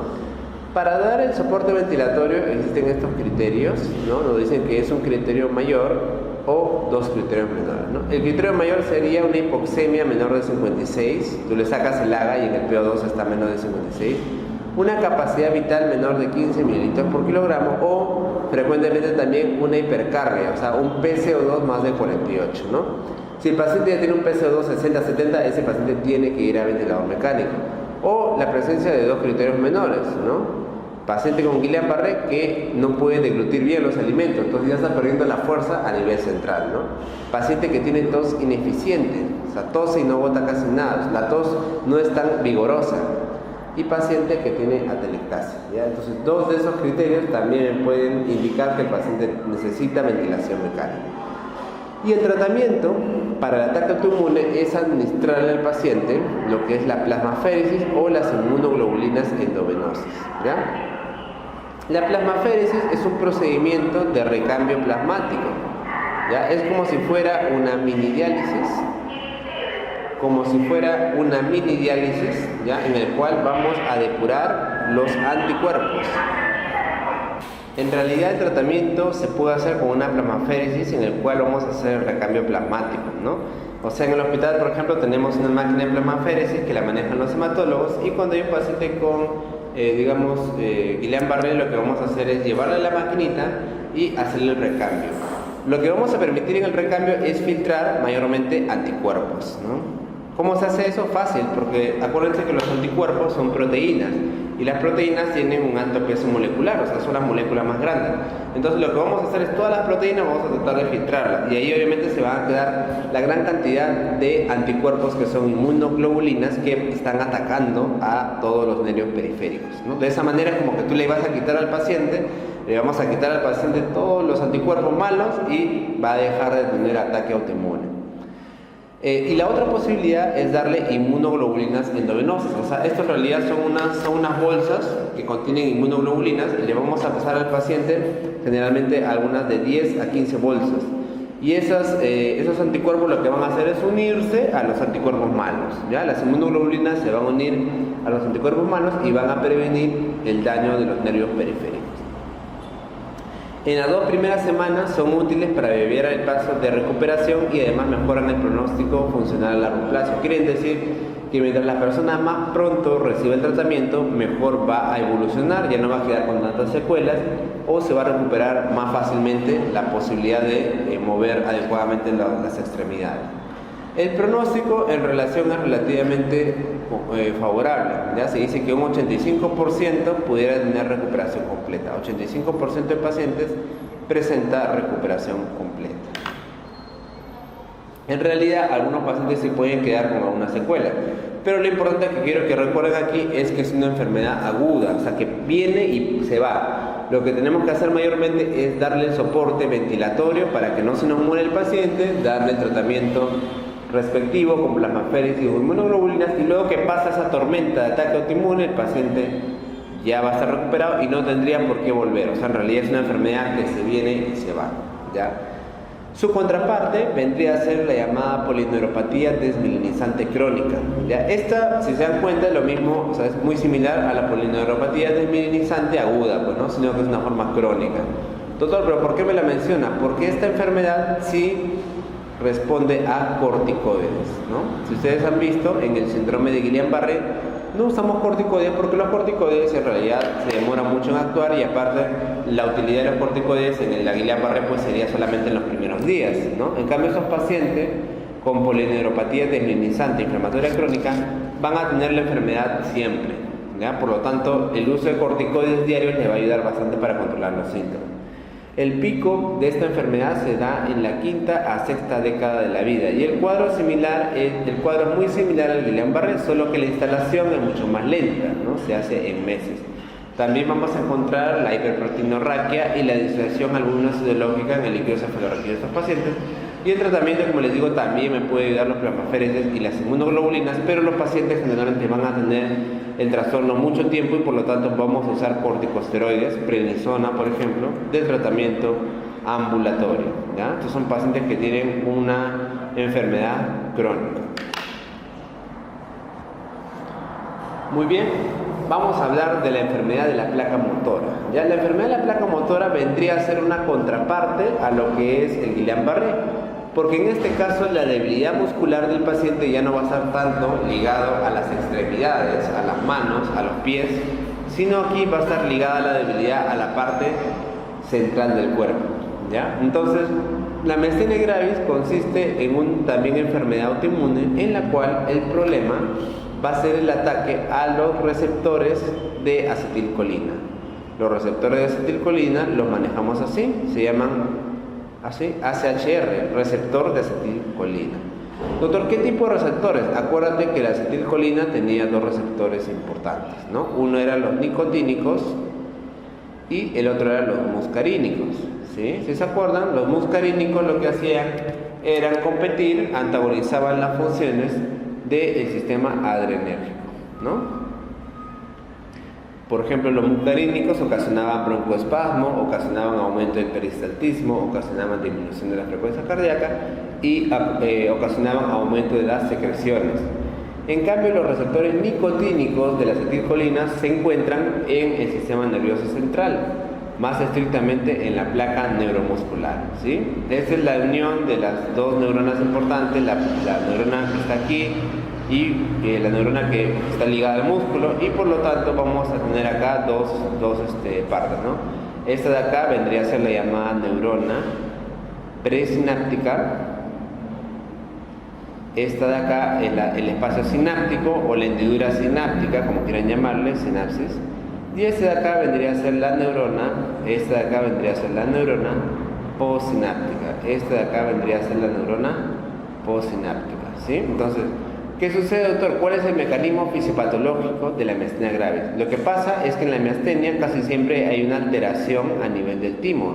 [SPEAKER 1] Para dar el soporte ventilatorio existen estos criterios, ¿no? Nos dicen que es un criterio mayor o 2 criterios menores, ¿no? El criterio mayor sería una hipoxemia menor de 56, tú le sacas el AGA y en el PO2 está menor de 56, una capacidad vital menor de 15 mililitros por kilogramo, o frecuentemente también una hipercarga, o sea, un PCO2 más de 48, ¿no? Si el paciente ya tiene un PCO2 60-70, ese paciente tiene que ir a ventilador mecánico. O la presencia de 2 criterios menores, ¿no? Paciente con Guillain-Barré que no puede deglutir bien los alimentos, entonces ya está perdiendo la fuerza a nivel central, ¿no? Paciente que tiene tos ineficiente, o sea, tose y no bota casi nada, la tos no es tan vigorosa. Y paciente que tiene atelectasia, ¿ya? Entonces 2 de esos criterios también pueden indicar que el paciente necesita ventilación mecánica. Y el tratamiento para el ataque autoinmune es administrarle al paciente lo que es la plasmaféresis o las inmunoglobulinas endovenosas, ¿ya? La plasmaféresis es un procedimiento de recambio plasmático, ¿ya? Es como si fuera una mini diálisis, ¿ya? En el cual vamos a depurar los anticuerpos. En realidad el tratamiento se puede hacer con una plasmaféresis en el cual vamos a hacer el recambio plasmático, ¿no? O sea, en el hospital, por ejemplo, tenemos una máquina de plasmaféresis que la manejan los hematólogos, y cuando hay un paciente con, Guillain-Barré, lo que vamos a hacer es llevarle la maquinita y hacerle el recambio. Lo que vamos a permitir en el recambio es filtrar mayormente anticuerpos, ¿no? ¿Cómo se hace eso? Fácil, porque acuérdense que los anticuerpos son proteínas, y las proteínas tienen un alto peso molecular, o sea, son las moléculas más grandes. Entonces lo que vamos a hacer es todas las proteínas vamos a tratar de filtrarlas, y ahí obviamente se van a quedar la gran cantidad de anticuerpos que son inmunoglobulinas que están atacando a todos los nervios periféricos, ¿no? De esa manera es como que tú le vas a quitar al paciente, le vamos a quitar al paciente todos los anticuerpos malos y va a dejar de tener ataque autoinmune. Y la otra posibilidad es darle inmunoglobulinas endovenosas. O sea, esto en realidad son unas bolsas que contienen inmunoglobulinas, y le vamos a pasar al paciente generalmente algunas de 10 a 15 bolsas. Y esos anticuerpos lo que van a hacer es unirse a los anticuerpos malos, ¿ya? Las inmunoglobulinas se van a unir a los anticuerpos malos y van a prevenir el daño de los nervios periféricos. En las 2 primeras semanas son útiles para abreviar el paso de recuperación y además mejoran el pronóstico funcional a largo plazo. Quieren decir que mientras la persona más pronto recibe el tratamiento, mejor va a evolucionar, ya no va a quedar con tantas secuelas o se va a recuperar más fácilmente la posibilidad de mover adecuadamente las extremidades. El pronóstico en relación es relativamente favorable. Ya se dice que un 85% pudiera tener recuperación completa. 85% de pacientes presenta recuperación completa. En realidad, algunos pacientes se pueden quedar con alguna secuela, pero lo importante que quiero que recuerden aquí es que es una enfermedad aguda, o sea que viene y se va. Lo que tenemos que hacer mayormente es darle el soporte ventilatorio para que no se nos muera el paciente, darle el tratamiento respectivo con plasmaféresis o inmunoglobulinas, y luego que pasa esa tormenta de ataque autoinmune, el paciente ya va a estar recuperado y no tendría por qué volver. O sea, en realidad es una enfermedad que se viene y se va, ¿ya? Su contraparte vendría a ser la llamada polineuropatía desmielinizante crónica, ¿ya? Esta, si se dan cuenta, es lo mismo, o sea, es muy similar a la polineuropatía desmielinizante aguda, pues, ¿no? Sino que es una forma crónica. Doctor, ¿pero por qué me la menciona? Porque esta enfermedad sí responde a corticoides, ¿no? Si ustedes han visto, en el síndrome de Guillain-Barré no usamos corticoides porque los corticoides en realidad se demoran mucho en actuar, y aparte la utilidad de los corticoides en el Guillain-Barré pues sería solamente en los primeros días, ¿no? En cambio, esos pacientes con polineuropatía desmielinizante inflamatoria crónica van a tener la enfermedad siempre, ¿ya? Por lo tanto, el uso de corticoides diarios les va a ayudar bastante para controlar los síntomas. El pico de esta enfermedad se da en la 5ª a 6ª década de la vida, y el cuadro es muy similar al Guillain-Barré, solo que la instalación es mucho más lenta, ¿no? Se hace en meses. También vamos a encontrar la hiperproteinorraquia y la disociación albuminosideológica en el líquido cefalorraquídeo de estos pacientes. Y el tratamiento, como les digo, también me puede ayudar los plasmaféresis y las inmunoglobulinas, pero los pacientes generalmente van a tener el trastorno mucho tiempo y por lo tanto vamos a usar corticosteroides, prednisona por ejemplo, de tratamiento ambulatorio, ¿ya? Estos son pacientes que tienen una enfermedad crónica. Muy bien, vamos a hablar de la enfermedad de la placa motora. Ya, la enfermedad de la placa motora vendría a ser una contraparte a lo que es el Guillain-Barré, porque en este caso la debilidad muscular del paciente ya no va a estar tanto ligado a las extremidades, a las manos, a los pies, sino aquí va a estar ligada la debilidad a la parte central del cuerpo, ¿ya? Entonces, la miastenia gravis consiste en también enfermedad autoinmune en la cual el problema va a ser el ataque a los receptores de acetilcolina. Los receptores de acetilcolina los manejamos así, se llaman así, ACHR, receptor de acetilcolina. Doctor, ¿qué tipo de receptores? Acuérdate que la acetilcolina tenía 2 receptores importantes, ¿no? Uno eran los nicotínicos y el otro eran los muscarínicos, ¿sí? Si se acuerdan, los muscarínicos lo que hacían eran competir, antagonizaban las funciones del sistema adrenérgico, ¿no? Por ejemplo, los muscarínicos ocasionaban broncoespasmo, ocasionaban aumento del peristaltismo, ocasionaban disminución de la frecuencia cardíaca y ocasionaban aumento de las secreciones. En cambio, los receptores nicotínicos de la acetilcolina se encuentran en el sistema nervioso central, más estrictamente en la placa neuromuscular, ¿sí? Esta es la unión de las 2 neuronas importantes, la neurona que está aquí y la neurona que está ligada al músculo, y por lo tanto vamos a tener acá dos partes, ¿no? Esta de acá vendría a ser la llamada neurona presináptica, esta de acá es el espacio sináptico o la hendidura sináptica, como quieran llamarle, sinapsis, y esta de acá vendría a ser la neurona, esta de acá vendría a ser la neurona postsináptica, esta de acá vendría a ser la neurona postsináptica, ¿sí? Entonces, ¿qué sucede, doctor? ¿Cuál es el mecanismo fisiopatológico de la miastenia gravis? Lo que pasa es que en la miastenia casi siempre hay una alteración a nivel del timo.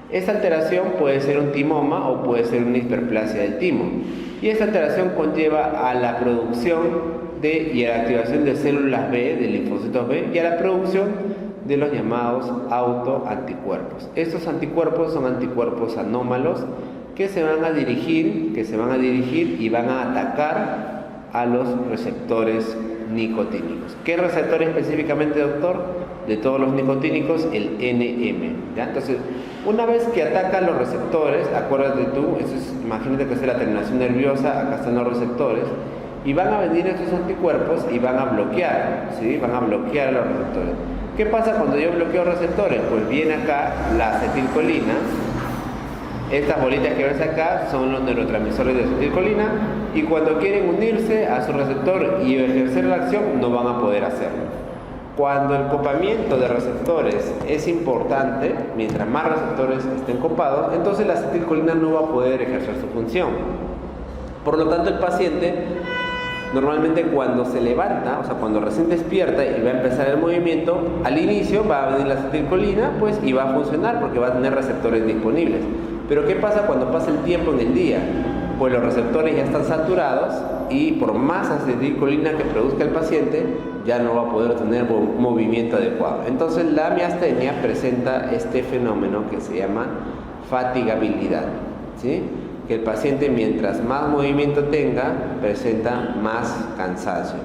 [SPEAKER 1] Esta alteración puede ser un timoma o puede ser una hiperplasia del timo. Y esta alteración conlleva a la producción y a la activación de células B, de linfocitos B, y a la producción de los llamados autoanticuerpos. Estos anticuerpos son anticuerpos anómalos que se van a dirigir y van a atacar a los receptores nicotínicos. ¿Qué receptor específicamente, doctor? De todos los nicotínicos, el NM, ¿ya? Entonces, una vez que atacan los receptores, acuérdate tú, imagínate que es la terminación nerviosa, acá están los receptores, y van a venir estos anticuerpos y van a bloquear, ¿sí? Van a bloquear los receptores. ¿Qué pasa cuando yo bloqueo receptores? Pues viene acá la acetilcolina. Estas bolitas que ves acá son los neurotransmisores de acetilcolina y cuando quieren unirse a su receptor y ejercer la acción no van a poder hacerlo. Cuando el copamiento de receptores es importante, mientras más receptores estén copados, entonces la acetilcolina no va a poder ejercer su función. Por lo tanto, el paciente normalmente cuando se levanta, o sea, cuando recién despierta y va a empezar el movimiento, al inicio va a venir la acetilcolina, pues, y va a funcionar porque va a tener receptores disponibles. Pero ¿qué pasa cuando pasa el tiempo en el día? Pues los receptores ya están saturados y por más acetilcolina que produzca el paciente, ya no va a poder tener movimiento adecuado. Entonces la miastenia presenta este fenómeno que se llama fatigabilidad, ¿sí? Que el paciente mientras más movimiento tenga, presenta más cansancio.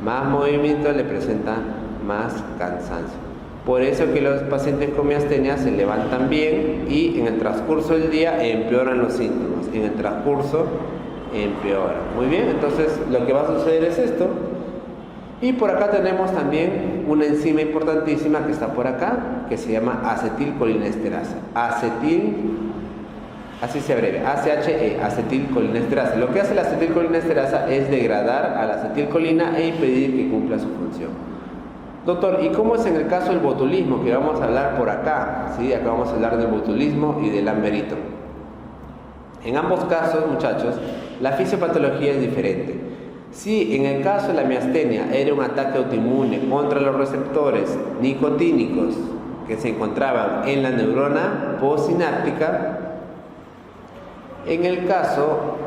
[SPEAKER 1] Más movimiento le presenta más cansancio. Por eso que los pacientes con miastenia se levantan bien y en el transcurso del día empeoran los síntomas. En el transcurso empeoran. Muy bien, entonces lo que va a suceder es esto. Y por acá tenemos también una enzima importantísima que está por acá, que se llama acetilcolinesterasa. Así se abrevia, ACHE, acetilcolinesterasa. Lo que hace la acetilcolinesterasa es degradar a la acetilcolina e impedir que cumpla su función. Doctor, ¿y cómo es en el caso del botulismo? Que vamos a hablar por acá, ¿sí? Acá vamos a hablar del botulismo y del amberito. En ambos casos, muchachos, la fisiopatología es diferente. Si en el caso de la miastenia era un ataque autoinmune contra los receptores nicotínicos que se encontraban en la neurona postsináptica, en el caso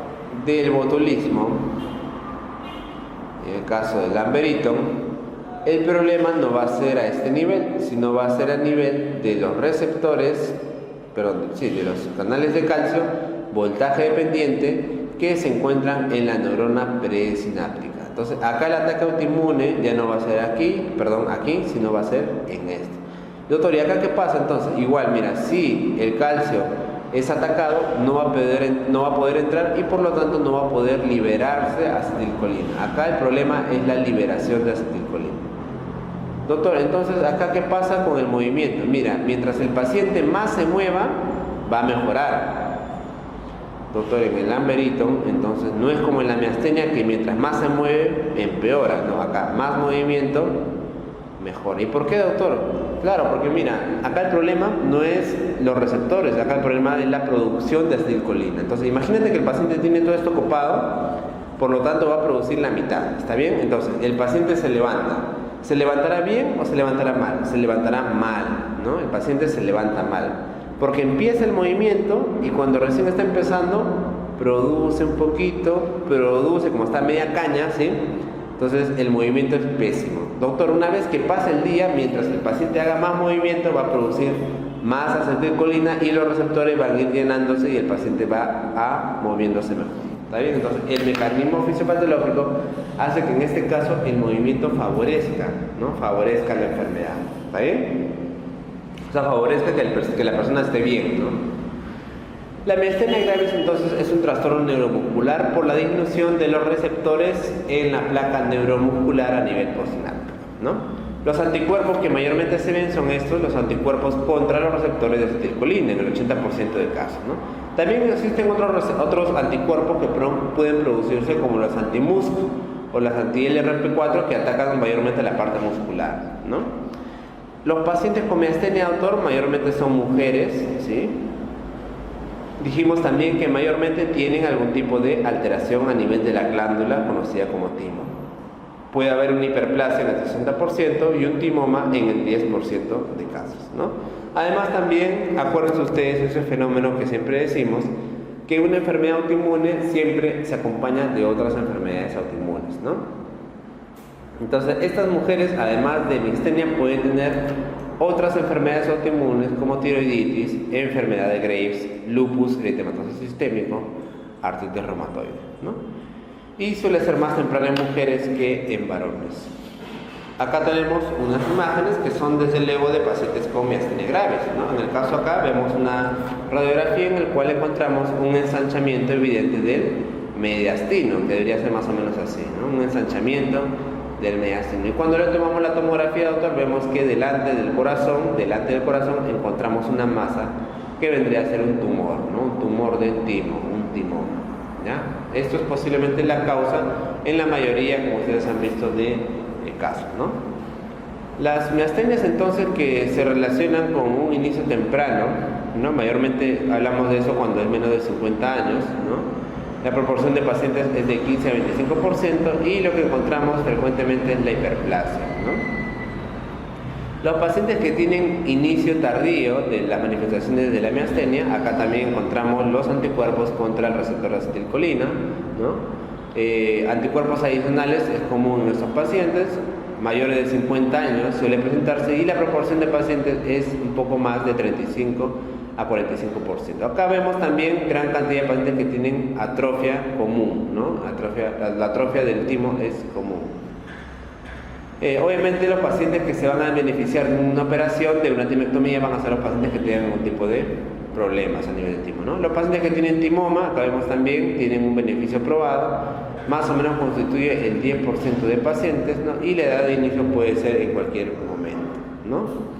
[SPEAKER 1] del botulismo, en el caso del amberito, el problema no va a ser a este nivel, sino va a ser a nivel de los receptores, de los canales de calcio, voltaje dependiente, que se encuentran en la neurona presináptica. Entonces, acá el ataque autoinmune ya no va a ser aquí, sino va a ser en este. Doctor, ¿y acá qué pasa entonces? Igual, mira, si el calcio es atacado, no va a poder entrar y por lo tanto no va a poder liberarse acetilcolina. Acá el problema es la liberación de acetilcolina. Doctor, entonces acá ¿qué pasa con el movimiento? Mira, mientras el paciente más se mueva, va a mejorar. Doctor, en el amberito, entonces no es como en la miastenia que mientras más se mueve, empeora. No, acá más movimiento, mejora. ¿Y por qué, doctor? Claro, porque mira, acá el problema no es los receptores, acá el problema es la producción de acetilcolina. Entonces imagínate que el paciente tiene todo esto copado, por lo tanto va a producir la mitad, ¿está bien? Entonces el paciente se levanta. ¿Se levantará bien o se levantará mal? Se levantará mal, ¿no? El paciente se levanta mal, porque empieza el movimiento y cuando recién está empezando, produce un poquito, como está media caña, ¿sí? Entonces el movimiento es pésimo. Doctor, una vez que pasa el día, mientras el paciente haga más movimiento, va a producir más acetilcolina y los receptores van a ir llenándose y el paciente va moviéndose mejor. ¿Está bien? Entonces, el mecanismo fisiopatológico hace que en este caso el movimiento favorezca, ¿no? Favorezca la enfermedad. ¿Está bien? O sea, favorezca que la persona esté bien, ¿no? La miastenia gravis entonces es un trastorno neuromuscular por la disminución de los receptores en la placa neuromuscular a nivel postsináptico, ¿no? Los anticuerpos que mayormente se ven son estos, los anticuerpos contra los receptores de acetilcolina, en el 80% de casos, ¿no? También existen otros anticuerpos que pueden producirse como los anti-MuSC o las anti-LRP4 que atacan mayormente la parte muscular, ¿no? Los pacientes con miastenia, doctor, mayormente son mujeres, ¿sí? Dijimos también que mayormente tienen algún tipo de alteración a nivel de la glándula conocida como timo. Puede haber una hiperplasia en el 60% y un timoma en el 10% de casos, ¿no? Además también, acuérdense ustedes ese fenómeno que siempre decimos, que una enfermedad autoinmune siempre se acompaña de otras enfermedades autoinmunes, ¿no? Entonces, estas mujeres, además de miastenia, pueden tener otras enfermedades autoinmunes como tiroiditis, enfermedad de Graves, lupus, eritematoso sistémico, artritis reumatoide, ¿no? Y suele ser más temprana en mujeres que en varones. Acá tenemos unas imágenes que son desde luego de pacientes con miastenia graves, ¿no? En el caso acá vemos una radiografía en la cual encontramos un ensanchamiento evidente del mediastino, que debería ser más o menos así, ¿no? Un ensanchamiento del mediastino. Y cuando le tomamos la tomografía, doctor, vemos que delante del corazón encontramos una masa que vendría a ser un tumor, ¿no? Un tumor de timo, un timoma, ¿ya? Esto es posiblemente la causa en la mayoría, como ustedes han visto, de casos, ¿no? Las miastenias entonces que se relacionan con un inicio temprano, ¿no? Mayormente hablamos de eso cuando es menos de 50 años, ¿no? La proporción de pacientes es de 15 a 25% y lo que encontramos frecuentemente es la hiperplasia, ¿no? Los pacientes que tienen inicio tardío de las manifestaciones de la miastenia, acá también encontramos los anticuerpos contra el receptor de acetilcolina, ¿no? Anticuerpos adicionales es común en estos pacientes, mayores de 50 años suele presentarse y la proporción de pacientes es un poco más de 35 a 45%. Acá vemos también gran cantidad de pacientes que tienen atrofia común, ¿no? La atrofia del timo es común. Obviamente los pacientes que se van a beneficiar de una operación, de una timectomía, van a ser los pacientes que tengan algún tipo de problemas a nivel de timo, ¿no? Los pacientes que tienen timoma, acá vemos también, tienen un beneficio probado, más o menos constituye el 10% de pacientes, ¿no? Y la edad de inicio puede ser en cualquier momento, ¿no?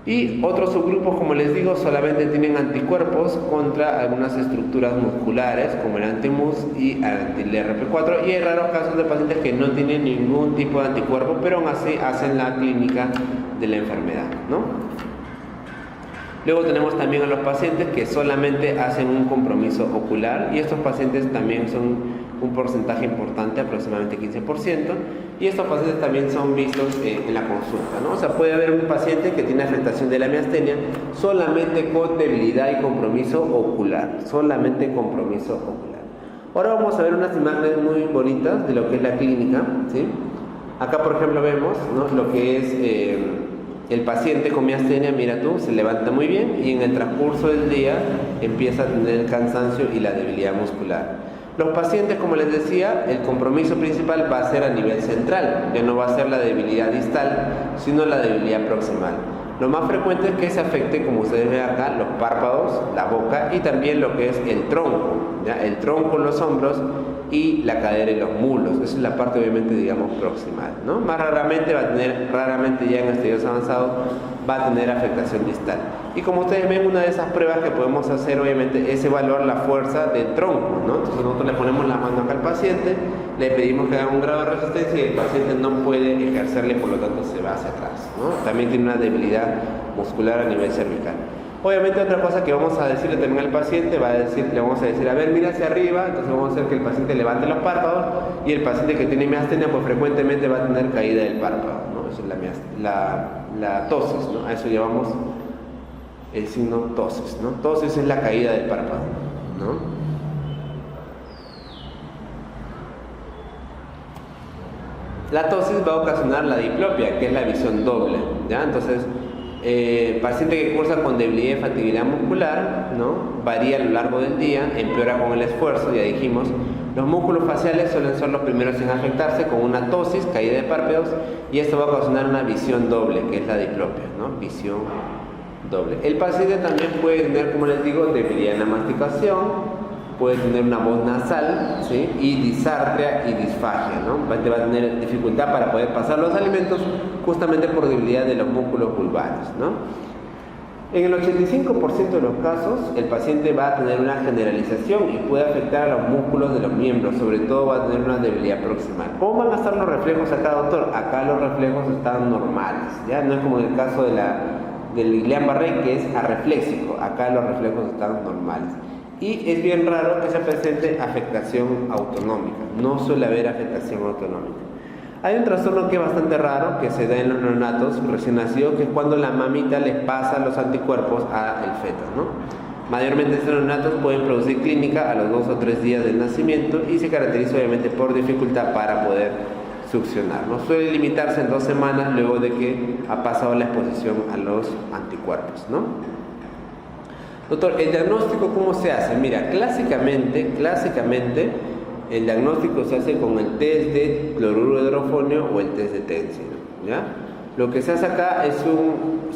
[SPEAKER 1] Y otros subgrupos, como les digo, solamente tienen anticuerpos contra algunas estructuras musculares, como el anti-MUS y el anti-LRP4, y hay raros casos de pacientes que no tienen ningún tipo de anticuerpo, pero aún así hacen la clínica de la enfermedad, ¿no? Luego tenemos también a los pacientes que solamente hacen un compromiso ocular, y estos pacientes también son un porcentaje importante, aproximadamente 15%, y estos pacientes también son vistos en la consulta, ¿no? O sea, puede haber un paciente que tiene afectación de la miastenia solamente con debilidad y compromiso ocular, solamente compromiso ocular. Ahora vamos a ver unas imágenes muy bonitas de lo que es la clínica, ¿sí? Acá, por ejemplo, vemos, ¿no?, lo que es el paciente con miastenia. Mira tú, se levanta muy bien y en el transcurso del día empieza a tener el cansancio y la debilidad muscular. Los pacientes, como les decía, el compromiso principal va a ser a nivel central, ya no va a ser la debilidad distal, sino la debilidad proximal. Lo más frecuente es que se afecte, como ustedes ven acá, los párpados, la boca y también lo que es el tronco, ¿ya? El tronco, los hombros y la cadera y los muslos. Esa es la parte, obviamente, digamos, proximal, ¿no? Más raramente va a tener, raramente ya en estadios avanzados, va a tener afectación distal. Y como ustedes ven, una de esas pruebas que podemos hacer, obviamente, es evaluar la fuerza del tronco, ¿no? Entonces nosotros le ponemos la mano acá al paciente, le pedimos que haga un grado de resistencia y el paciente no puede ejercerle, por lo tanto se va hacia atrás, ¿no? También tiene una debilidad muscular a nivel cervical. Obviamente otra cosa que vamos a decirle también al paciente, le vamos a decir, a ver, mira hacia arriba, entonces vamos a hacer que el paciente levante los párpados, y el paciente que tiene miastenia pues frecuentemente va a tener caída del párpado, ¿no? Eso es la ptosis, ¿no? A eso llamamos el signo ptosis, ¿no? Ptosis es la caída del párpado, ¿no? La ptosis va a ocasionar la diplopia, que es la visión doble, ¿ya? Entonces, paciente que cursa con debilidad y fatibilidad muscular, ¿no?, varía a lo largo del día, empeora con el esfuerzo, ya dijimos. Los músculos faciales suelen ser los primeros en afectarse con una ptosis, caída de párpados, y esto va a ocasionar una visión doble, que es la diplopia, ¿no? Visión doble. El paciente también puede tener, como les digo, debilidad en la masticación, puede tener una voz nasal, ¿sí?, y disartria y disfagia, ¿no? Va a tener dificultad para poder pasar los alimentos justamente por debilidad de los músculos vulvares, ¿no? En el 85% de los casos, el paciente va a tener una generalización y puede afectar a los músculos de los miembros, sobre todo va a tener una debilidad proximal. ¿Cómo van a estar los reflejos acá, doctor? Acá los reflejos están normales, ¿ya? No es como en el caso del Guillain-Barré, que es arrefléxico. Acá los reflejos están normales. Y es bien raro que se presente afectación autonómica, no suele haber afectación autonómica. Hay un trastorno que es bastante raro, que se da en los neonatos recién nacidos, que es cuando la mamita les pasa los anticuerpos al feto, ¿no? Mayormente estos neonatos pueden producir clínica a los 2 o 3 días del nacimiento y se caracteriza obviamente por dificultad para poder succionar, ¿no? Suele limitarse en 2 semanas luego de que ha pasado la exposición a los anticuerpos, ¿no? Doctor, ¿el diagnóstico cómo se hace? Mira, clásicamente, el diagnóstico se hace con el test de cloruro de hidrofonio o el test de tensino, ¿ya? Lo que se hace acá es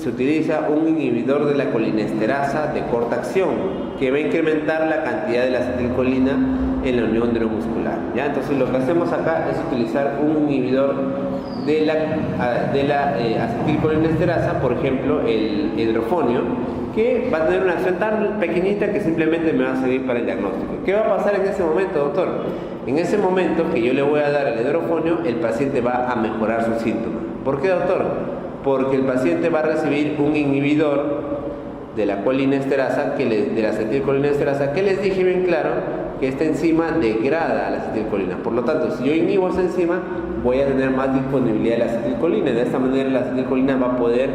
[SPEAKER 1] se utiliza un inhibidor de la colinesterasa de corta acción que va a incrementar la cantidad de la acetilcolina en la unión neuromuscular, ¿ya? Entonces lo que hacemos acá es utilizar un inhibidor de la acetilcolinesterasa, por ejemplo el hidrofonio, que va a tener una acción tan pequeñita que simplemente me va a servir para el diagnóstico. ¿Qué va a pasar en ese momento, doctor? En ese momento que yo le voy a dar el hidrofonio, el paciente va a mejorar sus síntomas. ¿Por qué, doctor? Porque el paciente va a recibir un inhibidor de la colinesterasa, de la acetilcolinesterasa, que les dije bien claro que esta enzima degrada la acetilcolina. Por lo tanto, si yo inhibo esa enzima, voy a tener más disponibilidad de la acetilcolina. De esta manera la acetilcolina va a poder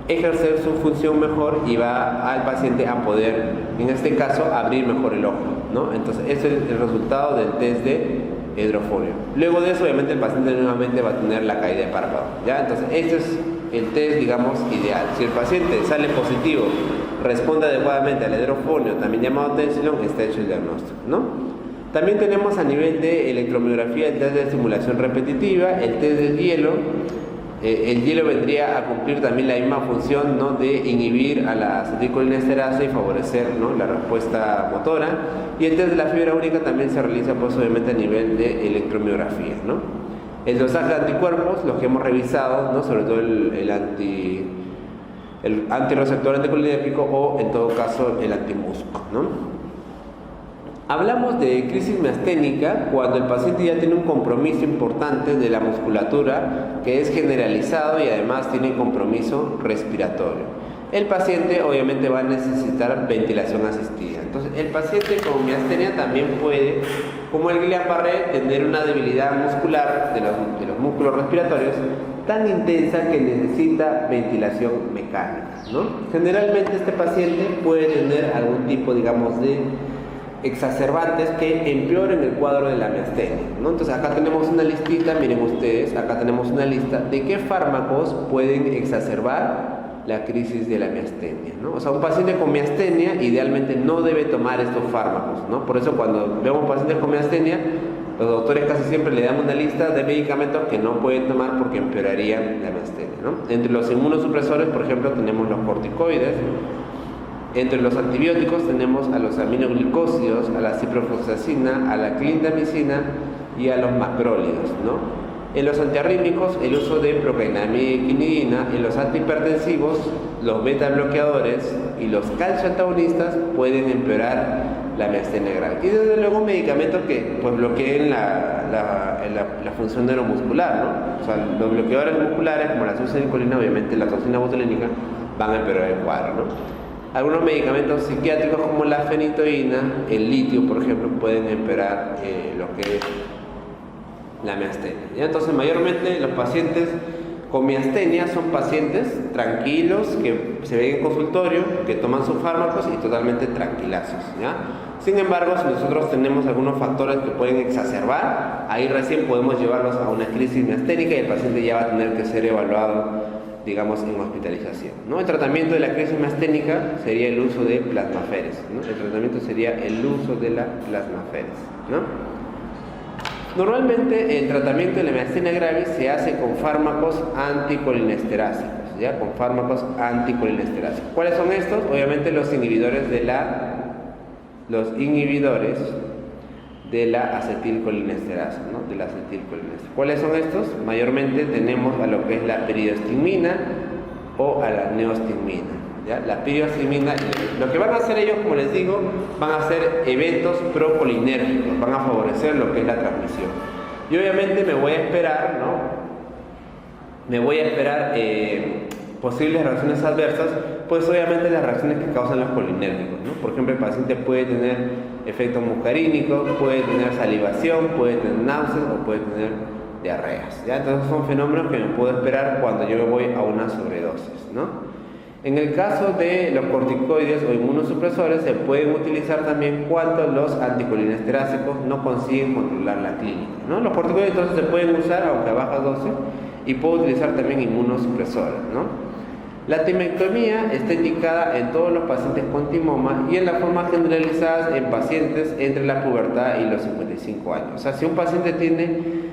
[SPEAKER 1] ejercer su función mejor y va al paciente a poder, en este caso, abrir mejor el ojo, ¿no? Entonces, ese es el resultado del test de hidrofonio. Luego de eso, obviamente, el paciente nuevamente va a tener la caída de párpado, ¿ya? Entonces, este es el test, digamos, ideal. Si el paciente sale positivo, responde adecuadamente al hidrofonio, también llamado tensilón, está hecho el diagnóstico, ¿no? También tenemos a nivel de electromiografía el test de estimulación repetitiva, el test del hielo. El hielo vendría a cumplir también la misma función, ¿no?, de inhibir a la acetilcolinesterasa y favorecer, ¿no?, la respuesta motora. Y el test de la fibra úrica también se realiza, pues, obviamente a nivel de electromiografía, ¿no? El dosaje de anticuerpos, los que hemos revisado, ¿no?, sobre todo el antirreceptor anticolinérgico o, en todo caso, el antimusco, ¿no? Hablamos de crisis miasténica cuando el paciente ya tiene un compromiso importante de la musculatura que es generalizado y además tiene compromiso respiratorio. El paciente obviamente va a necesitar ventilación asistida. Entonces, el paciente con miastenia también puede, como el Guillain-Barré, tener una debilidad muscular de los músculos respiratorios tan intensa que necesita ventilación mecánica, ¿no? Generalmente este paciente puede tener algún tipo, digamos, de exacerbantes que empeoren el cuadro de la miastenia, ¿no? Entonces acá tenemos una listita, miren ustedes, acá tenemos una lista de qué fármacos pueden exacerbar la crisis de la miastenia, ¿no? O sea, un paciente con miastenia idealmente no debe tomar estos fármacos, ¿no? Por eso cuando vemos pacientes con miastenia, los doctores casi siempre le damos una lista de medicamentos que no pueden tomar porque empeorarían la miastenia, ¿no? Entre los inmunosupresores, por ejemplo, tenemos los corticoides. Entre los antibióticos tenemos a los aminoglicósidos, a la ciprofloxacina, a la clindamicina y a los macrólidos, ¿no? En los antiarrítmicos, el uso de procainamida y quinidina. En los antihipertensivos, los beta bloqueadores y los calcio antagonistas pueden empeorar la miastenia grave. Y desde luego medicamentos que, pues, bloqueen la función neuromuscular, ¿no? O sea, los bloqueadores musculares como la succinilcolina, obviamente la toxina botulinica, van a empeorar el cuadro, ¿no? Algunos medicamentos psiquiátricos como la fenitoína, el litio, por ejemplo, pueden empeorar lo que es la miastenia, ¿ya? Entonces, mayormente los pacientes con miastenia son pacientes tranquilos, que se ven en consultorio, que toman sus fármacos y totalmente tranquilazos, ¿ya? Sin embargo, si nosotros tenemos algunos factores que pueden exacerbar, ahí recién podemos llevarlos a una crisis miasténica y el paciente ya va a tener que ser evaluado, digamos, en hospitalización, ¿no? El tratamiento de la crisis miasténica sería el uso de plasmaferes, ¿no? El tratamiento sería el uso de la plasmaferes, ¿no? Normalmente el tratamiento de la miastenia gravis se hace con fármacos anticolinesterásicos, ¿ya? Con fármacos anticolinesterásicos. ¿Cuáles son estos? Obviamente los inhibidores de la acetilcolinesterasa, ¿no? De la acetilcolinesterasa. ¿Cuáles son estos? Mayormente tenemos a lo que es la periostigmina o a la neostigmina, ¿ya? La periostigmina, lo que van a hacer ellos, como les digo, van a hacer eventos procolinérgicos, van a favorecer lo que es la transmisión. Y obviamente me voy a esperar, ¿no? Posibles reacciones adversas, pues obviamente las reacciones que causan los colinérgicos, ¿no? Por ejemplo, el paciente puede tener efectos muscarínicos, puede tener salivación, puede tener náuseas o puede tener diarreas, ¿ya? Entonces son fenómenos que me puedo esperar cuando yo voy a una sobredosis, ¿no? En el caso de los corticoides o inmunosupresores se pueden utilizar también cuando los anticolinesterácicos no consiguen controlar la clínica, ¿no? Los corticoides entonces se pueden usar aunque a baja dosis y puedo utilizar también inmunosupresores, ¿no? La timectomía está indicada en todos los pacientes con timoma y en la forma generalizada en pacientes entre la pubertad y los 55 años. O sea, si un paciente tiene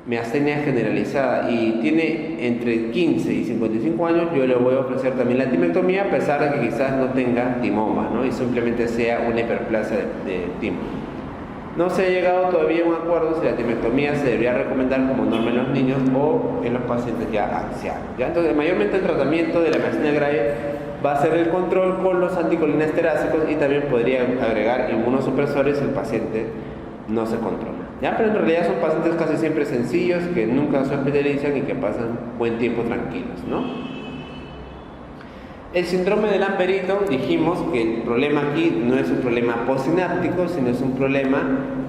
[SPEAKER 1] miastenia generalizada y tiene entre 15 y 55 años, yo le voy a ofrecer también la timectomía a pesar de que quizás no tenga timoma, ¿no? Y simplemente sea una hiperplasia de timo. No se ha llegado todavía a un acuerdo si la timectomía se debería recomendar como norma en los niños o en los pacientes ya ancianos, ¿ya? Entonces, mayormente el tratamiento de la miastenia grave va a ser el control con los anticolinesterácicos y también podría agregar inmunosupresores si el paciente no se controla, ¿ya? Pero en realidad son pacientes casi siempre sencillos que nunca se hospitalizan y que pasan buen tiempo tranquilos, ¿no? El síndrome de Lamberito, dijimos que el problema aquí no es un problema postsináptico, sino es un problema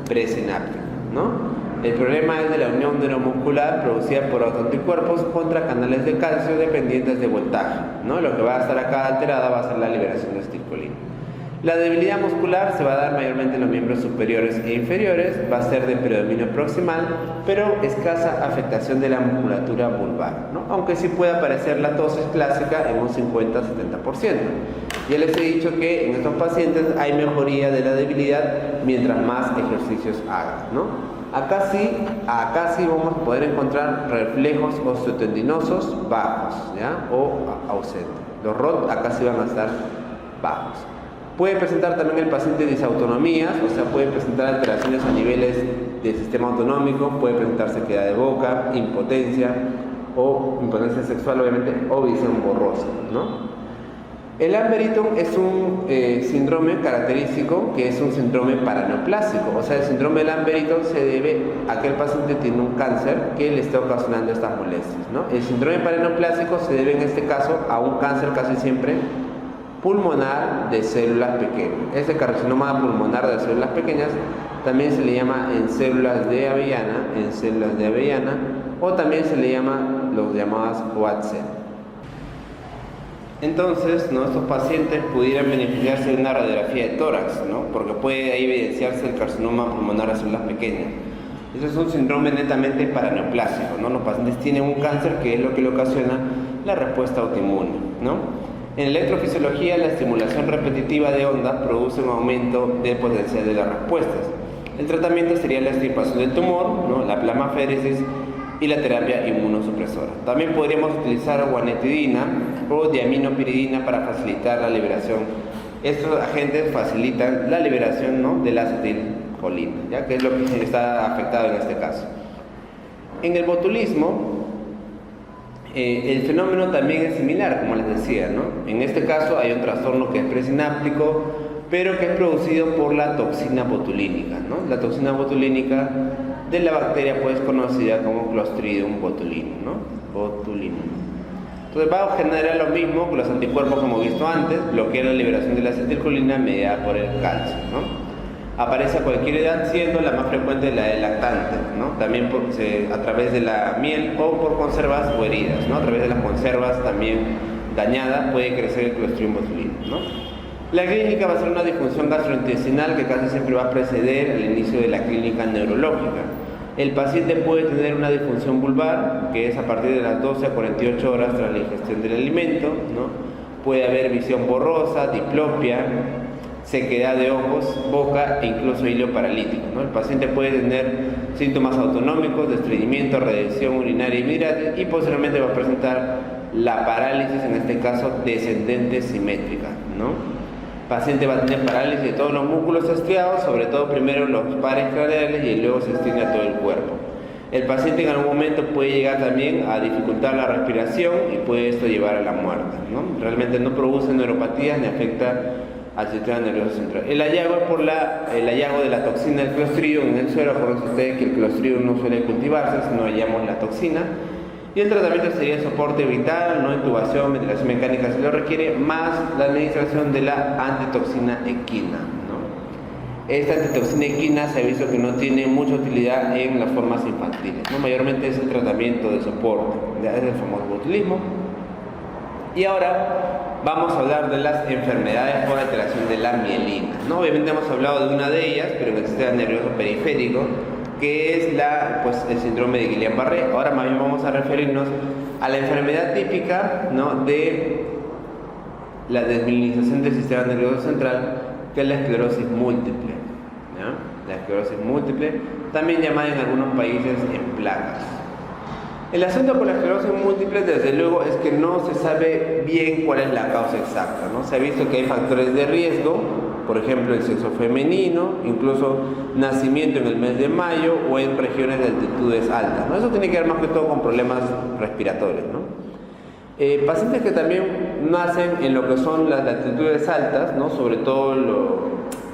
[SPEAKER 1] presináptico, ¿no? El problema es de la unión neuromuscular producida por autoanticuerpos contra canales de calcio dependientes de voltaje, ¿no? Lo que va a estar acá alterada va a ser la liberación de acetilcolina. La debilidad muscular se va a dar mayormente en los miembros superiores e inferiores, va a ser de predominio proximal, pero escasa afectación de la musculatura vulvar, ¿no? Aunque sí puede aparecer la tosis clásica en un 50-70%. Ya les he dicho que en estos pacientes hay mejoría de la debilidad mientras más ejercicios hagan, ¿no? Acá sí vamos a poder encontrar reflejos osteotendinosos bajos, ¿ya? O ausentes. Los ROT acá sí van a estar bajos. Puede presentar también el paciente disautonomías, o sea, puede presentar alteraciones a niveles del sistema autonómico, puede presentar sequedad de boca, impotencia o impotencia sexual, obviamente, o visión borrosa, ¿no? El Lamberito es un síndrome característico que es un síndrome paraneoplásico, o sea, el síndrome de Lamberito se debe a que el paciente tiene un cáncer que le está ocasionando estas molestias, ¿no? El síndrome paraneoplásico se debe en este caso a un cáncer casi siempre pulmonar de células pequeñas. Este carcinoma pulmonar de células pequeñas también se le llama en células de avellana, o también se le llama los llamadas Watson. Entonces, ¿no? Estos pacientes pudieran beneficiarse de una radiografía de tórax, ¿no? Porque puede ahí evidenciarse el carcinoma pulmonar de células pequeñas. Ese es un síndrome netamente paraneoplásico, ¿no? Los pacientes tienen un cáncer que es lo que le ocasiona la respuesta autoinmune, ¿no? En electrofisiología, la estimulación repetitiva de ondas produce un aumento del potencial de las respuestas. El tratamiento sería la extirpación del tumor, ¿no? La plasmaféresis y la terapia inmunosupresora. También podríamos utilizar guanetidina o diaminopiridina para facilitar la liberación. Estos agentes facilitan la liberación, ¿no? de la acetilcolina, ¿ya? Que es lo que está afectado en este caso. En el botulismo, el fenómeno también es similar, como les decía, ¿no? En este caso hay un trastorno que es presináptico, pero que es producido por la toxina botulínica, ¿no? La toxina botulínica de la bacteria pues conocida como Clostridium botulinum, ¿no? Botulinum. Entonces va a generar lo mismo que los anticuerpos como hemos visto antes, bloquear la liberación de la acetilcolina mediada por el calcio, ¿no? Aparece a cualquier edad, siendo la más frecuente la del lactante, ¿no? También a través de la miel o por conservas o heridas, ¿no? A través de las conservas también dañadas puede crecer el Clostridium botulinum, ¿no? La clínica va a ser una disfunción gastrointestinal que casi siempre va a preceder al inicio de la clínica neurológica. El paciente puede tener una disfunción vulvar, que es a partir de las 12 a 48 horas tras la ingestión del alimento, ¿no? Puede haber visión borrosa, diplopia, sequedad de ojos, boca e incluso hilo paralítico, ¿no? El paciente puede tener síntomas autonómicos de estreñimiento, redención urinaria y migratis y posteriormente va a presentar la parálisis, en este caso descendente simétrica, ¿no? El paciente va a tener parálisis de todos los músculos estriados, sobre todo primero los pares craneales y luego se extiende a todo el cuerpo. El paciente en algún momento puede llegar también a dificultar la respiración y puede esto llevar a la muerte, ¿no? Realmente no produce neuropatías ni afecta al sistema nervioso central. El hallazgo es por el hallazgo de la toxina del Clostridium en el suelo. Acuérdense ustedes que el Clostridium no suele cultivarse, sino hallamos la toxina. Y el tratamiento sería soporte vital, no intubación, ventilación mecánica si lo requiere, más la administración de la antitoxina equina, ¿no? Esta antitoxina equina se ha visto que no tiene mucha utilidad en las formas infantiles, ¿no? Mayormente es el tratamiento de soporte, es el famoso botulismo. Y ahora vamos a hablar de las enfermedades por alteración de la mielina, ¿no? Obviamente hemos hablado de una de ellas, pero en el sistema nervioso periférico, que es el síndrome de Guillain-Barré. Ahora más bien vamos a referirnos a la enfermedad típica, ¿no?, de la desmielinización del sistema nervioso central, que es la esclerosis múltiple, ¿no? La esclerosis múltiple, también llamada en algunos países en placas. El asunto con la esclerosis múltiple, desde luego, es que no se sabe bien cuál es la causa exacta, ¿no? Se ha visto que hay factores de riesgo, por ejemplo, el sexo femenino, incluso nacimiento en el mes de mayo o en regiones de altitudes altas, ¿no? Eso tiene que ver más que todo con problemas respiratorios, ¿no? Pacientes que también nacen en lo que son las altitudes altas, ¿no?, sobre todo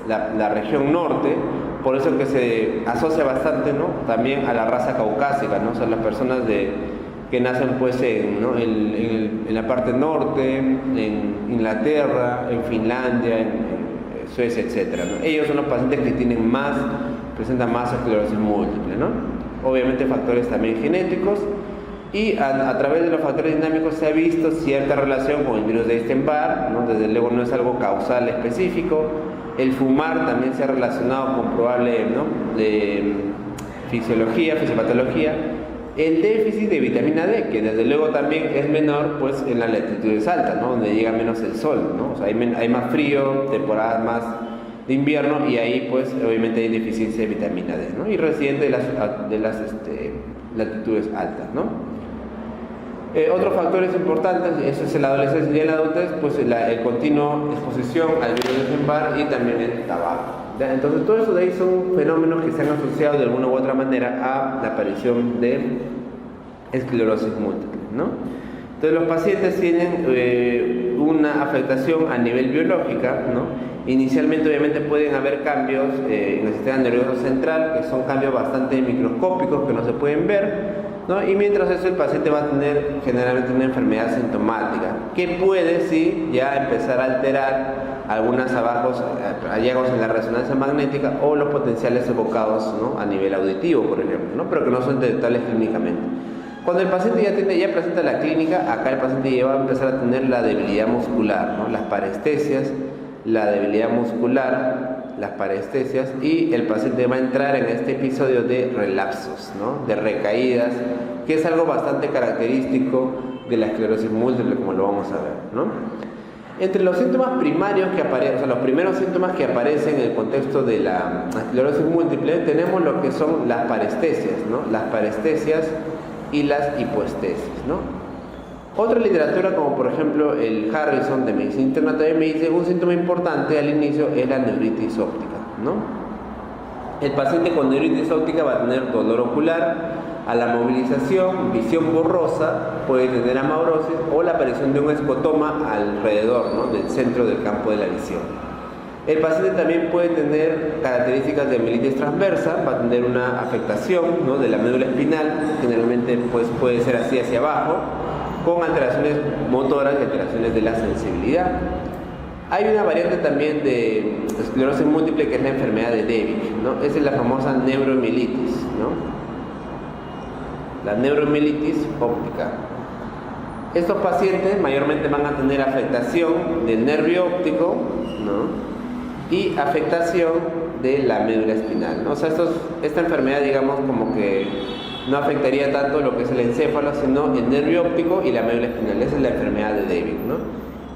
[SPEAKER 1] la región norte, por eso que se asocia bastante, ¿no?, también a la raza caucásica, ¿no? O sea, las personas que nacen pues en la parte norte, en Inglaterra, en Finlandia, en Suecia, etcétera, ¿no? Ellos son los pacientes que presentan más esclerosis múltiple, ¿no? Obviamente factores también genéticos, y a través de los factores dinámicos se ha visto cierta relación con el virus de Epstein-Barr, ¿no? Desde luego no es algo causal específico. El fumar también se ha relacionado con probable, ¿no?, de fisiopatología. El déficit de vitamina D, que desde luego también es menor pues en las latitudes altas, ¿no?, donde llega menos el sol, ¿no? O sea, hay más frío, temporadas más de invierno, y ahí pues obviamente hay deficiencia de vitamina D, ¿no? Y residente de las latitudes altas, ¿no? Otros factores importantes, eso es en la adolescencia y en la adultez, pues el continuo exposición al virus de Epstein-Barr y también el tabaco. ¿Ya? Entonces todo eso de ahí son fenómenos que se han asociado de alguna u otra manera a la aparición de esclerosis múltiple, ¿no? Entonces los pacientes tienen una afectación a nivel biológica, ¿no? Inicialmente obviamente pueden haber cambios en el sistema nervioso central, que son cambios bastante microscópicos que no se pueden ver, ¿no? Y mientras eso el paciente va a tener generalmente una enfermedad sintomática que puede sí ya empezar a alterar algunos hallazgos en la resonancia magnética o los potenciales evocados, ¿no?, a nivel auditivo, por ejemplo, ¿no?, pero que no son detectables clínicamente. Cuando el paciente ya presenta la clínica, acá el paciente ya va a empezar a tener la debilidad muscular, ¿no?, las parestesias, la debilidad muscular, las parestesias, y el paciente va a entrar en este episodio de relapsos, ¿no?, de recaídas, que es algo bastante característico de la esclerosis múltiple, como lo vamos a ver, ¿no? Entre los síntomas primarios que aparecen, o sea, los primeros síntomas que aparecen en el contexto de la esclerosis múltiple, tenemos lo que son las parestesias, ¿no?, las parestesias y las hipoestesias, ¿no? Otra literatura, como por ejemplo el Harrison de Medicina Interna, también me dice un síntoma importante al inicio es la neuritis óptica, ¿no? El paciente con neuritis óptica va a tener dolor ocular, a la movilización, visión borrosa, puede tener amaurosis o la aparición de un escotoma alrededor, ¿no?, del centro del campo de la visión. El paciente también puede tener características de mielitis transversa, va a tener una afectación, ¿no?, de la médula espinal, generalmente pues, puede ser así hacia abajo, con alteraciones motoras y alteraciones de la sensibilidad. Hay una variante también de esclerosis múltiple que es la enfermedad de Debich, ¿no? Esa es la famosa neuromielitis, ¿no? La neuromielitis óptica. Estos pacientes mayormente van a tener afectación del nervio óptico, ¿no?, y afectación de la médula espinal, ¿no? O sea, esta enfermedad, digamos, como que no afectaría tanto lo que es el encéfalo, sino el nervio óptico y la médula espinal. Esa es la enfermedad de Debich, ¿no?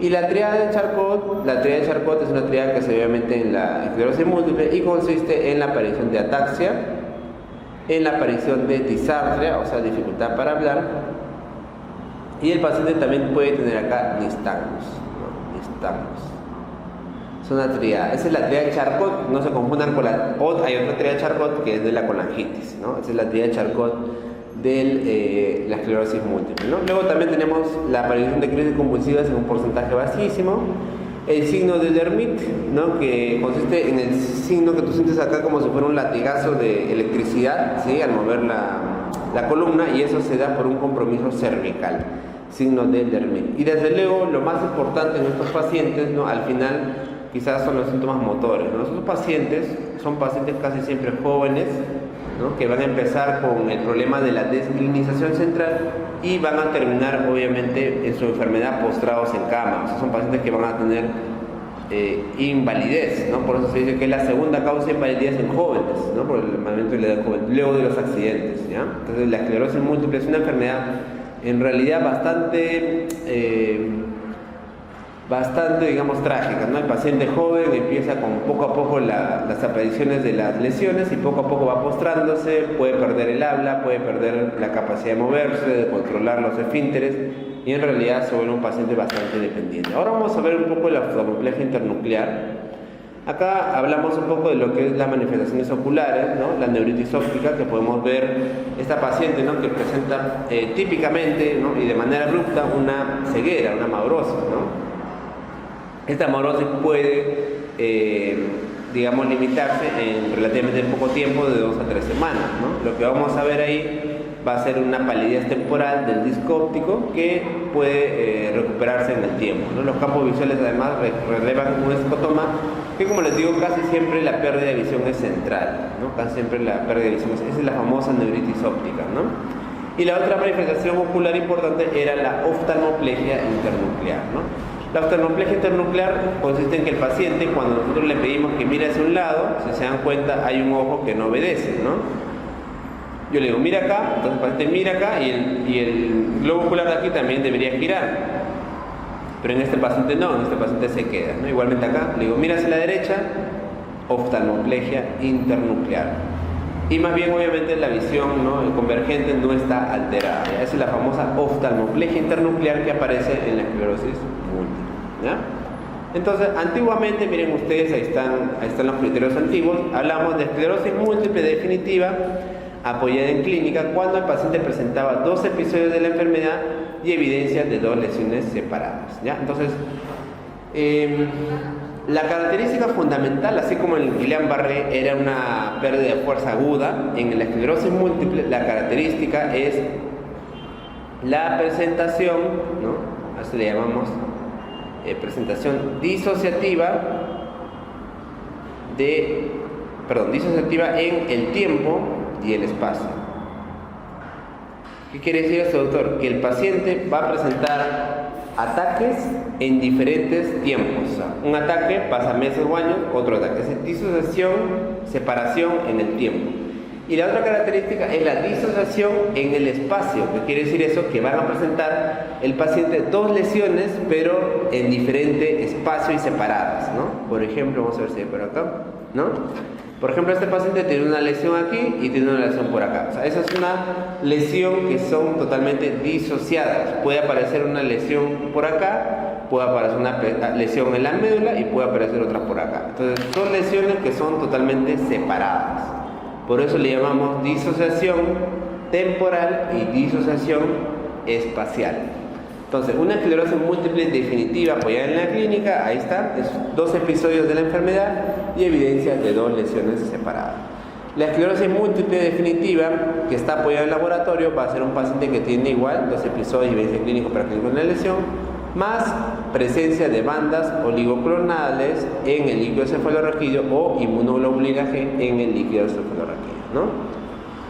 [SPEAKER 1] Y la tríada de Charcot es una tríada que se ve obviamente en la esclerosis múltiple y consiste en la aparición de ataxia, en la aparición de disartria, o sea, dificultad para hablar, y el paciente también puede tener acá nistagmus, ¿no? Nistagmus. Es una tríada. Esa es la tríada de Charcot, no se confundan con hay otra tríada de Charcot que es de la colangitis, ¿no? Esa es la tríada de Charcot de la esclerosis múltiple, ¿no? Luego también tenemos la aparición de crisis convulsivas en un porcentaje bajísimo, el signo de Dermit, ¿no?, que consiste en el signo que tú sientes acá como si fuera un latigazo de electricidad, ¿sí?, al mover la columna, y eso se da por un compromiso cervical, signo de Dermit. Y desde luego lo más importante en estos pacientes, ¿no?, al final quizás son los síntomas motores, ¿no? Estos pacientes son pacientes casi siempre jóvenes, ¿no? Que van a empezar con el problema de la desmilinización central y van a terminar obviamente en su enfermedad postrados en cama. O sea, son pacientes que van a tener invalidez, ¿no? Por eso se dice que es la segunda causa de invalidez en jóvenes, ¿no? Por el momento de la edad joven, luego de los accidentes, ¿ya? Entonces la esclerosis múltiple es una enfermedad en realidad bastante, digamos, trágica, ¿no? El paciente joven empieza con poco a poco las apariciones de las lesiones y poco a poco va postrándose, puede perder el habla, puede perder la capacidad de moverse, de controlar los esfínteres y en realidad se vuelve un paciente bastante dependiente. Ahora vamos a ver un poco la oftalmoplegia internuclear. Acá hablamos un poco de lo que es las manifestaciones oculares, ¿no? La neuritis óptica, que podemos ver esta paciente, ¿no? Que presenta típicamente, ¿no? Y de manera abrupta una ceguera, una amaurosis, ¿no? Esta amaurosis puede, digamos, limitarse en relativamente poco tiempo, de 2 a 3 semanas, ¿no? Lo que vamos a ver ahí va a ser una palidez temporal del disco óptico que puede recuperarse en el tiempo, ¿no? Los campos visuales además relevan un escotoma que, como les digo, casi siempre la pérdida de visión es central, ¿no? Casi siempre la pérdida de visión esa es la famosa neuritis óptica, ¿no? Y la otra manifestación ocular importante era la oftalmoplegia internuclear, ¿no? La oftalmoplegia internuclear consiste en que el paciente, cuando nosotros le pedimos que mire hacia un lado, si se dan cuenta, hay un ojo que no obedece, ¿no? Yo le digo, mira acá, entonces el paciente mira acá y el globo ocular de aquí también debería girar. Pero en este paciente no, en este paciente se queda, ¿no? Igualmente acá, le digo, mira hacia la derecha, oftalmoplegia internuclear. Y más bien, obviamente, la visión, ¿no? El convergente no está alterada. ¿Ya? Esa es la famosa oftalmoplegia internuclear que aparece en la esclerosis múltiple, ¿ya? Entonces, antiguamente, miren ustedes, ahí están los criterios antiguos, hablamos de esclerosis múltiple definitiva apoyada en clínica cuando el paciente presentaba 2 episodios de la enfermedad y evidencias de 2 lesiones separadas, ¿ya? Entonces, la característica fundamental, así como en el Guillain-Barré era una pérdida de fuerza aguda, en la esclerosis múltiple la característica es la presentación, ¿no? Así le llamamos presentación disociativa en el tiempo y el espacio. ¿Qué quiere decir eso, doctor? Que el paciente va a presentar ataques en diferentes tiempos. O sea, un ataque pasa meses o años, otro ataque. Es disociación, separación en el tiempo. Y la otra característica es la disociación en el espacio. ¿Qué quiere decir eso? Que van a presentar el paciente 2 lesiones, pero en diferente espacio y separadas, ¿no? Por ejemplo, vamos a ver si hay por acá, ¿no? Por ejemplo, este paciente tiene una lesión aquí y tiene una lesión por acá. O sea, esa es una lesión que son totalmente disociadas. Puede aparecer una lesión por acá, puede aparecer una lesión en la médula y puede aparecer otra por acá. Entonces, son lesiones que son totalmente separadas. Por eso le llamamos disociación temporal y disociación espacial. Entonces, una esclerosis múltiple definitiva apoyada en la clínica, ahí está, es 2 episodios de la enfermedad y evidencia de 2 lesiones separadas. La esclerosis múltiple definitiva, que está apoyada en el laboratorio, va a ser un paciente que tiene igual 2 episodios y evidencia clínico para clínico en la lesión, más presencia de bandas oligoclonales en el líquido cefalorraquídeo o inmunoglobulina G en el líquido cefalorraquídeo, ¿no?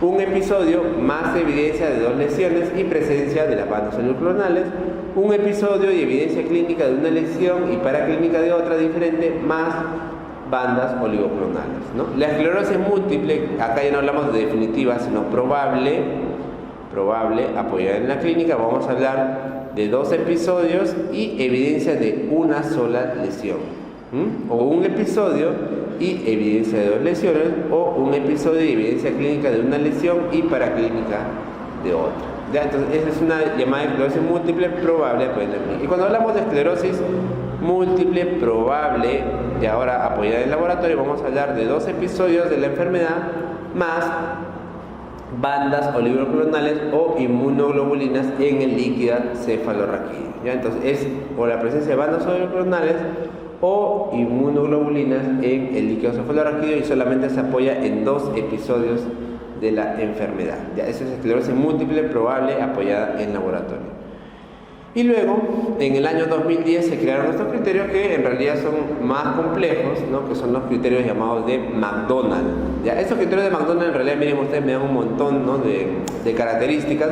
[SPEAKER 1] Un episodio más evidencia de 2 lesiones y presencia de las bandas oligoclonales, un episodio y evidencia clínica de una lesión y paraclínica de otra diferente, más bandas oligoclonales, ¿no? La esclerosis múltiple, acá ya no hablamos de definitiva, sino probable, apoyada en la clínica, vamos a hablar de 2 episodios y evidencia de una sola lesión, o un episodio y evidencia de 2 lesiones, o un episodio y evidencia clínica de una lesión y paraclínica de otra. ¿Ya? Entonces, esa es una llamada esclerosis múltiple probable apoyada en la clínica. Y cuando hablamos de esclerosis múltiple probable, y ahora apoyada en el laboratorio, vamos a hablar de 2 episodios de la enfermedad más bandas oligoclonales o inmunoglobulinas en el líquido cefalorraquídeo. ¿Ya? Entonces, es o la presencia de bandas oligoclonales o inmunoglobulinas en el líquido cefalorraquídeo y solamente se apoya en 2 episodios de la enfermedad. Ya, eso es esclerosis múltiple probable apoyada en laboratorio. Y luego, en el año 2010 se crearon estos criterios que en realidad son más complejos, ¿no? Que son los criterios llamados de McDonald. ¿Ya? Estos criterios de McDonald en realidad, miren ustedes, me dan un montón, ¿no? de características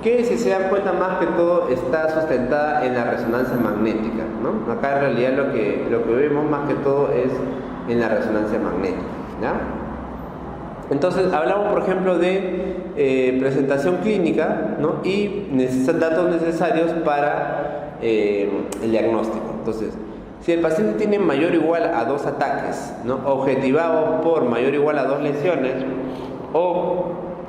[SPEAKER 1] que, si se dan cuenta, más que todo está sustentada en la resonancia magnética, ¿no? Acá en realidad lo que vemos más que todo es en la resonancia magnética, ¿ya? Entonces hablamos, por ejemplo, de presentación clínica, ¿no? Y datos necesarios para el diagnóstico. Entonces, si el paciente tiene mayor o igual a 2 ataques, ¿no? Objetivado por mayor o igual a 2 lesiones, o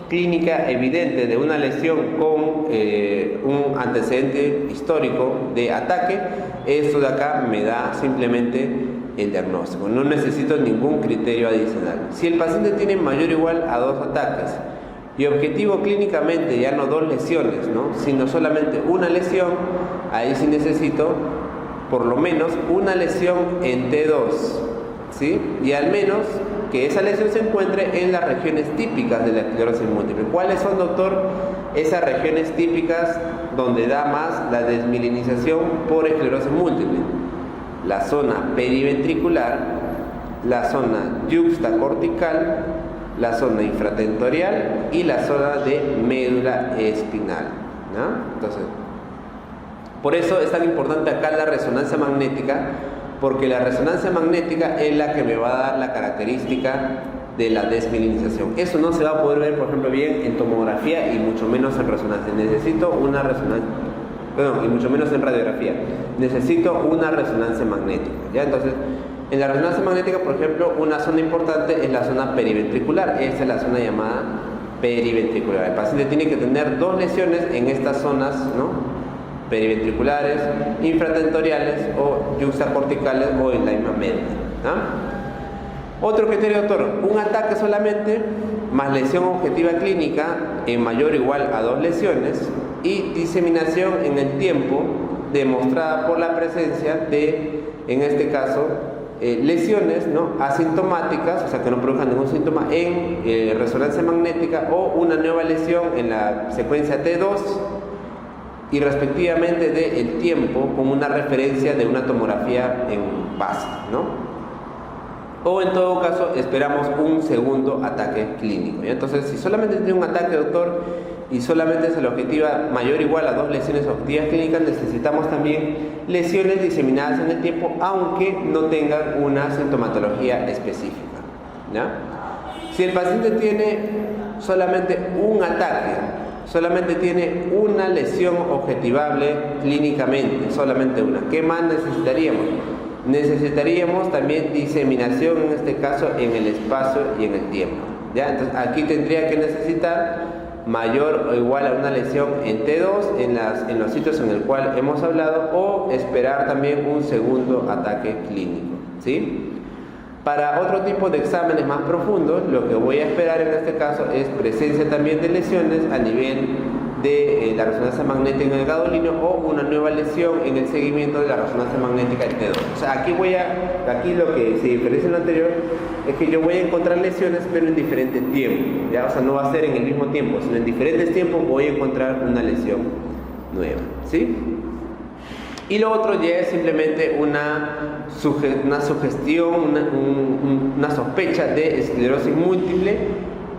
[SPEAKER 1] clínica evidente de una lesión con un antecedente histórico de ataque, esto de acá me da simplemente el diagnóstico, no necesito ningún criterio adicional. Si el paciente tiene mayor o igual a 2 ataques y objetivo clínicamente ya no 2 lesiones, ¿no? Sino solamente una lesión, ahí sí necesito por lo menos una lesión en T2, ¿sí? Y al menos que esa lesión se encuentre en las regiones típicas de la esclerosis múltiple. ¿Cuáles son, doctor, esas regiones típicas donde da más la desmielinización por esclerosis múltiple? La zona periventricular, la zona yuxtacortical, la zona infratentorial y la zona de médula espinal, ¿no? Entonces, por eso es tan importante acá la resonancia magnética, porque la resonancia magnética es la que me va a dar la característica de la desmielinización. Eso no se va a poder ver, por ejemplo, bien en tomografía y mucho menos en resonancia. Necesito una resonancia, y mucho menos en radiografía. Necesito una resonancia magnética, ¿ya? Entonces, en la resonancia magnética, por ejemplo, una zona importante es la zona periventricular. Esta es la zona llamada periventricular. El paciente tiene que tener 2 lesiones en estas zonas, ¿no? Periventriculares, infratentoriales o yuxtacorticales o en la misma médula, ¿no? Otro criterio, doctor, un ataque solamente más lesión objetiva clínica en mayor o igual a 2 lesiones y diseminación en el tiempo demostrada por la presencia de, en este caso, lesiones, ¿no? Asintomáticas, o sea que no produzcan ningún síntoma en resonancia magnética, o una nueva lesión en la secuencia T2 y respectivamente del tiempo con una referencia de una tomografía en base, ¿no? O en todo caso esperamos un segundo ataque clínico, ¿ya? Entonces, si solamente tiene un ataque, doctor, y solamente se le objetiva mayor o igual a 2 lesiones objetivas clínicas, necesitamos también lesiones diseminadas en el tiempo, aunque no tengan una sintomatología específica, ¿ya? Si el paciente tiene solamente un ataque, solamente tiene una lesión objetivable clínicamente, solamente una, ¿qué más necesitaríamos? Necesitaríamos también diseminación, en este caso, en el espacio y en el tiempo, ¿ya? Entonces, aquí tendría que necesitar mayor o igual a una lesión en T2 en los sitios en el cual hemos hablado, o esperar también un segundo ataque clínico, ¿sí? Para otro tipo de exámenes más profundos, lo que voy a esperar en este caso es presencia también de lesiones a nivel de la resonancia magnética en el gadolíneo, o una nueva lesión en el seguimiento de la resonancia magnética del T2. O sea, aquí lo que se diferencia en lo anterior es que yo voy a encontrar lesiones, pero en diferentes tiempos, ¿ya? O sea, no va a ser en el mismo tiempo, sino en diferentes tiempos voy a encontrar una lesión nueva, ¿sí? Y lo otro ya es simplemente una sugestión, una sospecha de esclerosis múltiple,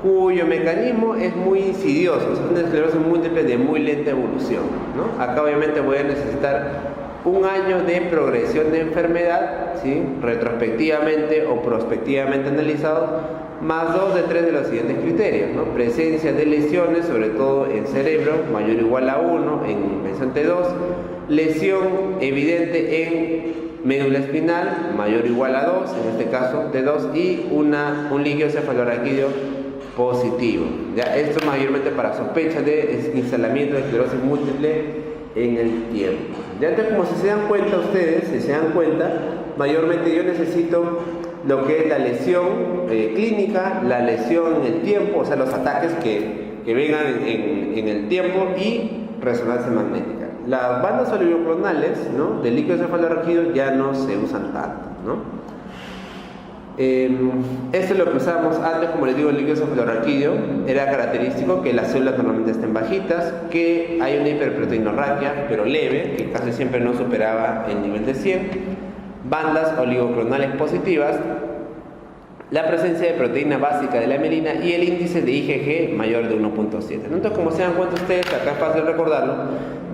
[SPEAKER 1] cuyo mecanismo es muy insidioso. Es una esclerosis múltiple de muy lenta evolución, ¿no? Acá obviamente voy a necesitar un año de progresión de enfermedad, ¿sí? Retrospectivamente o prospectivamente analizados, más 2 de 3 de los siguientes criterios, ¿no? Presencia de lesiones, sobre todo en cerebro, mayor o igual a 1, en mención T2, lesión evidente en médula espinal, mayor o igual a 2, en este caso T2, y un líquido cefalorraquídeo positivo, ¿ya? Esto mayormente para sospecha de instalamiento de esclerosis múltiple en el tiempo. Ya, entonces, como si se dan cuenta ustedes, mayormente yo necesito lo que es la lesión clínica, la lesión en el tiempo, o sea, los ataques que vengan en el tiempo, y resonancia magnética. Las bandas olivo, ¿no? del líquido cefalorraquídeo ya no se usan tanto, ¿no? Esto es lo que usábamos antes, como les digo, el líquido cefalorraquídeo. Era característico que las células normalmente estén bajitas, que hay una hiperproteinorraquia, pero leve, que casi siempre no superaba el nivel de 100, bandas oligoclonales positivas, la presencia de proteína básica de la mielina y el índice de IgG mayor de 1.7. Entonces, como se dan cuenta ustedes, acá es fácil recordarlo,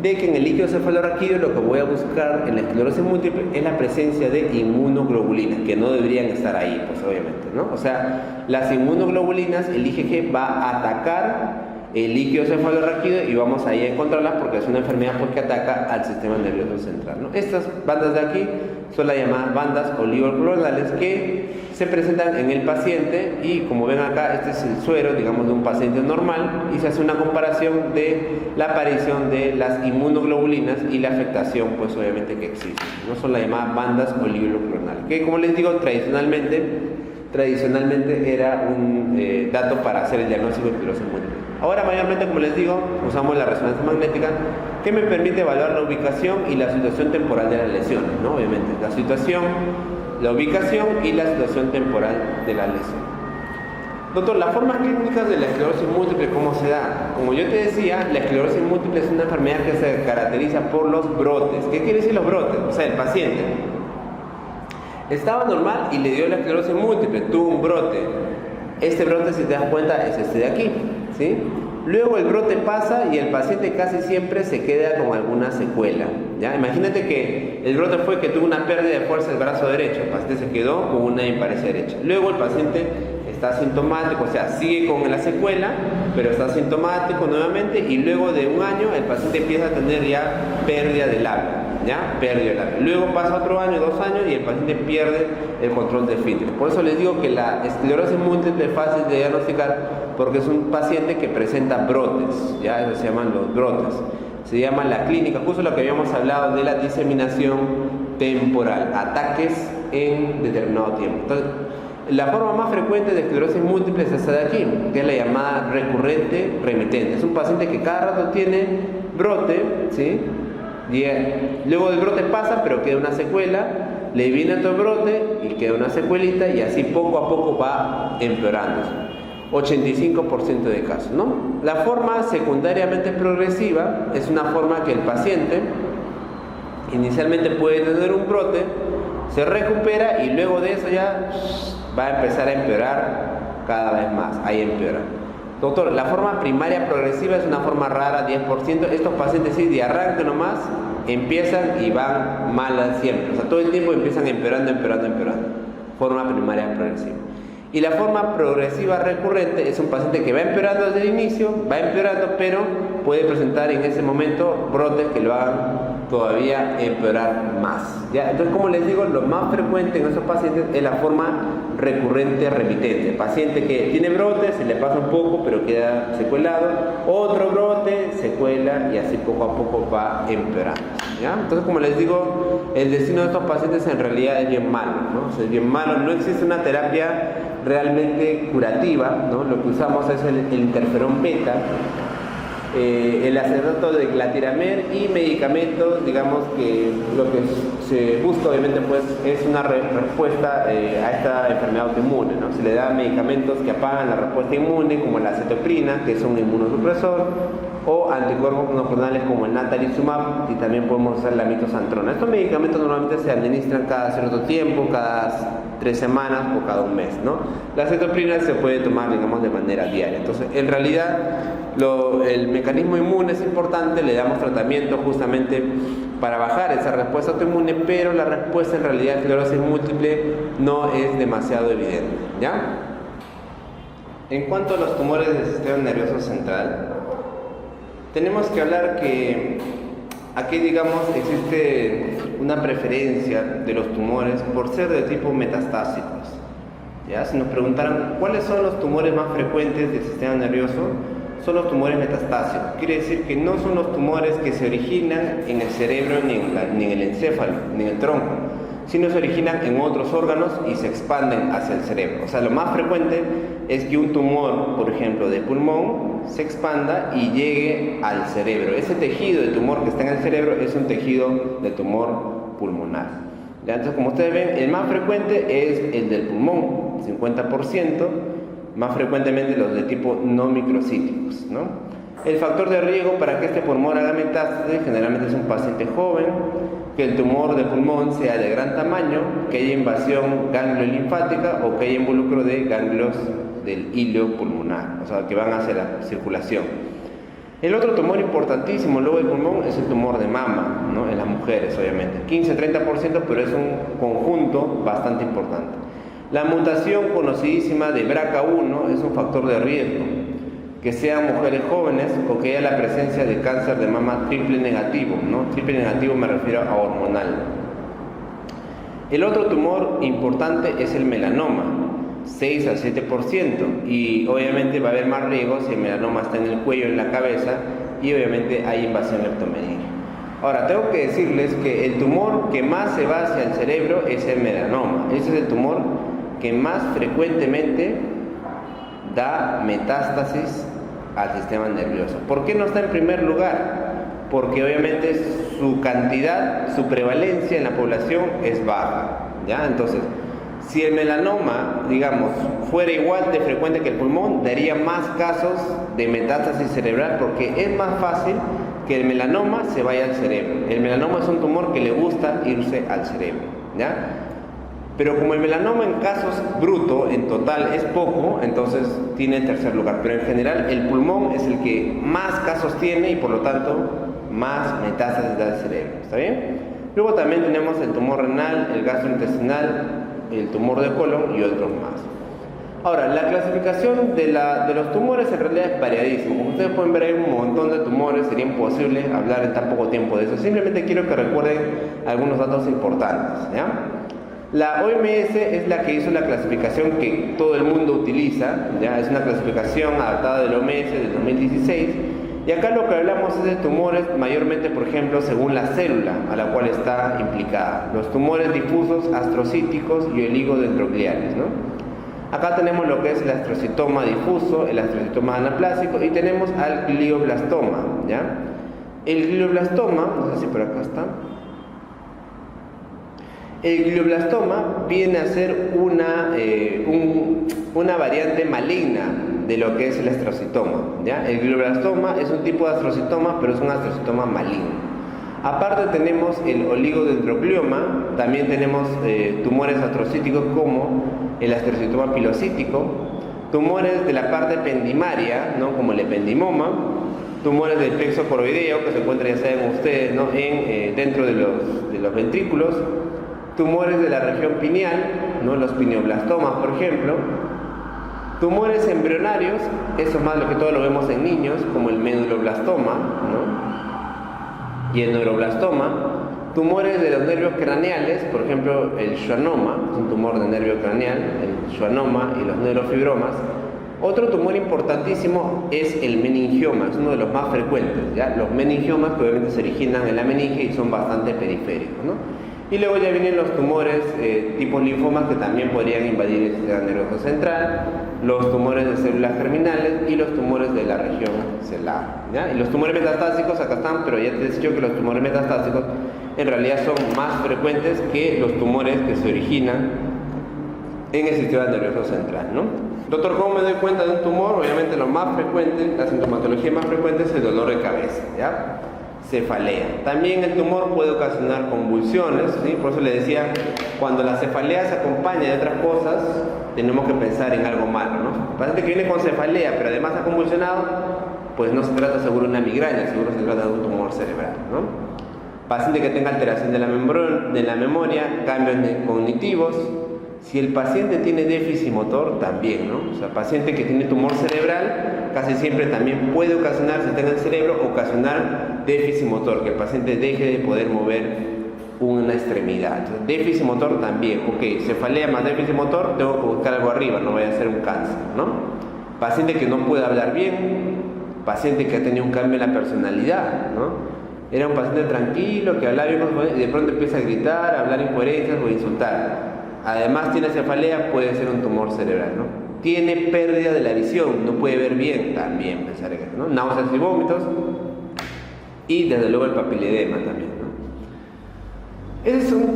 [SPEAKER 1] de que en el líquido cefalorraquídeo lo que voy a buscar en la esclerosis múltiple es la presencia de inmunoglobulinas, que no deberían estar ahí, pues obviamente, ¿no? O sea, las inmunoglobulinas, el IgG va a atacar el líquido cefalorraquídeo y vamos ahí a encontrarlas porque es una enfermedad pues, que ataca al sistema nervioso central, ¿no? Estas bandas de aquí son las llamadas bandas oligoclonales que se presentan en el paciente y como ven acá, este es el suero, digamos, de un paciente normal y se hace una comparación de la aparición de las inmunoglobulinas y la afectación, pues obviamente que existe, ¿no? Son las llamadas bandas oligoclonales, que como les digo, tradicionalmente era un dato para hacer el diagnóstico de esclerosis múltiple. Ahora mayormente, como les digo, usamos la resonancia magnética que me permite evaluar la ubicación y la situación temporal de las lesiones, ¿no? Obviamente, la ubicación y la situación temporal de la lesión. Doctor, las formas clínicas de la esclerosis múltiple, ¿cómo se da? Como yo te decía, la esclerosis múltiple es una enfermedad que se caracteriza por los brotes. ¿Qué quiere decir los brotes? O sea, el paciente estaba normal y le dio la esclerosis múltiple, tuvo un brote. Este brote, si te das cuenta, es este de aquí, ¿sí? Luego el brote pasa y el paciente casi siempre se queda con alguna secuela, ¿ya? Imagínate que el brote fue que tuvo una pérdida de fuerza del brazo derecho, el paciente se quedó con una imparesia derecha. Luego el paciente está asintomático, o sea, sigue con la secuela, pero está asintomático nuevamente y luego de un año el paciente empieza a tener ya pérdida del habla. ¿Ya? Pérdida del habla. Luego pasa otro año, 2 años y el paciente pierde el control de esfínter. Por eso les digo que la esclerosis múltiple es fácil de diagnosticar porque es un paciente que presenta brotes, ¿ya? Eso se llaman los brotes. Se llama la clínica, justo lo que habíamos hablado de la diseminación temporal, ataques en determinado tiempo. Entonces, la forma más frecuente de esclerosis múltiple es esta de aquí, que es la llamada recurrente remitente. Es un paciente que cada rato tiene brote, ¿sí? Luego del brote pasa, pero queda una secuela, le viene otro brote y queda una secuelita y así poco a poco va empeorando. 85% de casos, ¿no? La forma secundariamente progresiva es una forma que el paciente inicialmente puede tener un brote, se recupera y luego de eso ya va a empezar a empeorar cada vez más, ahí empeora. Doctor, la forma primaria progresiva es una forma rara, 10%. Estos pacientes sí, de arranque nomás, empiezan y van mal siempre. O sea, todo el tiempo empiezan empeorando. Forma primaria progresiva. Y la forma progresiva recurrente es un paciente que va empeorando desde el inicio, va empeorando, pero puede presentar en ese momento brotes que lo hagan todavía empeorar más, ¿ya? Entonces, como les digo, lo más frecuente en esos pacientes es la forma recurrente remitente. El paciente que tiene brotes, se le pasa un poco, pero queda secuelado, otro brote, secuela y así poco a poco va empeorando, ¿ya? Entonces, como les digo, el destino de estos pacientes en realidad es bien malo, ¿no? O sea, es bien malo, no existe una terapia realmente curativa, ¿no? Lo que usamos es el interferón beta, el acetato de glatiramel y medicamentos, digamos que lo que se busca obviamente pues es una respuesta a esta enfermedad autoinmune, ¿no? Se le da medicamentos que apagan la respuesta inmune como la acetoprina, que es un inmunosupresor, o anticuerpos monoclonales como el natalizumab, y también podemos usar la mitosantrona. Estos medicamentos normalmente se administran cada cierto tiempo, cada 3 semanas o cada un mes, ¿no? La acetoprina se puede tomar, digamos, de manera diaria. Entonces, en realidad, el mecanismo inmune es importante, le damos tratamiento justamente para bajar esa respuesta autoinmune, pero la respuesta en realidad de esclerosis múltiple no es demasiado evidente, ¿ya? En cuanto a los tumores del sistema nervioso central, tenemos que hablar que aquí, digamos, existe una preferencia de los tumores por ser de tipo metastásicos, ¿ya? Si nos preguntaran cuáles son los tumores más frecuentes del sistema nervioso, son los tumores metastásicos. Quiere decir que no son los tumores que se originan en el cerebro, ni en el encéfalo, ni en el tronco, sino se originan en otros órganos y se expanden hacia el cerebro. O sea, lo más frecuente es que un tumor, por ejemplo, de pulmón, se expanda y llegue al cerebro. Ese tejido de tumor que está en el cerebro es un tejido de tumor pulmonar, ¿Ya? Entonces, como ustedes ven, el más frecuente es el del pulmón, 50%, más frecuentemente los de tipo no microcíticos, ¿no? El factor de riesgo para que este pulmón haga metástasis generalmente es un paciente joven, que el tumor de pulmón sea de gran tamaño, que haya invasión gangliolinfática o que haya involucro de ganglios del hilo pulmonar, o sea, que van hacia la circulación. El otro tumor importantísimo luego del pulmón es el tumor de mama, ¿no? En las mujeres, obviamente. 15-30%, pero es un conjunto bastante importante. La mutación conocidísima de BRCA1 es un factor de riesgo. Que sean mujeres jóvenes o que haya la presencia de cáncer de mama triple negativo, ¿no? Triple negativo me refiero a hormonal. El otro tumor importante es el melanoma, 6 al 7%, y obviamente va a haber más riesgo si el melanoma está en el cuello, en la cabeza, y obviamente hay invasión leptomeningia. Ahora, tengo que decirles que el tumor que más se va hacia el cerebro es el melanoma. Ese es el tumor que más frecuentemente da metástasis al sistema nervioso. ¿Por qué no está en primer lugar? Porque obviamente su cantidad, su prevalencia en la población es baja, ¿ya? Entonces, si el melanoma, digamos, fuera igual de frecuente que el pulmón, daría más casos de metástasis cerebral, porque es más fácil que el melanoma se vaya al cerebro. El melanoma es un tumor que le gusta irse al cerebro, ¿ya? Pero como el melanoma en casos bruto, en total es poco, entonces tiene el tercer lugar. Pero en general el pulmón es el que más casos tiene y por lo tanto más metástasis da al cerebro. ¿Está bien? Luego también tenemos el tumor renal, el gastrointestinal, el tumor de colon y otros más. Ahora, la clasificación de los tumores en realidad es variadísima. Como ustedes pueden ver, hay un montón de tumores, sería imposible hablar en tan poco tiempo de eso. Simplemente quiero que recuerden algunos datos importantes, ¿ya? La OMS es la que hizo la clasificación que todo el mundo utiliza, ¿ya? Es una clasificación adaptada de la OMS del 2016, y acá lo que hablamos es de tumores mayormente, por ejemplo, según la célula a la cual está implicada. Los tumores difusos, astrocíticos y oligodendrogliales, ¿no? Acá tenemos lo que es el astrocitoma difuso, el astrocitoma anaplásico, y tenemos al glioblastoma, ¿ya? El glioblastoma, no sé si por acá está. El glioblastoma viene a ser una variante maligna de lo que es el astrocitoma, ¿ya? El glioblastoma es un tipo de astrocitoma, pero es un astrocitoma maligno. Aparte tenemos el oligodendroglioma, también tenemos tumores astrocíticos como el astrocitoma pilocítico, tumores de la parte ependimaria, ¿no? Como el ependimoma, tumores del plexo coroideo que se encuentran, ya saben ustedes, ¿no? Dentro de los ventrículos, tumores de la región pineal, ¿no? Los pineoblastomas, por ejemplo, tumores embrionarios, eso más lo que todo lo vemos en niños, como el meduloblastoma, ¿no? Y el neuroblastoma, tumores de los nervios craneales, por ejemplo, el schwannoma, es un tumor de nervio craneal, el schwannoma y los neurofibromas. Otro tumor importantísimo es el meningioma, es uno de los más frecuentes, ¿ya? Los meningiomas que obviamente se originan en la meninge y son bastante periféricos, ¿no? Y luego ya vienen los tumores tipo linfomas que también podrían invadir el sistema nervioso central, los tumores de células germinales y los tumores de la región celular, ¿ya? Y los tumores metastásicos acá están, pero ya te he dicho que los tumores metastásicos en realidad son más frecuentes que los tumores que se originan en el sistema nervioso central, ¿no? Doctor, ¿cómo me doy cuenta de un tumor? Obviamente lo más frecuente, la sintomatología más frecuente es el dolor de cabeza, ¿ya? Cefalea. También el tumor puede ocasionar convulsiones, ¿sí? Por eso le decía, cuando la cefalea se acompaña de otras cosas, tenemos que pensar en algo malo, ¿no? El paciente que viene con cefalea, pero además ha convulsionado, pues no se trata seguro de una migraña, seguro se trata de un tumor cerebral, ¿no? Paciente que tenga alteración de la memoria, cambios cognitivos. Si el paciente tiene déficit motor, también, ¿no? O sea, paciente que tiene tumor cerebral, casi siempre también puede ocasionar, si está en el cerebro, ocasionar déficit motor, que el paciente deje de poder mover una extremidad. Entonces, déficit motor también, ok, cefalea más déficit motor, tengo que buscar algo arriba, no vaya a ser un cáncer, ¿no? Paciente que no puede hablar bien, paciente que ha tenido un cambio en la personalidad, ¿no? Era un paciente tranquilo, que hablaba bien y de pronto empieza a gritar, a hablar incoherencias o a insultar. Además tiene cefalea, puede ser un tumor cerebral, ¿no? Tiene pérdida de la visión, no puede ver bien, también pensar en eso, ¿no? Náuseas y vómitos y desde luego el papiledema también, ¿no? Ese es un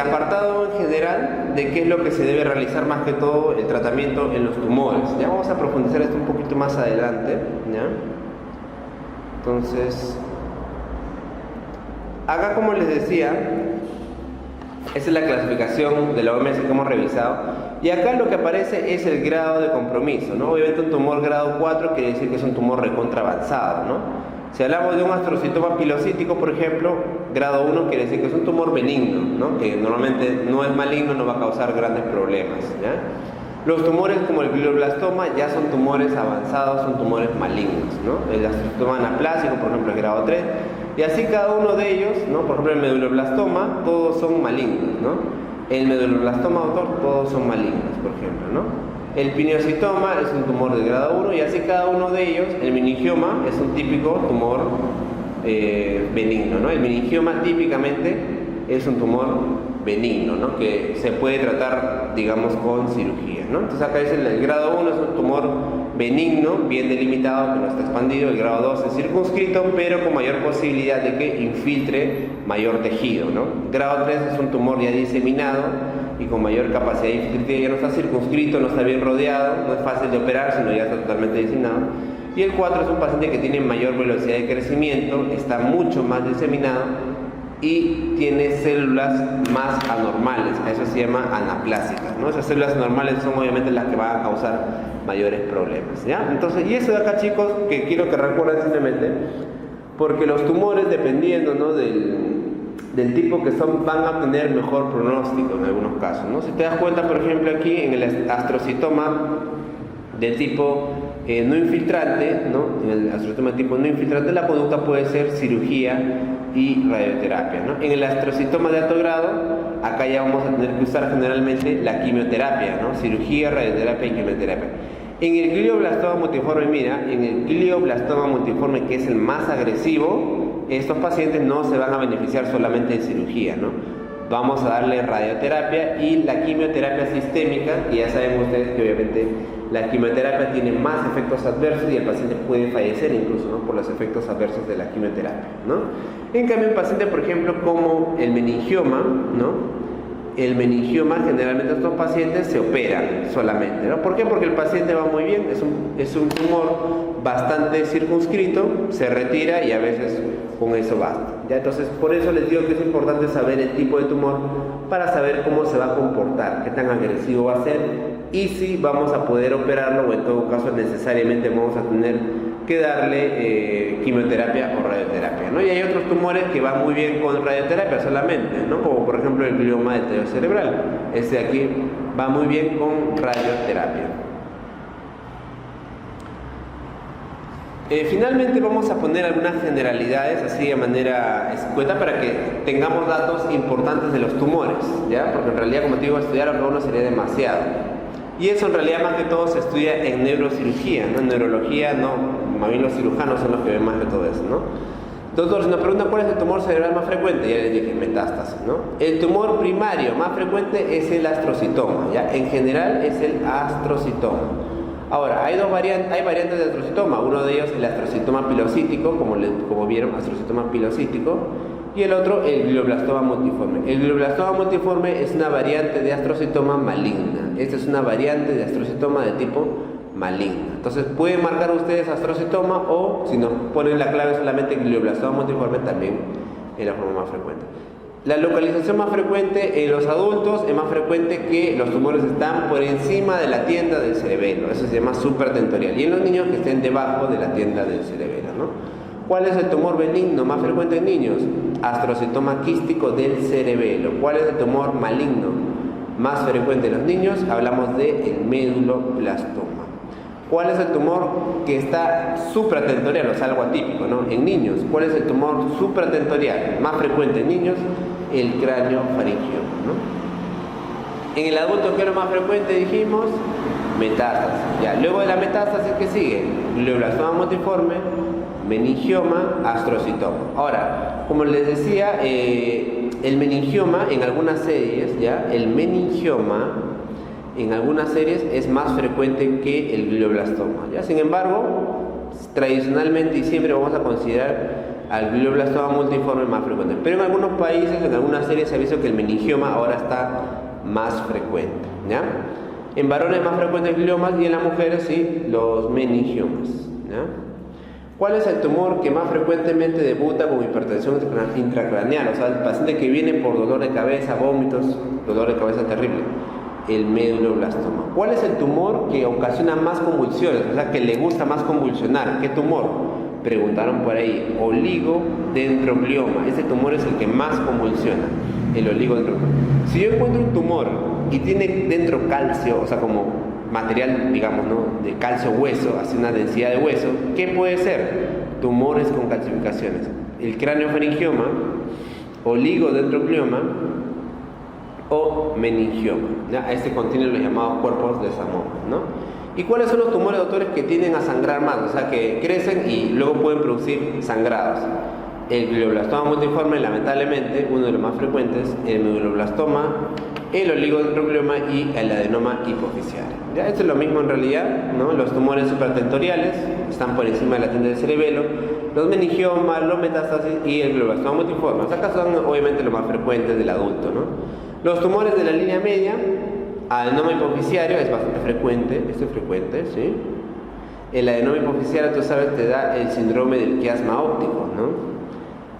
[SPEAKER 1] apartado en general de qué es lo que se debe realizar más que todo el tratamiento en los tumores. Ya vamos a profundizar esto un poquito más adelante, ¿ya? Entonces, acá como les decía, esa es la clasificación de la OMS que hemos revisado. Y acá lo que aparece es el grado de compromiso, ¿no? Obviamente un tumor grado 4 quiere decir que es un tumor recontra avanzado, ¿no? Si hablamos de un astrocitoma pilocítico, por ejemplo, grado 1 quiere decir que es un tumor benigno, ¿no? Que normalmente no es maligno, no va a causar grandes problemas, ¿ya? Los tumores como el glioblastoma ya son tumores avanzados, son tumores malignos, ¿no? El astrocitoma anaplásico, por ejemplo, es grado 3, y así cada uno de ellos, ¿no? Por ejemplo, el medulloblastoma, todos son malignos, ¿no? El medulloblastoma autor, todos son malignos, por ejemplo, ¿no? El pineocitoma es un tumor de grado 1 y así cada uno de ellos. El meningioma es un típico tumor benigno, ¿no? El meningioma típicamente es un tumor benigno, ¿no? Que se puede tratar, digamos, con cirugía, ¿no? Entonces acá dice el grado 1 es un tumor benigno, bien delimitado, que no está expandido. El grado 2 es circunscrito, pero con mayor posibilidad de que infiltre mayor tejido, ¿no? Grado 3 es un tumor ya diseminado y con mayor capacidad de infiltración, ya no está circunscrito, no está bien rodeado, no es fácil de operar, sino ya está totalmente diseminado. Y el 4 es un paciente que tiene mayor velocidad de crecimiento, está mucho más diseminado y tiene células más anormales, a eso se llama anaplásicas, ¿no? Esas células anormales son obviamente las que van a causar mayores problemas, ¿ya? Entonces, y eso de acá, chicos, que quiero que recuerden simplemente, porque los tumores, dependiendo, ¿no?, del tipo que son, van a tener mejor pronóstico en algunos casos, ¿no? Si te das cuenta, por ejemplo, aquí en el astrocitoma de tipo no infiltrante, ¿no? En el astrocitoma de tipo no infiltrante, la conducta puede ser cirugía y radioterapia, ¿no? En el astrocitoma de alto grado, acá ya vamos a tener que usar generalmente la quimioterapia, ¿no? Cirugía, radioterapia y quimioterapia. En el glioblastoma multiforme, mira, en el glioblastoma multiforme, que es el más agresivo, estos pacientes no se van a beneficiar solamente de cirugía, ¿no? Vamos a darle radioterapia y la quimioterapia sistémica, y ya saben ustedes que obviamente la quimioterapia tiene más efectos adversos y el paciente puede fallecer incluso, ¿no?, por los efectos adversos de la quimioterapia, ¿no? En cambio, un paciente, por ejemplo, como el meningioma, ¿no? El meningioma, generalmente estos pacientes se operan solamente, ¿no? ¿Por qué? Porque el paciente va muy bien, es un tumor bastante circunscrito, se retira y a veces con eso basta, ¿ya? Entonces, por eso les digo que es importante saber el tipo de tumor para saber cómo se va a comportar, qué tan agresivo va a ser y si vamos a poder operarlo o en todo caso necesariamente vamos a tener que darle quimioterapia o radioterapia, ¿no? Y hay otros tumores que van muy bien con radioterapia solamente, ¿no? Como por ejemplo el glioma del tallo cerebral. Este de aquí va muy bien con radioterapia. Finalmente vamos a poner algunas generalidades así de manera escueta para que tengamos datos importantes de los tumores, ¿ya? Porque en realidad, como te digo, estudiar a uno sería demasiado. Y eso en realidad más que todo se estudia en neurocirugía, ¿no? En neurología no, más bien los cirujanos son los que ven más de todo eso, ¿no? Doctor, si nos preguntan cuál es el tumor cerebral más frecuente, ya les dije, metástasis, ¿no? El tumor primario más frecuente es el astrocitoma, ¿ya? En general es el astrocitoma. Ahora, hay variantes de astrocitoma, uno de ellos el astrocitoma pilocítico, como vieron, astrocitoma pilocítico, y el otro el glioblastoma multiforme. El glioblastoma multiforme es una variante de astrocitoma maligna. Esta es una variante de astrocitoma de tipo maligna. Entonces pueden marcar ustedes astrocitoma o si nos ponen la clave solamente glioblastoma multiforme también es la forma más frecuente. La localización más frecuente en los adultos es más frecuente que los tumores están por encima de la tienda del cerebelo. Eso se llama supratentorial. Y en los niños que estén debajo de la tienda del cerebelo, ¿no? ¿Cuál es el tumor benigno más frecuente en niños? Astrocitoma quístico del cerebelo. ¿Cuál es el tumor maligno más frecuente en los niños? Hablamos del medulloblastoma. ¿Cuál es el tumor que está supratentorial, o sea, algo atípico, ¿no? En niños. ¿Cuál es el tumor supratentorial más frecuente en niños? El cráneo faringio, ¿no? En el adulto, ¿qué es lo más frecuente? Dijimos metástasis. Ya, luego de la metástasis, ¿qué sigue? Glioblastoma multiforme, meningioma, astrocitoma. Ahora, como les decía, el meningioma en algunas series, ¿ya? El meningioma en algunas series es más frecuente que el glioblastoma, ¿ya? Sin embargo, tradicionalmente y siempre vamos a considerar al glioblastoma multiforme más frecuente. Pero en algunos países, en algunas series se ha visto que el meningioma ahora está más frecuente, ¿ya? En varones más frecuentes gliomas y en las mujeres sí, los meningiomas, ¿ya? ¿Cuál es el tumor que más frecuentemente debuta con hipertensión intracraneal? O sea, el paciente que viene por dolor de cabeza, vómitos, dolor de cabeza terrible, el medulloblastoma. ¿Cuál es el tumor que ocasiona más convulsiones? O sea, que le gusta más convulsionar. ¿Qué tumor? Preguntaron por ahí, oligodendroglioma. Ese tumor es el que más convulsiona, el oligodendroglioma. Si yo encuentro un tumor y tiene dentro calcio, o sea, como material, digamos, ¿no?, de calcio hueso, hace una densidad de hueso, ¿qué puede ser? Tumores con calcificaciones. El craneofaringioma, oligodendroglioma o meningioma, ¿ya? Este contiene los llamados cuerpos de Samoma, ¿no? ¿Y cuáles son los tumores, doctores, que tienden a sangrar más? O sea, que crecen y luego pueden producir sangrados. El glioblastoma multiforme, lamentablemente, uno de los más frecuentes, el medulloblastoma, el oligodendroglioma y el adenoma hipofisial. Ya, esto es lo mismo en realidad, ¿no? Los tumores supratentoriales están por encima de la tienda del cerebelo, los meningiomas, los metástasis y el glioblastoma multiforme. O sea, acá son obviamente los más frecuentes del adulto, ¿no? Los tumores de la línea media, adenoma hipofisiario es bastante frecuente, esto es frecuente, ¿sí? El adenoma hipofisiario, tú sabes, te da el síndrome del quiasma óptico, ¿no?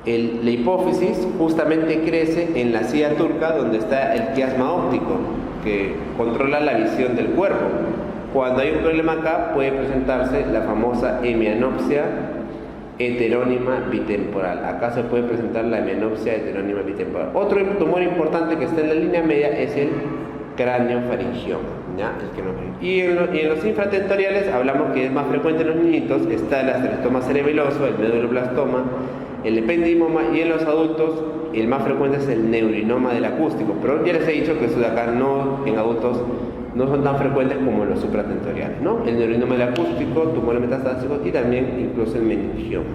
[SPEAKER 1] La hipófisis justamente crece en la silla turca, donde está el quiasma óptico, que controla la visión del cuerpo. Cuando hay un problema acá, puede presentarse la famosa hemianopsia heterónima bitemporal. Acá se puede presentar la hemianopsia heterónima bitemporal. Otro tumor importante que está en la línea media es el craneofaringioma, ¿ya? Y en los infratentoriales hablamos que es más frecuente en los niñitos, está el asterostoma cerebeloso, el medulloblastoma, el ependimoma, y en los adultos el más frecuente es el neurinoma del acústico, pero ya les he dicho que eso de acá no, en adultos no son tan frecuentes como los supratentoriales, ¿no? El neurinoma del acústico, tumores metastásicos y también incluso el meningioma.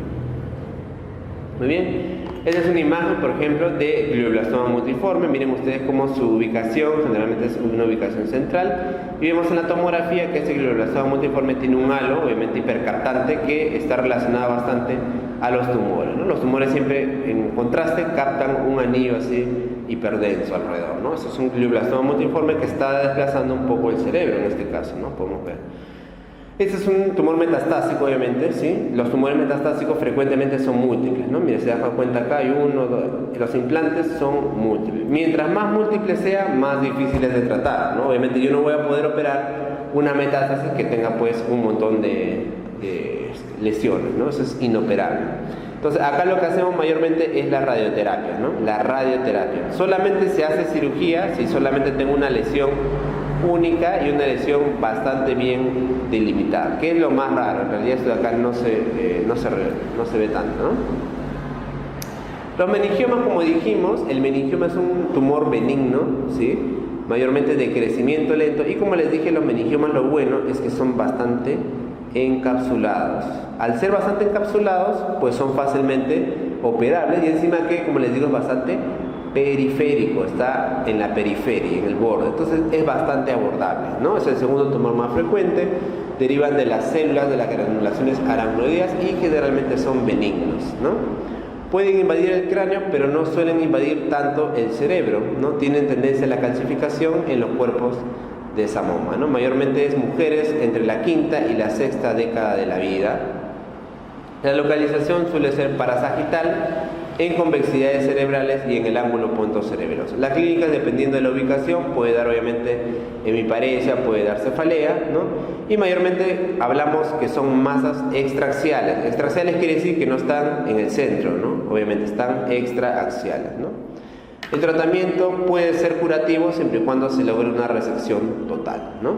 [SPEAKER 1] Muy bien, esta es una imagen, por ejemplo, de glioblastoma multiforme. Miren ustedes cómo su ubicación generalmente es una ubicación central, y vemos en la tomografía que este glioblastoma multiforme tiene un halo, obviamente hipercaptante, que está relacionado bastante a los tumores, ¿no? Los tumores siempre, en contraste, captan un anillo así hiperdenso alrededor, ¿no? Eso es un glioblastoma multiforme que está desplazando un poco el cerebro en este caso, ¿no? Podemos ver. Este es un tumor metastásico, obviamente, ¿sí? Los tumores metastásicos frecuentemente son múltiples, ¿no? Mira, se da cuenta acá, hay uno, dos. Los implantes son múltiples. Mientras más múltiples sea, más difíciles de tratar, ¿no? Obviamente yo no voy a poder operar una metástasis que tenga, pues, un montón de lesiones, ¿no? Eso es inoperable. Entonces, acá lo que hacemos mayormente es la radioterapia, ¿no? La radioterapia. Solamente se hace cirugía si solamente tengo una lesión única y una lesión bastante bien delimitada, que es lo más raro. En realidad esto de acá no se ve tanto, ¿no? Los meningiomas, como dijimos, el meningioma es un tumor benigno, ¿sí? Mayormente de crecimiento lento, y como les dije, los meningiomas, lo bueno es que son bastante encapsulados. Al ser bastante encapsulados, pues son fácilmente operables, y encima que, como les digo, es bastante periférico, está en la periferia, en el borde, entonces es bastante abordable, ¿no? Es el segundo tumor más frecuente, derivan de las células de las granulaciones aracnoideas y generalmente son benignos, ¿no? Pueden invadir el cráneo, pero no suelen invadir tanto el cerebro, ¿no? Tienen tendencia a la calcificación en los cuerpos de Samoma, ¿no? Mayormente es mujeres entre la quinta y la sexta década de la vida. La localización suele ser parasagital, en convexidades cerebrales y en el ángulo pontocerebeloso. La clínica, dependiendo de la ubicación, puede dar obviamente hemiparesia, puede dar cefalea, ¿no? Y mayormente hablamos que son masas extraaxiales. Extraaxiales quiere decir que no están en el centro, ¿no? Obviamente están extraaxiales, ¿no? El tratamiento puede ser curativo siempre y cuando se logre una resección total, ¿no?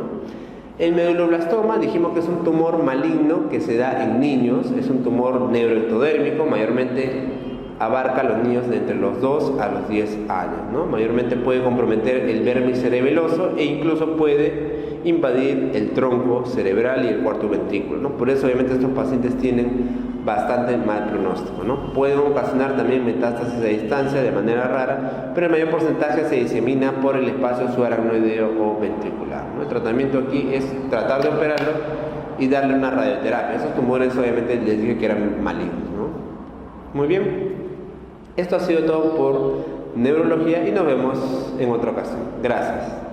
[SPEAKER 1] El medulloblastoma, dijimos que es un tumor maligno que se da en niños, es un tumor neuroectodérmico, mayormente abarca a los niños de entre los 2 a los 10 años, ¿no? Mayormente puede comprometer el vértice cerebeloso e incluso puede invadir el tronco cerebral y el cuarto ventrículo, ¿no? Por eso obviamente estos pacientes tienen bastante mal pronóstico, ¿no? Pueden ocasionar también metástasis a distancia de manera rara, pero el mayor porcentaje se disemina por el espacio subaracnoideo o ventricular, ¿no? El tratamiento aquí es tratar de operarlo y darle una radioterapia. Esos tumores obviamente les dije que eran malignos, ¿no? Muy bien, esto ha sido todo por neurología y nos vemos en otra ocasión. Gracias.